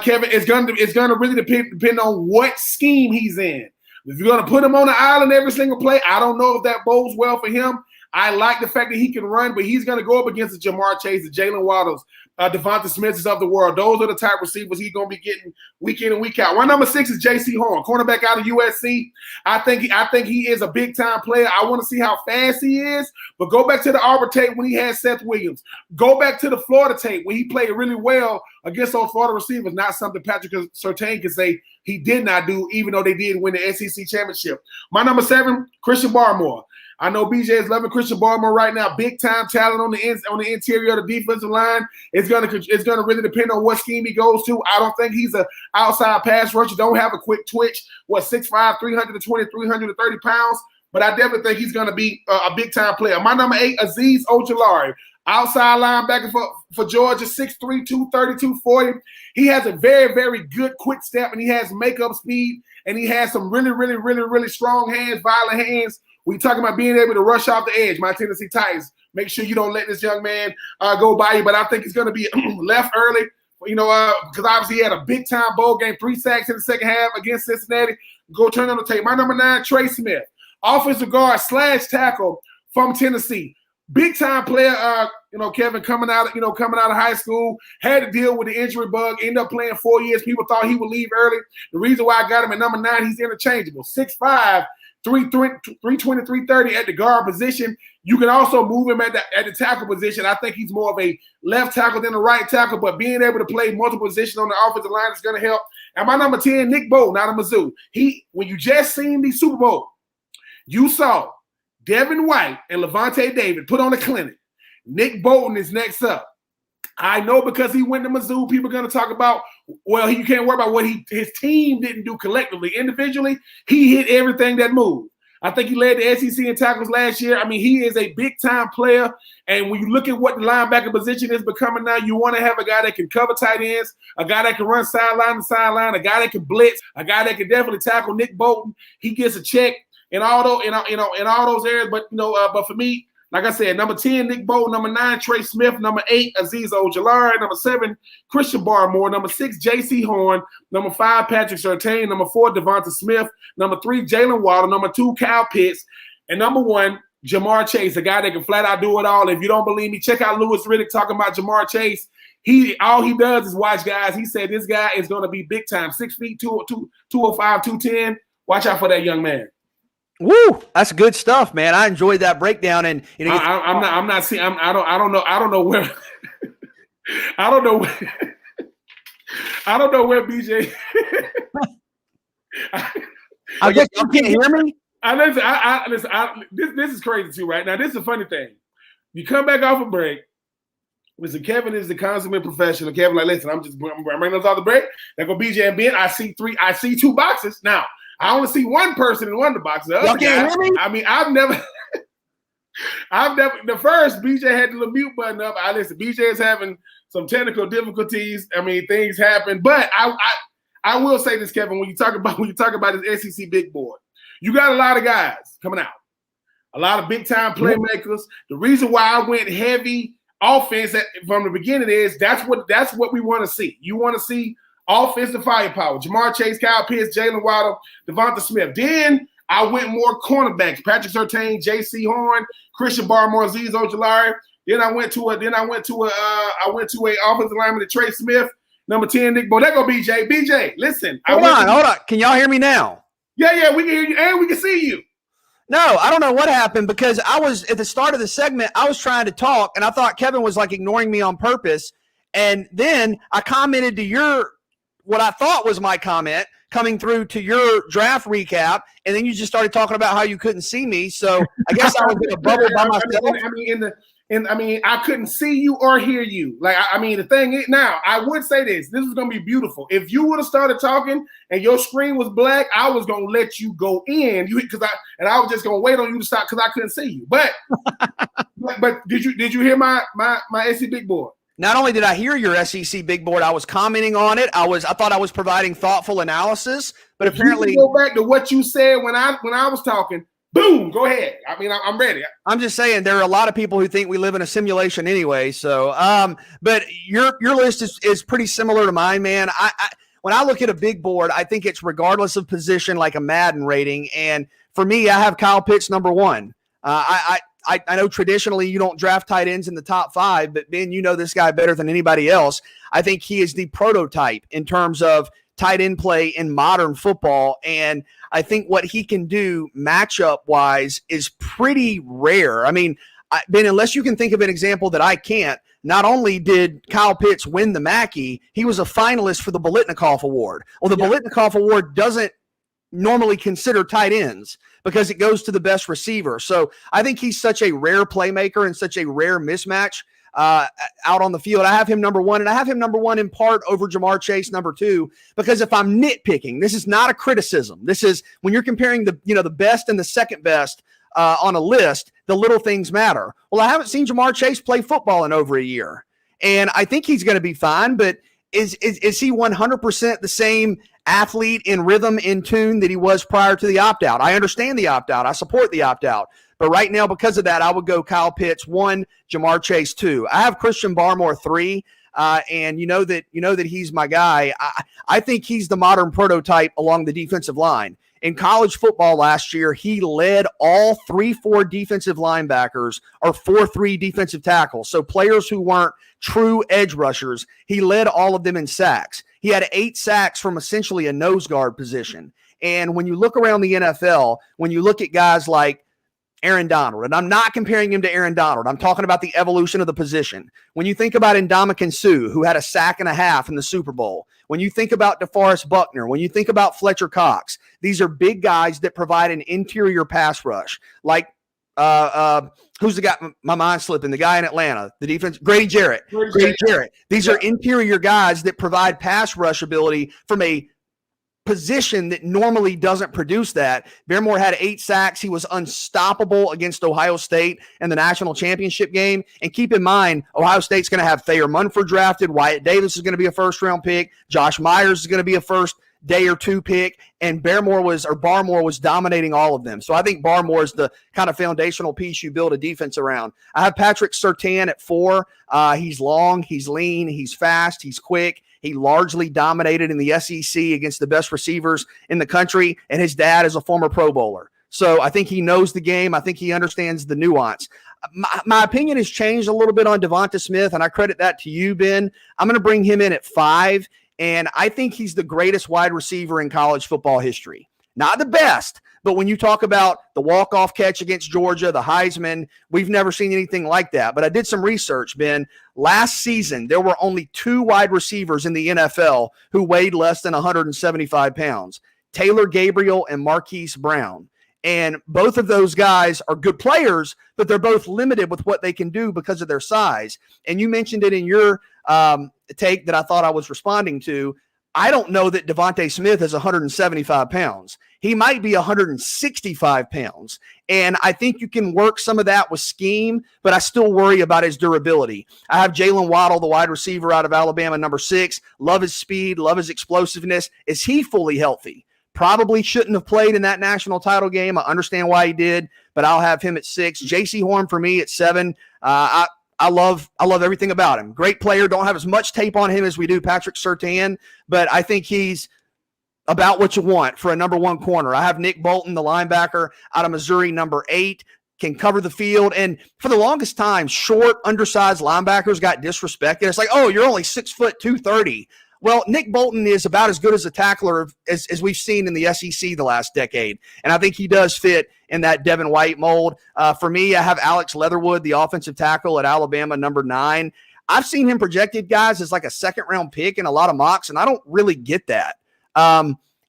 Kevin, it's going to really depend on what scheme he's in. If you're going to put him on the island every single play, I don't know if that bodes well for him. I like the fact that he can run, but he's going to go up against the Jamar Chase, the Jalen Waddles, Devonta Smiths of the world. Those are the type receivers he's going to be getting week in and week out. My number 6 is J.C. Horn, cornerback out of USC. I think he is a big-time player. I want to see how fast he is, but go back to the Auburn tape when he had Seth Williams. Go back to the Florida tape when he played really well against those Florida receivers, not something Patrick Surtain can say he did not do, even though they did win the SEC championship. My number 7, Christian Barmore. I know BJ is loving Christian Barmore right now. Big time talent on the interior of the defensive line. It's gonna really depend on what scheme he goes to. I don't think he's an outside pass rusher. Don't have a quick twitch. 6'5", 320, 330 pounds. But I definitely think he's gonna be a big time player. My number 8, Azeez Ojulari. Outside linebacker for Georgia, 6'3", 230, 240. He has a very, very good quick step, and he has makeup speed, and he has some really, really, really, really strong hands, violent hands. We talking about being able to rush off the edge. My Tennessee Titans, make sure you don't let this young man go by you. But I think he's going to be left early, because obviously he had a big-time bowl game, 3 sacks in the second half against Cincinnati. Go turn on the tape. My number 9, Trey Smith, offensive guard / tackle from Tennessee. Big-time player, Kevin, coming out of high school, had to deal with the injury bug, ended up playing 4 years. People thought he would leave early. The reason why I got him at number 9, he's interchangeable. 6'5", 320, 330 at the guard position. You can also move him at the tackle position. I think he's more of a left tackle than a right tackle, but being able to play multiple positions on the offensive line is going to help. And my number 10, Nick Bolton out of Mizzou. When you just seen the Super Bowl, you saw Devin White and Levante David put on a clinic. Nick Bolton is next up. I know because he went to Mizzou, people are going to talk about, you can't worry about what his team didn't do collectively. Individually, he hit everything that moved. I think he led the SEC in tackles last year. I mean, he is a big-time player. And when you look at what the linebacker position is becoming now, you want to have a guy that can cover tight ends, a guy that can run sideline to sideline, a guy that can blitz, a guy that can definitely tackle Nick Bolton. He gets a check in all those areas. But but for me, like I said, number 10, Nick Bolton, number 9, Trey Smith, number 8, Azeez Ojulari, number 7, Christian Barmore, number 6, J.C. Horn, number 5, Patrick Surtain, number 4, Devonta Smith, number 3, Jalen Waddle, number 2, Kyle Pitts, and number 1, Jamar Chase, a guy that can flat out do it all. If you don't believe me, check out Louis Riddick talking about Jamar Chase. All he does is watch guys. He said this guy is going to be big time, 6 feet, 205, 210. Watch out for that young man. Woo, that's good stuff, man. I enjoyed that breakdown, and I'm not seeing. I don't know. I don't know where. I don't know where BJ. I guess you can't hear me. This is crazy too, right now. This is a funny thing. You come back off a break. Listen, Kevin is the consummate professional. Kevin, like, listen, I'm bringing us off the break. There go BJ and Ben. I see 2 boxes now. I only see one person in one of the boxes. The other guy, I mean, the first BJ had the little mute button up. Listen, BJ is having some technical difficulties. I mean, things happen. But I will say this, Kevin, when you talk about this SEC big board, you got a lot of guys coming out, a lot of big time playmakers. The reason why I went heavy offense from the beginning is that's what we want to see. You want to see offensive firepower. Jamar Chase, Kyle Pitts, Jalen Waddle, Devonta Smith. Then I went more cornerbacks. Patrick Surtain, J.C. Horn, Christian Barmore, Azeez Ojulari. Then I went to a offensive lineman to Trey Smith, number 10, Nick Bo. There go BJ. BJ, listen. Hold on. Can y'all hear me now? Yeah, we can hear you and we can see you. No, I don't know what happened because I was at the start of the segment, I was trying to talk and I thought Kevin was like ignoring me on purpose. And then I commented to what I thought was my comment coming through to your draft recap. And then you just started talking about how you couldn't see me. So I guess I was in a bubble by myself. I couldn't see you or hear you. The thing is, now I would say this is going to be beautiful. If you would have started talking and your screen was black, I was going to let you go in I was just going to wait on you to stop because I couldn't see you. But did you hear my SEC big board? Not only did I hear your SEC big board, I was commenting on it. I thought I was providing thoughtful analysis, but apparently you go back to what you said when I was talking. Boom, go ahead. I mean, I'm ready. I'm just saying there are a lot of people who think we live in a simulation anyway. So, but your list is pretty similar to mine, man. When I look at a big board, I think it's regardless of position, like a Madden rating. And for me, I have Kyle Pitts number 1. I know traditionally you don't draft tight ends in the top 5, but Ben, you know this guy better than anybody else. I think he is the prototype in terms of tight end play in modern football. And I think what he can do matchup wise is pretty rare. I mean, Ben, unless you can think of an example that I can't, not only did Kyle Pitts win the Mackey, he was a finalist for the Biletnikoff Award. Well, the Biletnikoff Award doesn't normally consider tight ends because it goes to the best receiver. So I think he's such a rare playmaker and such a rare mismatch out on the field. I have him number 1, and I have him number 1 in part over Jamar Chase number 2, because if I'm nitpicking, this is not a criticism. This is when you're comparing the best and the second best on a list, the little things matter. Well, I haven't seen Jamar Chase play football in over a year, and I think he's going to be fine, but is he 100% the same athlete in rhythm, in tune that he was prior to the opt-out? I understand the opt-out. I support the opt-out. But right now, because of that, I would go Kyle Pitts 1, Jamar Chase 2. I have Christian Barmore 3, and you know that he's my guy. I think he's the modern prototype along the defensive line. In college football last year, he led all 3-4 defensive linebackers or 4-3 defensive tackles. So players who weren't true edge rushers, he led all of them in sacks. He had 8 sacks from essentially a nose guard position. And when you look around the NFL, when you look at guys like Aaron Donald, and I'm not comparing him to Aaron Donald, I'm talking about the evolution of the position. When you think about Ndamukong Suh, who had a sack and a half in the Super Bowl, when you think about DeForest Buckner, when you think about Fletcher Cox, these are big guys that provide an interior pass rush. Like, who's the guy? My mind's slipping. The guy in Atlanta, the defense, Grady Jarrett. Grady Jarrett. These are interior guys that provide pass rush ability from a position that normally doesn't produce that. Barmore had 8 sacks. He was unstoppable against Ohio State in the national championship game. And keep in mind, Ohio State's going to have Thayer Munford drafted. Wyatt Davis is going to be a first-round pick. Josh Myers is going to be a first day or two pick. And Barmore was dominating all of them. So I think Barmore is the kind of foundational piece you build a defense around. I have Patrick Surtain at 4. He's long, he's lean, he's fast, he's quick. He largely dominated in the SEC against the best receivers in the country, and his dad is a former Pro Bowler. So I think he knows the game. I think he understands the nuance. My opinion has changed a little bit on Devonta Smith, and I credit that to you, Ben. I'm going to bring him in at 5, and I think he's the greatest wide receiver in college football history. Not the best, but when you talk about the walk-off catch against Georgia, the Heisman, we've never seen anything like that. But I did some research, Ben. Last season, there were only 2 wide receivers in the NFL who weighed less than 175 pounds, Taylor Gabriel and Marquise Brown. And both of those guys are good players, but they're both limited with what they can do because of their size. And you mentioned it in your take that I thought I was responding to. I don't know that Devonta Smith is 175 pounds. He might be 165 pounds. And I think you can work some of that with scheme, but I still worry about his durability. I have Jalen Waddle, the wide receiver out of Alabama, number 6. Love his speed, love his explosiveness. Is he fully healthy? Probably shouldn't have played in that national title game. I understand why he did, but I'll have him at 6. J.C. Horn for me at 7. I love everything about him. Great player. Don't have as much tape on him as we do Patrick Surtain, but I think he's about what you want for a number 1 corner. I have Nick Bolton, the linebacker out of Missouri, number 8, can cover the field. And for the longest time, short, undersized linebackers got disrespected. It's like, oh, you're only 6 foot 230. Well, Nick Bolton is about as good as a tackler as we've seen in the SEC the last decade. And I think he does fit in that Devin White mold. For me, I have Alex Leatherwood, the offensive tackle at Alabama, number 9. I've seen him projected, guys, as like a second-round pick in a lot of mocks, and I don't really get that.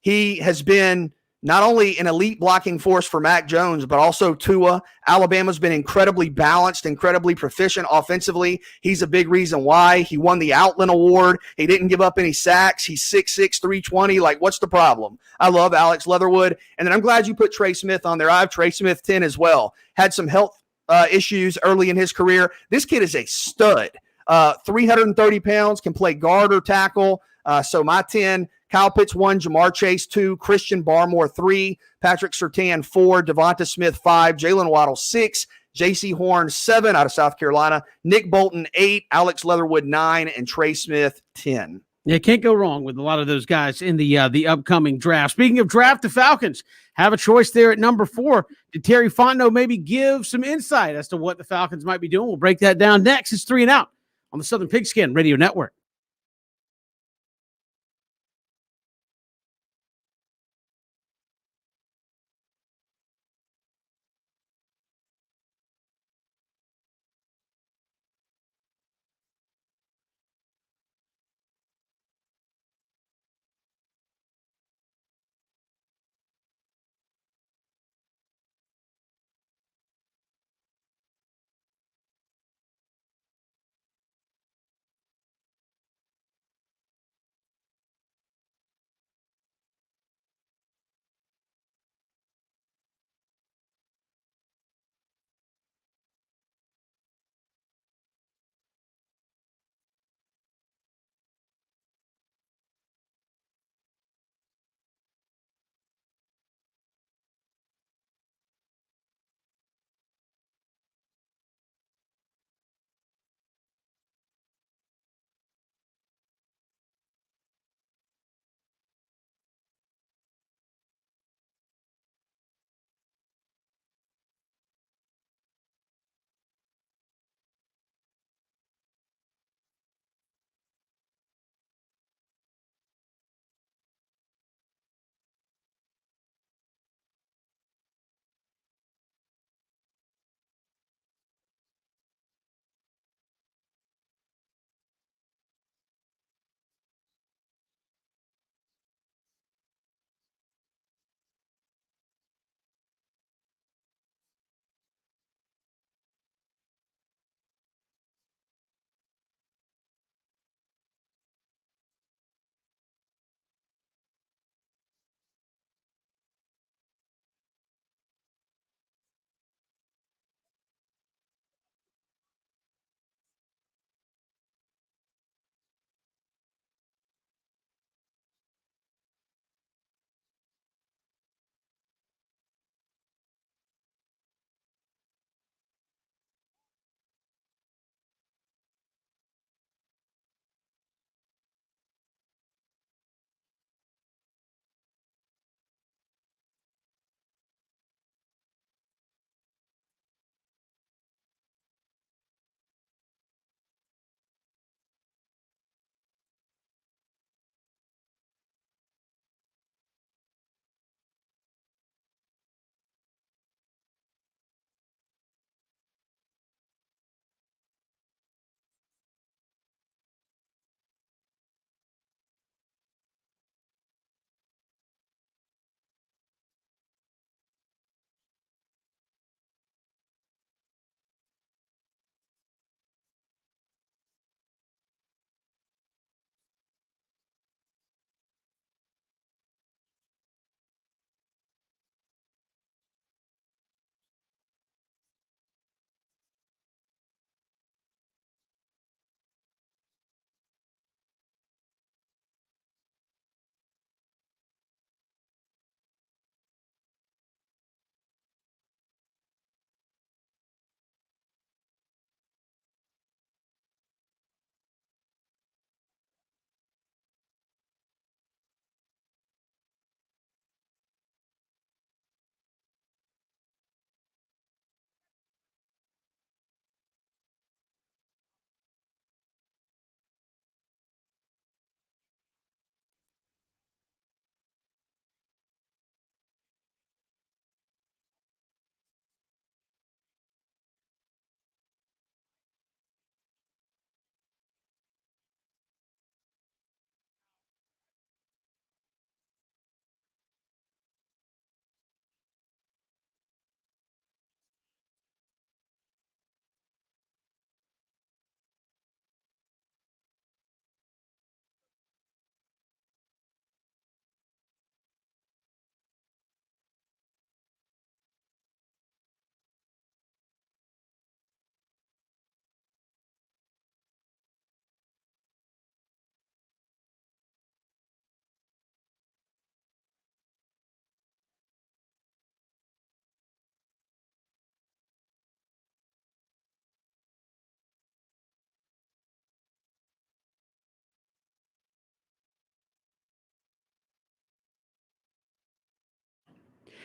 He has been not only an elite blocking force for Mac Jones, but also Tua. Alabama's been incredibly balanced, incredibly proficient offensively. He's a big reason why. He won the Outland Award. He didn't give up any sacks. He's 6'6", 320. Like, what's the problem? I love Alex Leatherwood. And then I'm glad you put Trey Smith on there. I have Trey Smith 10 as well. Had some health issues early in his career. This kid is a stud. 330 pounds, can play guard or tackle. So my 10, Kyle Pitts 1, Jamar Chase 2, Christian Barmore 3, Patrick Surtain 4, Devonta Smith 5, Jalen Waddle 6, J.C. Horn 7 out of South Carolina, Nick Bolton 8, Alex Leatherwood 9, and Trey Smith 10. Yeah, can't go wrong with a lot of those guys in the upcoming draft. Speaking of draft, the Falcons have a choice there at number 4. Did Terry Fontenot maybe give some insight as to what the Falcons might be doing? We'll break that down next. It's 3 and Out on the Southern Pigskin Radio Network.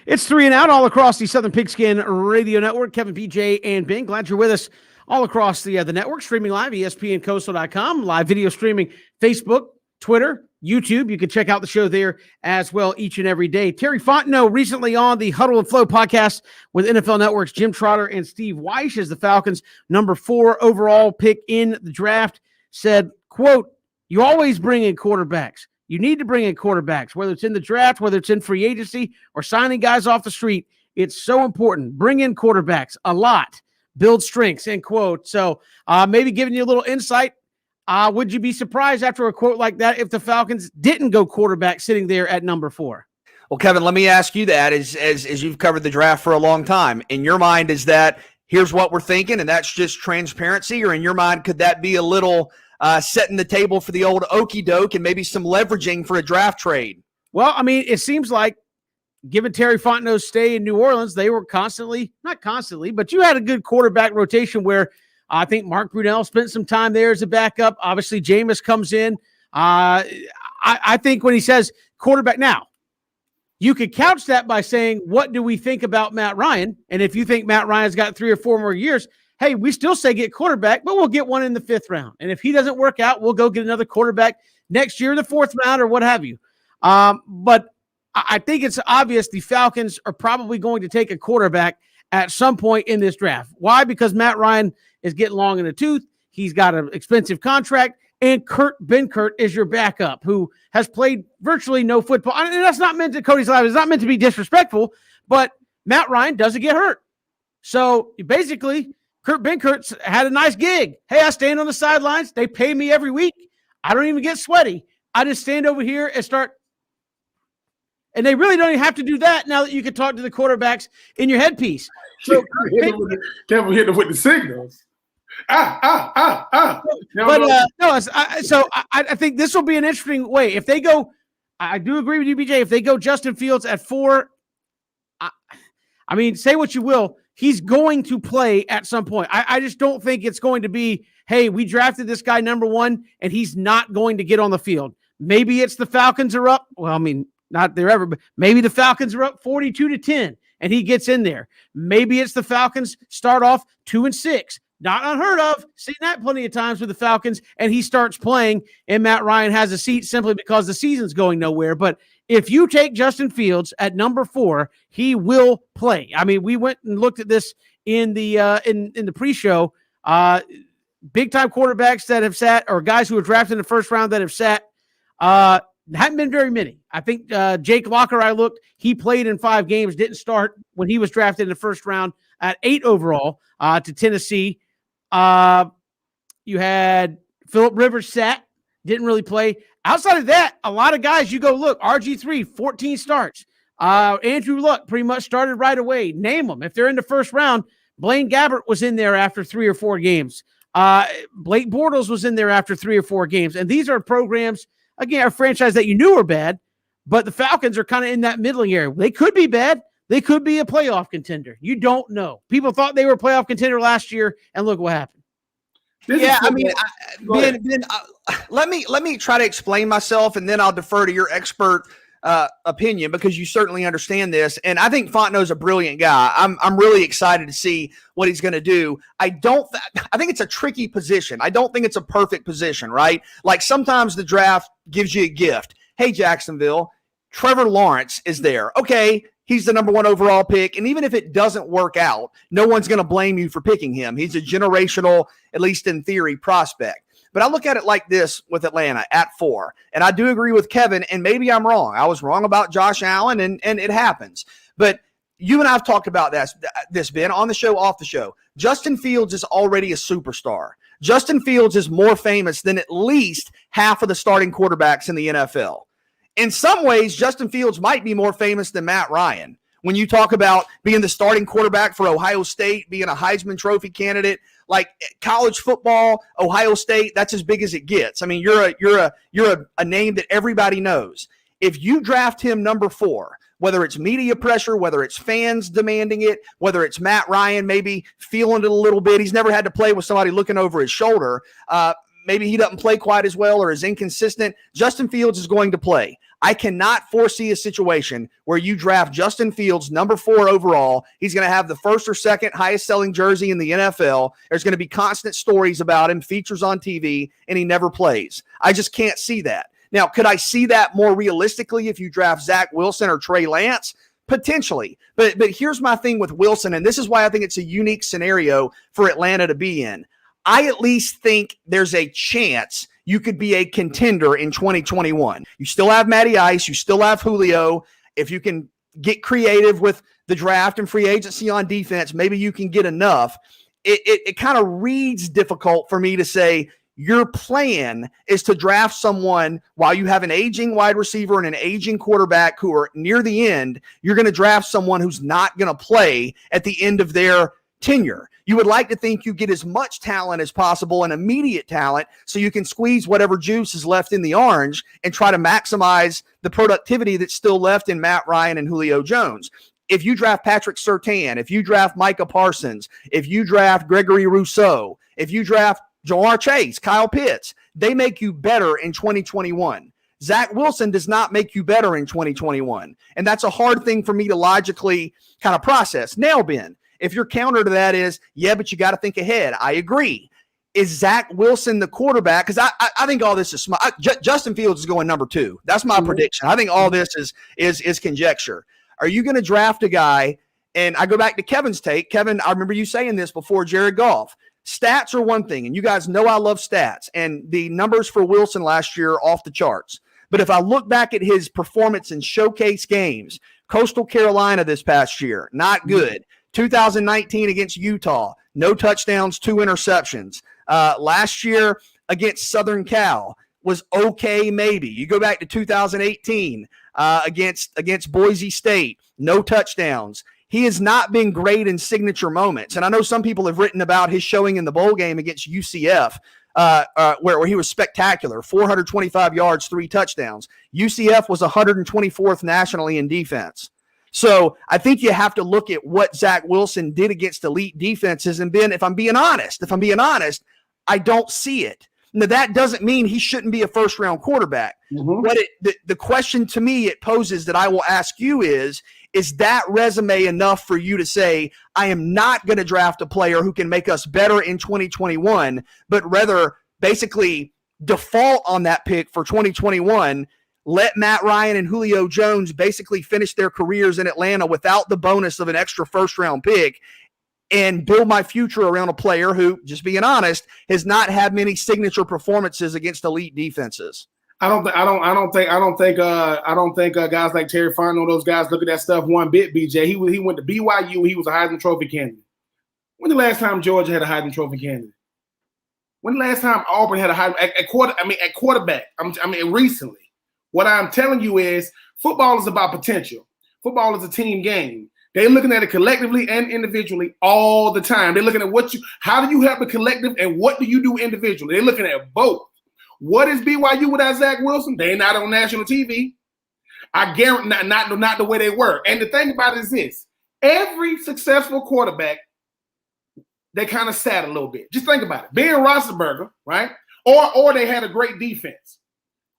It's 3 and Out all across the Southern Pigskin Radio Network. Kevin, PJ, and Ben, glad you're with us all across the network, streaming live, ESPNCoastal.com, live video streaming, Facebook, Twitter, YouTube. You can check out the show there as well each and every day. Terry Fontenot recently on the Huddle and Flow podcast with NFL Network's Jim Trotter and Steve Weish as the Falcons' number 4 overall pick in the draft said, quote, "You always bring in quarterbacks. You need to bring in quarterbacks, whether it's in the draft, whether it's in free agency or signing guys off the street. It's so important. Bring in quarterbacks a lot. Build strengths," end quote. So maybe giving you a little insight. Would you be surprised after a quote like that if the Falcons didn't go quarterback sitting there at number 4? Well, Kevin, let me ask you that as you've covered the draft for a long time. In your mind, is that here's what we're thinking and that's just transparency? Or in your mind, could that be a little setting the table for the old okey doke and maybe some leveraging for a draft trade? Well, I mean, it seems like given Terry Fontenot's stay in New Orleans, they were not constantly, but you had a good quarterback rotation where I think Mark Brunell spent some time there as a backup. Obviously, Jameis comes in. I think when he says quarterback now, you could couch that by saying, what do we think about Matt Ryan? And if you think Matt Ryan's got 3 or 4 more years, hey, we still say get quarterback, but we'll get one in the 5th round. And if he doesn't work out, we'll go get another quarterback next year in the 4th round or what have you. But I think it's obvious the Falcons are probably going to take a quarterback at some point in this draft. Why? Because Matt Ryan is getting long in the tooth. He's got an expensive contract. And Kurt Benkert is your backup, who has played virtually no football. And that's not meant to Cody's life. It's not meant to be disrespectful, but Matt Ryan doesn't get hurt. So basically, Kurt Benkert's had a nice gig. Hey, I stand on the sidelines. They pay me every week. I don't even get sweaty. I just stand over here and start. And they really don't even have to do that now that you can talk to the quarterbacks in your headpiece. So Kevin hit him with the signals. So I think this will be an interesting way. If they go, I do agree with you, BJ. If they go Justin Fields at 4, I mean, say what you will, he's going to play at some point. I just don't think it's going to be, hey, we drafted this guy number 1 and he's not going to get on the field. Maybe it's the Falcons are up. Well, I mean, not there ever, but maybe the Falcons are up 42-10 and he gets in there. Maybe it's the Falcons start off 2-6. Not unheard of. Seen that plenty of times with the Falcons, and he starts playing, and Matt Ryan has a seat simply because the season's going nowhere. But if you take Justin Fields at number 4, he will play. I mean, we went and looked at this in the in the pre-show. Big time quarterbacks that have sat, or guys who were drafted in the first round that have sat, haven't been very many. I think Jake Locker, I looked, he played in 5 games, didn't start when he was drafted in the first round at 8 overall to Tennessee. You had Phillip Rivers sat, didn't really play. Outside of that, a lot of guys, you go look, RG3, 14 starts. Andrew Luck pretty much started right away. Name them. If they're in the first round, Blaine Gabbert was in there after 3 or 4 games. Blake Bortles was in there after 3 or 4 games. And these are programs, again, a franchise that you knew were bad, but the Falcons are kind of in that middling area. They could be bad. They could be a playoff contender. You don't know. People thought they were a playoff contender last year, and look what happened. Ben, let me try to explain myself, and then I'll defer to your expert opinion because you certainly understand this. And I think Fontenot's a brilliant guy. I'm really excited to see what he's going to do. I think it's a tricky position. I don't think it's a perfect position, right? Like sometimes the draft gives you a gift. Hey, Jacksonville, Trevor Lawrence is there. Okay, he's the number 1 overall pick. And even if it doesn't work out, no one's going to blame you for picking him. He's a generational, at least in theory, prospect. But I look at it like this with Atlanta at 4. And I do agree with Kevin, and maybe I'm wrong. I was wrong about Josh Allen, and it happens. But you and I have talked about this, Ben, on the show, off the show. Justin Fields is already a superstar. Justin Fields is more famous than at least half of the starting quarterbacks in the NFL. In some ways, Justin Fields might be more famous than Matt Ryan. When you talk about being the starting quarterback for Ohio State, being a Heisman Trophy candidate, like college football, Ohio State, that's as big as it gets. I mean, you're a name that everybody knows. If you draft him number 4, whether it's media pressure, whether it's fans demanding it, whether it's Matt Ryan maybe feeling it a little bit, he's never had to play with somebody looking over his shoulder. Maybe he doesn't play quite as well or is inconsistent. Justin Fields is going to play. I cannot foresee a situation where you draft Justin Fields, number 4 overall. He's going to have the first or second highest selling jersey in the NFL. There's going to be constant stories about him, features on TV, and he never plays. I just can't see that. Now, could I see that more realistically if you draft Zach Wilson or Trey Lance? Potentially. But here's my thing with Wilson, and this is why I think it's a unique scenario for Atlanta to be in. I at least think there's a chance you could be a contender in 2021. You still have Matty Ice. You still have Julio. If you can get creative with the draft and free agency on defense, maybe you can get enough. It kind of reads difficult for me to say your plan is to draft someone while you have an aging wide receiver and an aging quarterback who are near the end. You're going to draft someone who's not going to play at the end of their tenure. You would like to think you get as much talent as possible and immediate talent so you can squeeze whatever juice is left in the orange and try to maximize the productivity that's still left in Matt Ryan and Julio Jones. If you draft Patrick Surtain, if you draft Micah Parsons, if you draft Gregory Rousseau, if you draft Jamar Chase, Kyle Pitts, they make you better in 2021. Zach Wilson does not make you better in 2021. And that's a hard thing for me to logically kind of process. Now, Ben, if your counter to that is, yeah, but you got to think ahead. I agree. Is Zach Wilson the quarterback? Because I think all this is smart. Justin Fields is going number 2. That's my prediction. I think all this is conjecture. Are you going to draft a guy? And I go back to Kevin's take. Kevin, I remember you saying this before Jared Goff. Stats are one thing, and you guys know I love stats. And the numbers for Wilson last year are off the charts. But if I look back at his performance in showcase games, Coastal Carolina this past year, not good. 2019 against Utah, no touchdowns, 2 interceptions. Last year against Southern Cal was okay, maybe. You go back to 2018 against Boise State, no touchdowns. He has not been great in signature moments. And I know some people have written about his showing in the bowl game against UCF, where he was spectacular, 425 yards, 3 touchdowns. UCF was 124th nationally in defense. So I think you have to look at what Zach Wilson did against elite defenses. And Ben, if I'm being honest, I don't see it. Now, that doesn't mean he shouldn't be a first-round quarterback. What the question to me it poses that I will ask you is that resume enough for you to say, I am not going to draft a player who can make us better in 2021, but rather basically default on that pick for 2021, let Matt Ryan and Julio Jones basically finish their careers in Atlanta without the bonus of an extra first-round pick, and build my future around a player who, just being honest, has not had many signature performances against elite defenses. I don't think guys like Terry Fontenot, those guys look at that stuff one bit. BJ, he went to BYU. He was a Heisman Trophy candidate. When the last time Georgia had a Heisman Trophy candidate? When the last time Auburn had a Heisman at quarterback? Recently. What I'm telling you is football is about potential. Football is a team game. They're looking at it collectively and individually all the time. They're looking at how do you help the collective and what do you do individually? They're looking at both. What is BYU without Zach Wilson? They're not on national TV. I guarantee not the way they were. And the thing about it is this: every successful quarterback, they kind of sat a little bit. Just think about it. Ben Roethlisberger, right? Or they had a great defense,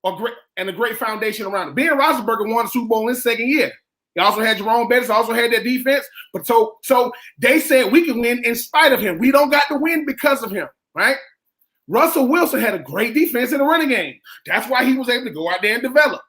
and a great foundation around it. Ben Roethlisberger won the Super Bowl in his second year. He also had Jerome Bettis, also had that defense. But so they said we can win in spite of him. We don't got to win because of him, right? Russell Wilson had a great defense in the running game. That's why he was able to go out there and develop.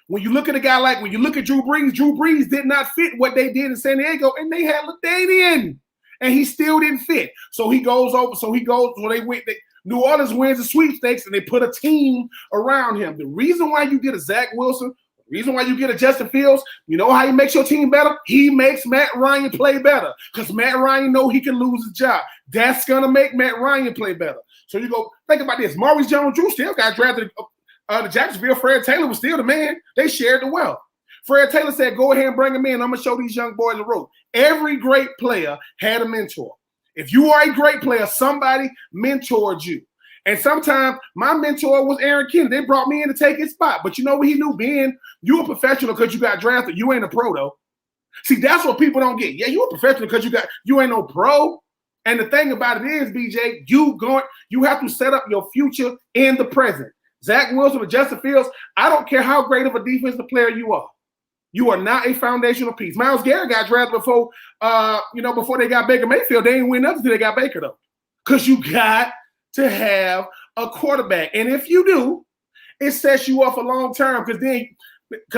When you look at when you look at Drew Brees did not fit what they did in San Diego, and they had LaDainian, and he still didn't fit. So he goes when New Orleans wins the sweepstakes, and they put a team around him. The reason why you get a Zach Wilson, the reason why you get a Justin Fields, you know how he makes your team better? He makes Matt Ryan play better because Matt Ryan know he can lose his job. That's going to make Matt Ryan play better. So you go, think about this. Maurice Jones-Drew still got drafted to Jacksonville. Fred Taylor was still the man. They shared the wealth. Fred Taylor said, go ahead and bring him in. I'm going to show these young boys the road. Every great player had a mentor. If you are a great player, somebody mentored you. And sometimes my mentor was Aaron Kennedy. They brought me in to take his spot. But you know what he knew? Ben, you a professional because you got drafted. You ain't a pro, though. See, that's what people don't get. Yeah, you a professional because you ain't no pro. And the thing about it is, BJ, you have to set up your future in the present. Zach Wilson or Justin Fields, I don't care how great of a defensive player you are. You are not a foundational piece. Myles Garrett got drafted before they got Baker Mayfield. They didn't win nothing until they got Baker, though. Because you got to have a quarterback. And if you do, it sets you up for long term. Because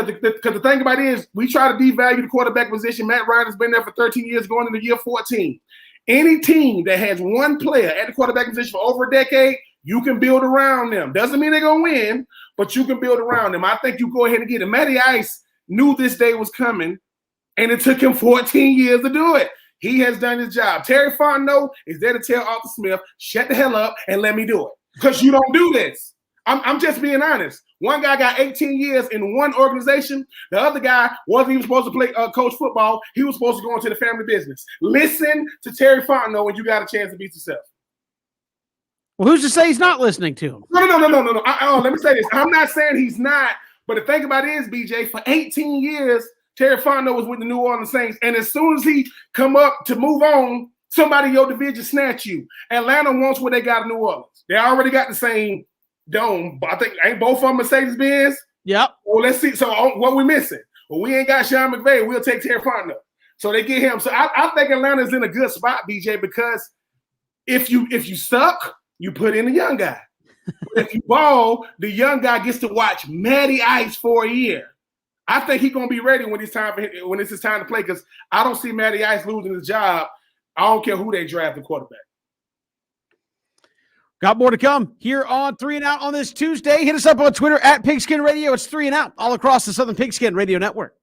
the thing about it is, we try to devalue the quarterback position. Matt Ryan has been there for 13 years, going into year 14. Any team that has one player at the quarterback position for over a decade, you can build around them. Doesn't mean they're going to win, but you can build around them. I think you go ahead and get it. Matty Ice knew this day was coming, and it took him 14 years to do it. He has done his job. Terry Fontenot is there to tell Arthur Smith, shut the hell up and let me do it. Because you don't do this. I'm just being honest. One guy got 18 years in one organization. The other guy wasn't even supposed to play coach football. He was supposed to go into the family business. Listen to Terry Fontenot when you got a chance to be successful. Well, who's to say he's not listening to him? No. Let me say this. I'm not saying he's not, but the thing about it is, BJ, for 18 years, Terry Fontenot was with the New Orleans Saints, and as soon as he come up to move on, somebody in your division snatch you. Atlanta wants what they got in New Orleans. They already got the same dome. But I think ain't both of them Mercedes-Benz? Yep. Well, let's see. So what we missing? Well, we ain't got Sean McVay. We'll take Terry Fontenot. So they get him. So I think Atlanta's in a good spot, BJ, because if you suck, you put in a young guy. If you ball, the young guy gets to watch Matty Ice for a year. I think he's gonna be ready when it's his time to play, because I don't see Matty Ice losing his job. I don't care who they draft the quarterback. Got more to come here on 3 and Out on this Tuesday. Hit us up on Twitter at Pigskin Radio. It's 3 and Out all across the Southern Pigskin Radio Network.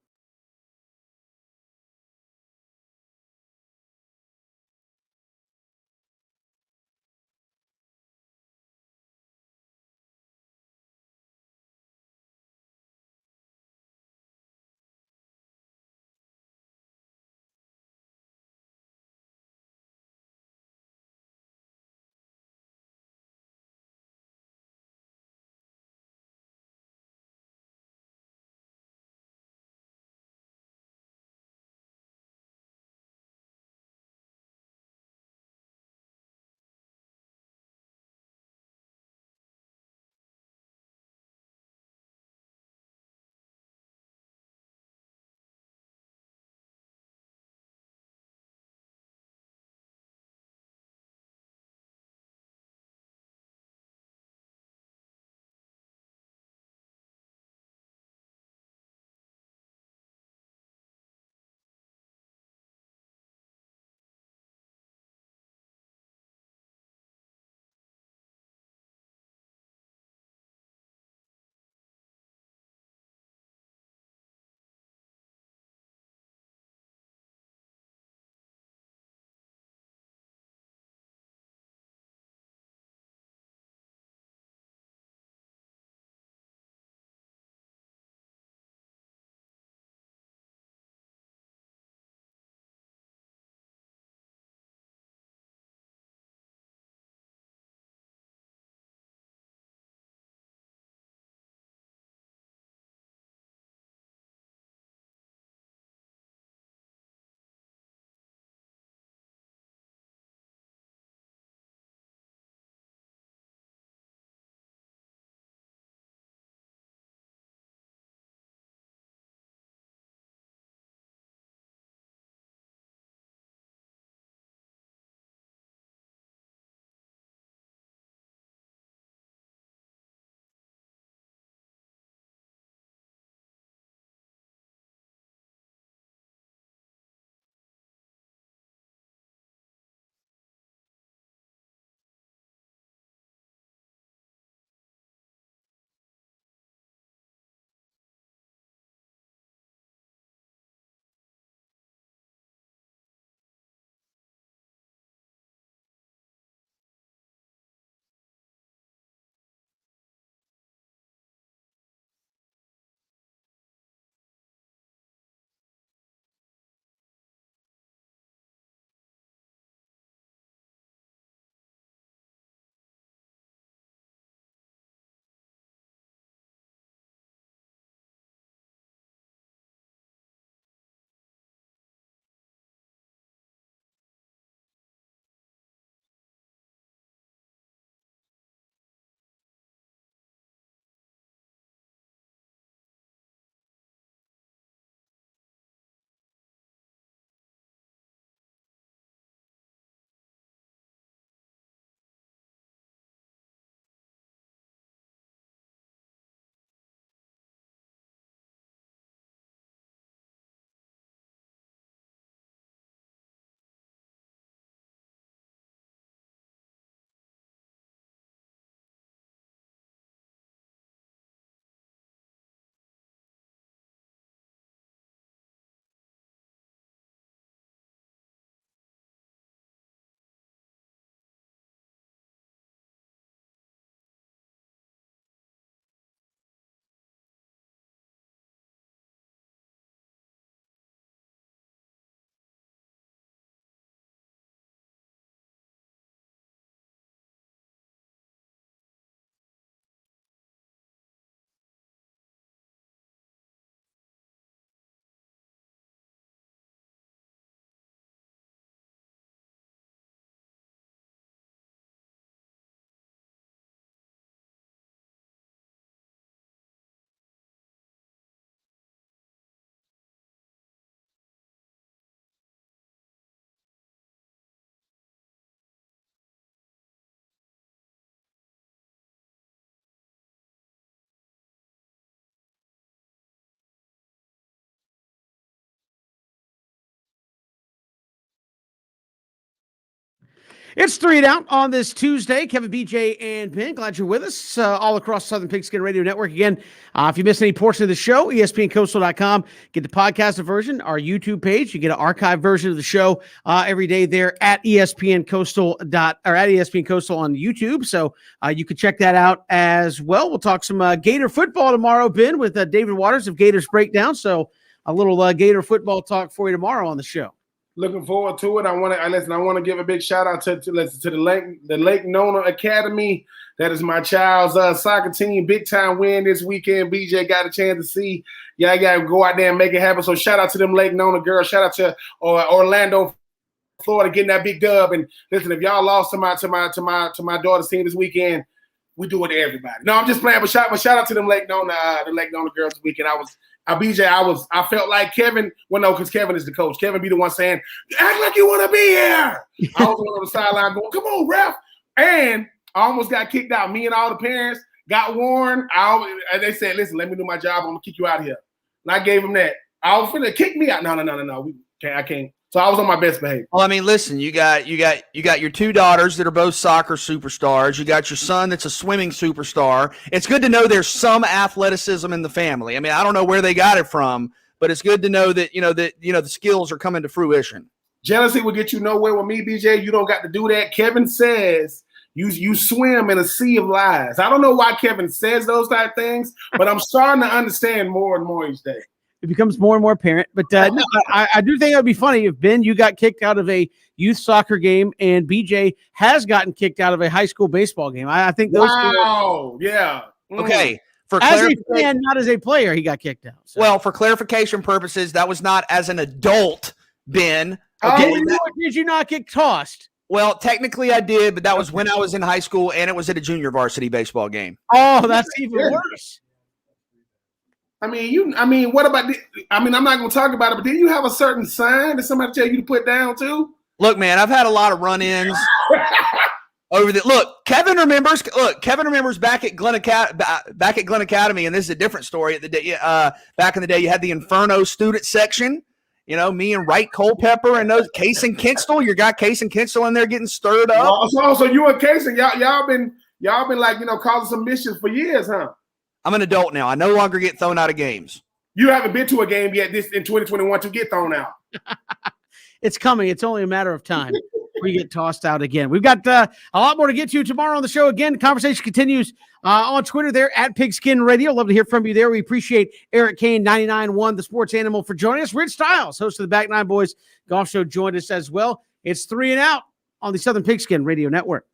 It's 3 and Out on this Tuesday. Kevin, BJ, and Ben, glad you're with us all across Southern Pigskin Radio Network. Again, if you missed any portion of the show, ESPNCoastal.com. Get the podcast version, our YouTube page. You get an archived version of the show every day there at ESPN Coastal or at ESPN Coastal on YouTube. So you can check that out as well. We'll talk some Gator football tomorrow, Ben, with David Waters of Gators Breakdown. So a little Gator football talk for you tomorrow on the show. Looking forward to it. I want to give a big shout out to the Lake Nona Academy. That is my child's soccer team. Big time win this weekend. BJ got a chance to see. Yeah, I got to go out there and make it happen. So shout out to them Lake Nona girls. Shout out to Orlando, Florida, getting that big dub. And listen, if y'all lost to my daughter's team this weekend, we do it to everybody. No, I'm just playing. But shout out to them Lake Nona girls this weekend. I felt like Kevin. Well, no, because Kevin is the coach. Kevin be the one saying, "Act like you want to be here." I was on the sideline going, "Come on, ref!" And I almost got kicked out. Me and all the parents got warned. And they said, "Listen, let me do my job. I'm gonna kick you out of here." And I gave them that. I was finna kick me out. No. I can't. So I was on my best behavior. Well, I mean, listen, you got your two daughters that are both soccer superstars. You got your son that's a swimming superstar. It's good to know there's some athleticism in the family. I mean, I don't know where they got it from, but it's good to know that the skills are coming to fruition. Jealousy will get you nowhere with me, BJ. You don't got to do that. Kevin says you swim in a sea of lies. I don't know why Kevin says those type of things, but I'm starting to understand more and more each day. It becomes more and more apparent. But no, I do think it would be funny if, Ben, you got kicked out of a youth soccer game and BJ has gotten kicked out of a high school baseball game. I think those yeah. Okay. For as a fan, not as a player, he got kicked out. So. Well, for clarification purposes, that was not as an adult, Ben. Okay. Did you not get tossed? Well, technically I did, but that was when I was in high school and it was at a junior varsity baseball game. Oh, that's even worse. what about I'm not going to talk about it, but did you have a certain sign that somebody tell you to put down too? Look, man, I've had a lot of run-ins over the look. Kevin remembers back at Glen Academy, and this is a different story. Back in the day, you had the Inferno student section. You know, me and Wright Culpepper and those Case and Kinstall. You got Case and Kinstall in there getting stirred up. So you and Case and y'all been like causing some mischief for years, huh? I'm an adult now. I no longer get thrown out of games. You haven't been to a game yet in 2021 to get thrown out. It's coming. It's only a matter of time. We get tossed out again. We've got a lot more to get to tomorrow on the show. Again, the conversation continues on Twitter there at Pigskin Radio. Love to hear from you there. We appreciate Eric Kane, 99.1, the sports animal, for joining us. Rich Stiles, host of the Back Nine Boys Golf Show, joined us as well. It's 3 and Out on the Southern Pigskin Radio Network.